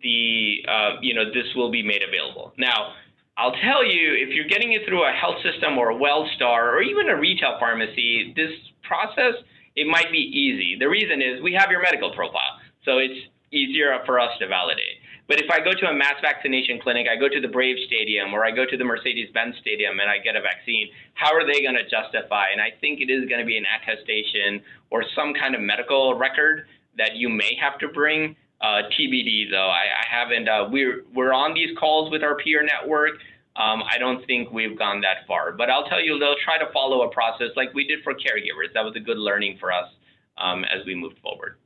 this will be made available. Now, I'll tell you, if you're getting it through a health system or a WellStar or even a retail pharmacy, this process, it might be easy. The reason is we have your medical profile, so it's easier for us to validate. But if I go to a mass vaccination clinic, I go to the Braves Stadium or I go to the Mercedes-Benz Stadium and I get a vaccine, how are they going to justify? And I think it is going to be an attestation or some kind of medical record that you may have to bring. TBD though, I haven't, we're on these calls with our peer network. I don't think we've gone that far, but I'll tell you, they'll try to follow a process like we did for caregivers. That was a good learning for us as we moved forward.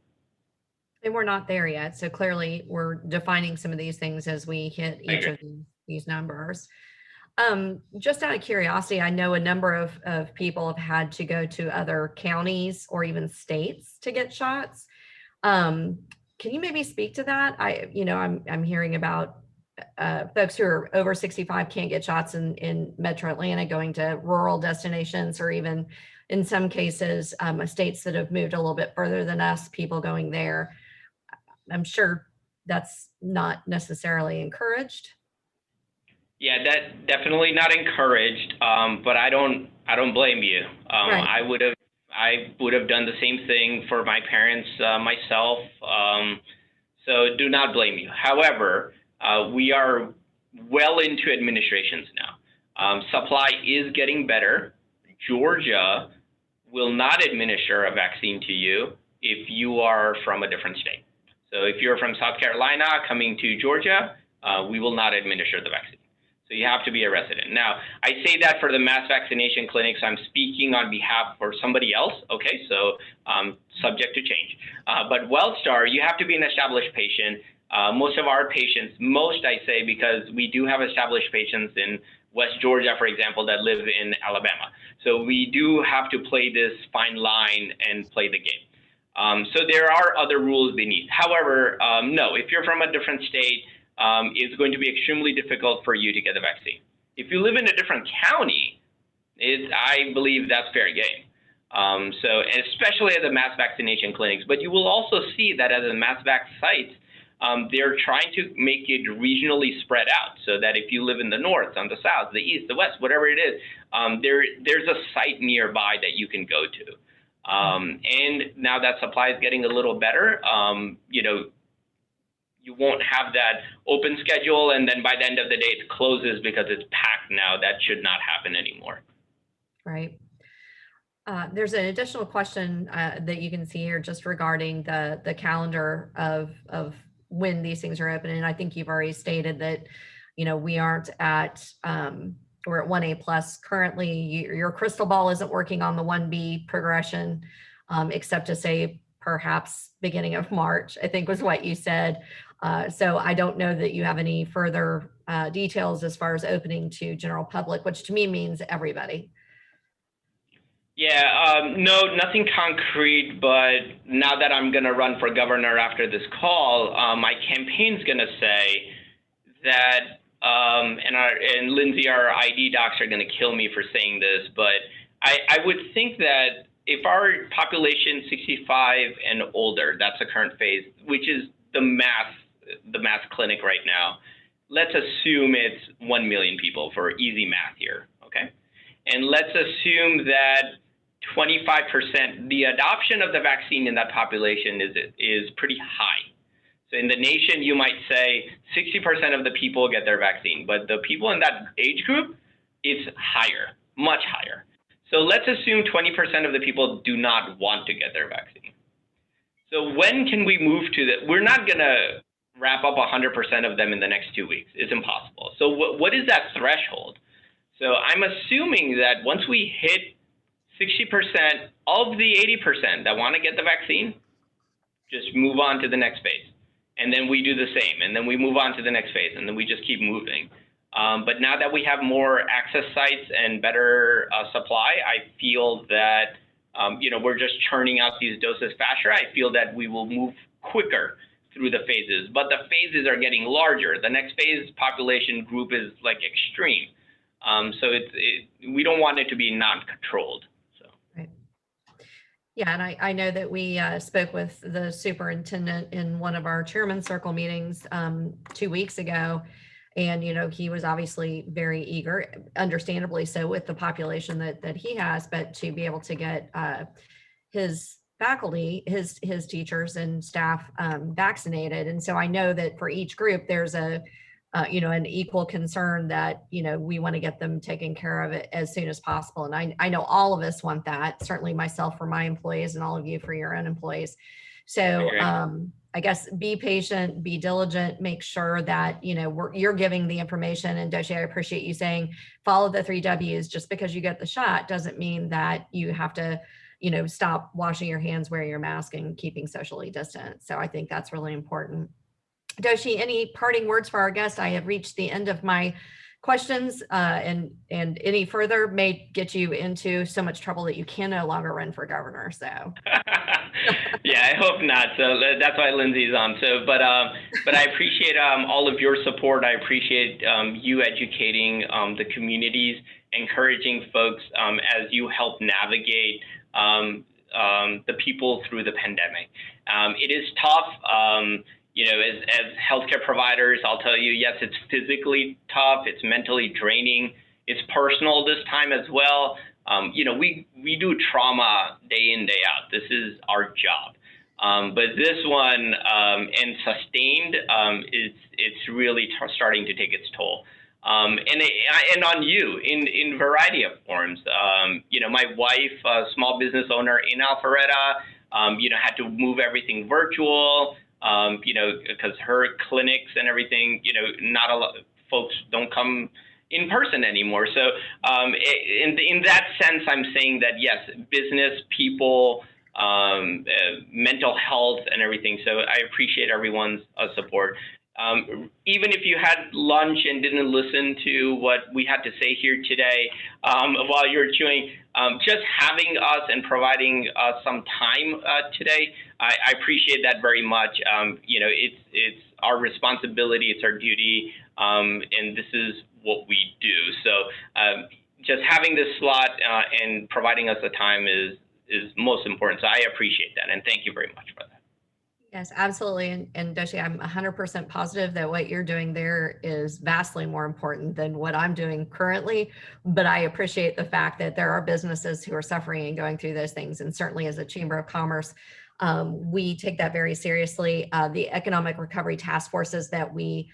And we're not there yet. So clearly we're defining some of these things as we hit each of these numbers. Just out of curiosity, I know a number of people have had to go to other counties or even states to get shots. Can you maybe speak to that? I'm hearing about folks who are over 65 can't get shots in Metro Atlanta, going to rural destinations, or even in some cases, states that have moved a little bit further than us, people going there. I'm sure that's not necessarily encouraged. Yeah, that definitely not encouraged. But I don't blame you. Right. I would have done the same thing for my parents, myself. So do not blame you. However, we are well into administrations now. Supply is getting better. Georgia will not administer a vaccine to you if you are from a different state. So if you're from South Carolina coming to Georgia, we will not administer the vaccine. So you have to be a resident. Now, I say that for the mass vaccination clinics. I'm speaking on behalf for somebody else. Okay, so subject to change. But WellStar, you have to be an established patient. Most of our patients, I say, because we do have established patients in West Georgia, for example, that live in Alabama. So we do have to play this fine line and play the game. So there are other rules beneath. However, no, if you're from a different state, it's going to be extremely difficult for you to get the vaccine. If you live in a different county, I believe that's fair game. So especially at the mass vaccination clinics, but you will also see that at the mass vac sites, they're trying to make it regionally spread out so that if you live in the north, on the south, the east, the west, whatever it is, there's a site nearby that you can go to. And now that supply is getting a little better, you won't have that open schedule, and then by the end of the day it closes because it's packed now. That should not happen anymore. Right. There's an additional question that you can see here just regarding the calendar of when these things are open. And I think you've already stated that, we aren't at, we're at 1A plus currently. Your crystal ball isn't working on the 1B progression, except to say perhaps beginning of March, I think was what you said. So I don't know that you have any further details as far as opening to general public, which to me means everybody. Yeah, no, nothing concrete, but now that I'm going to run for governor after this call, my campaign's going to say that, and Lindsay, our ID docs are going to kill me for saying this, but I would think that if our population 65 and older, that's the current phase, which is the mass clinic right now, let's assume it's 1 million people for easy math here, okay? And let's assume that 25%, the adoption of the vaccine in that population is pretty high. So in the nation, you might say 60% of the people get their vaccine, but the people in that age group, it's higher, much higher. So let's assume 20% of the people do not want to get their vaccine. So when can we move to that? We're not going to wrap up 100% of them in the next 2 weeks. It's impossible. So what is that threshold? So I'm assuming that once we hit 60% of the 80% that want to get the vaccine, just move on to the next phase. And then we do the same. And then we move on to the next phase. And then we just keep moving. But now that we have more access sites and better supply, I feel that, we're just churning out these doses faster. I feel that we will move quicker through the phases. But the phases are getting larger. The next phase population group is like extreme. So we don't want it to be non-controlled. Yeah, and I know that we spoke with the superintendent in one of our chairman circle meetings 2 weeks ago. And, he was obviously very eager, understandably so, with the population that he has, but to be able to get his faculty, his teachers and staff vaccinated. And so I know that for each group, there's an equal concern that, we want to get them taken care of it as soon as possible. And I know all of us want that, certainly myself for my employees and all of you for your own employees. So I guess be patient, be diligent, make sure that, you're giving the information. And Doshi, I appreciate you saying, follow the 3 W's. Just because you get the shot doesn't mean that you have to, stop washing your hands, wearing your mask and keeping socially distant. So I think that's really important. Doshi, any parting words for our guest? I have reached the end of my questions and any further may get you into so much trouble that you can no longer run for governor. So. Yeah, I hope not. So that's why Lindsay's on. So, but I appreciate all of your support. I appreciate you educating the communities, encouraging folks as you help navigate the people through the pandemic. It is tough. You know, as healthcare providers, I'll tell you, yes, it's physically tough. It's mentally draining. It's personal this time as well. You know, we do trauma day in, day out. This is our job. But this one and sustained, it's really starting to take its toll. And on you in variety of forms. You know, my wife, a small business owner in Alpharetta, you know, had to move everything virtual. You know, because her clinics and everything, you know, not a lot folks don't come in person anymore. So in that sense, I'm saying that yes, business, people, mental health and everything. So I appreciate everyone's support. Even if you had lunch and didn't listen to what we had to say here today while you're chewing, just having us and providing us some time today, I appreciate that very much. You know, it's our responsibility, it's our duty, and this is what we do. So just having this slot and providing us the time is most important. So I appreciate that, and thank you very much for that. Yes, absolutely. And Doshi, I'm 100% positive that what you're doing there is vastly more important than what I'm doing currently. But I appreciate the fact that there are businesses who are suffering and going through those things. And certainly as a Chamber of Commerce, we take that very seriously. The economic recovery task forces that the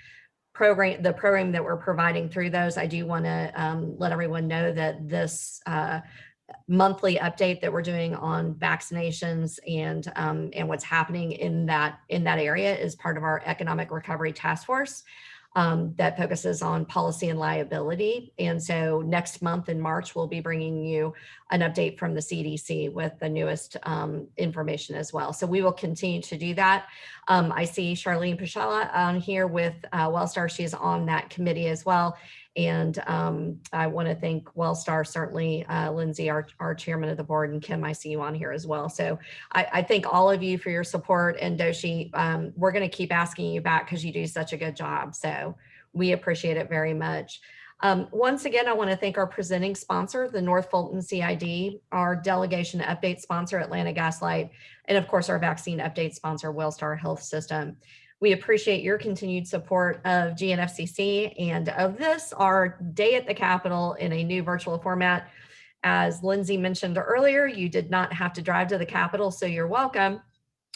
program that we're providing through those, I do want to let everyone know that this monthly update that we're doing on vaccinations and what's happening in that area is part of our economic recovery task force that focuses on policy and liability. And so next month in March, we'll be bringing you an update from the CDC with the newest information as well. So we will continue to do that. I see Charlene Pachala on here with Wellstar. She's on that committee as well. And I want to thank Wellstar, certainly Lindsay, our chairman of the board, and Kim, I see you on here as well. So I thank all of you for your support. And Doshi, we're going to keep asking you back because you do such a good job. So we appreciate it very much. Once again, I want to thank our presenting sponsor, the North Fulton CID, our delegation update sponsor, Atlanta Gaslight, and of course, our vaccine update sponsor, Wellstar Health System. We appreciate your continued support of GNFCC and of this, our Day at the Capitol in a new virtual format. As Lindsay mentioned earlier, you did not have to drive to the Capitol, so you're welcome.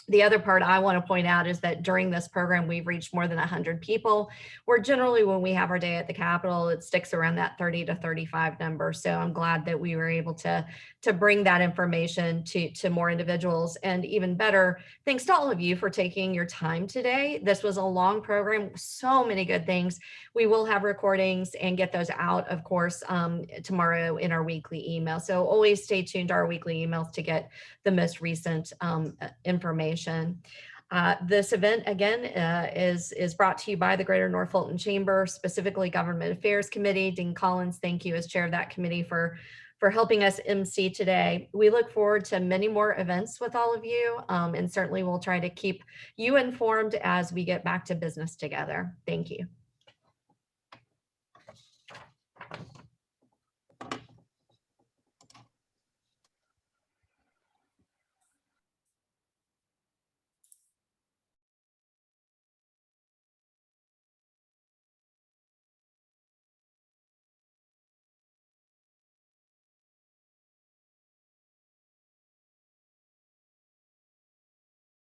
The other part I want to point out is that during this program, we've reached more than 100 people, where generally when we have our Day at the Capitol, it sticks around that 30 to 35 number. So I'm glad that we were able to bring that information to more individuals. And even better, thanks to all of you for taking your time today. This was a long program, so many good things. We will have recordings and get those out, of course, tomorrow in our weekly email. So always stay tuned to our weekly emails to get the most recent information. This event, again, is brought to you by the Greater North Fulton Chamber, specifically Government Affairs Committee. Dean Collins, thank you as chair of that committee for helping us MC today. We look forward to many more events with all of you, and certainly we'll try to keep you informed as we get back to business together. Thank you.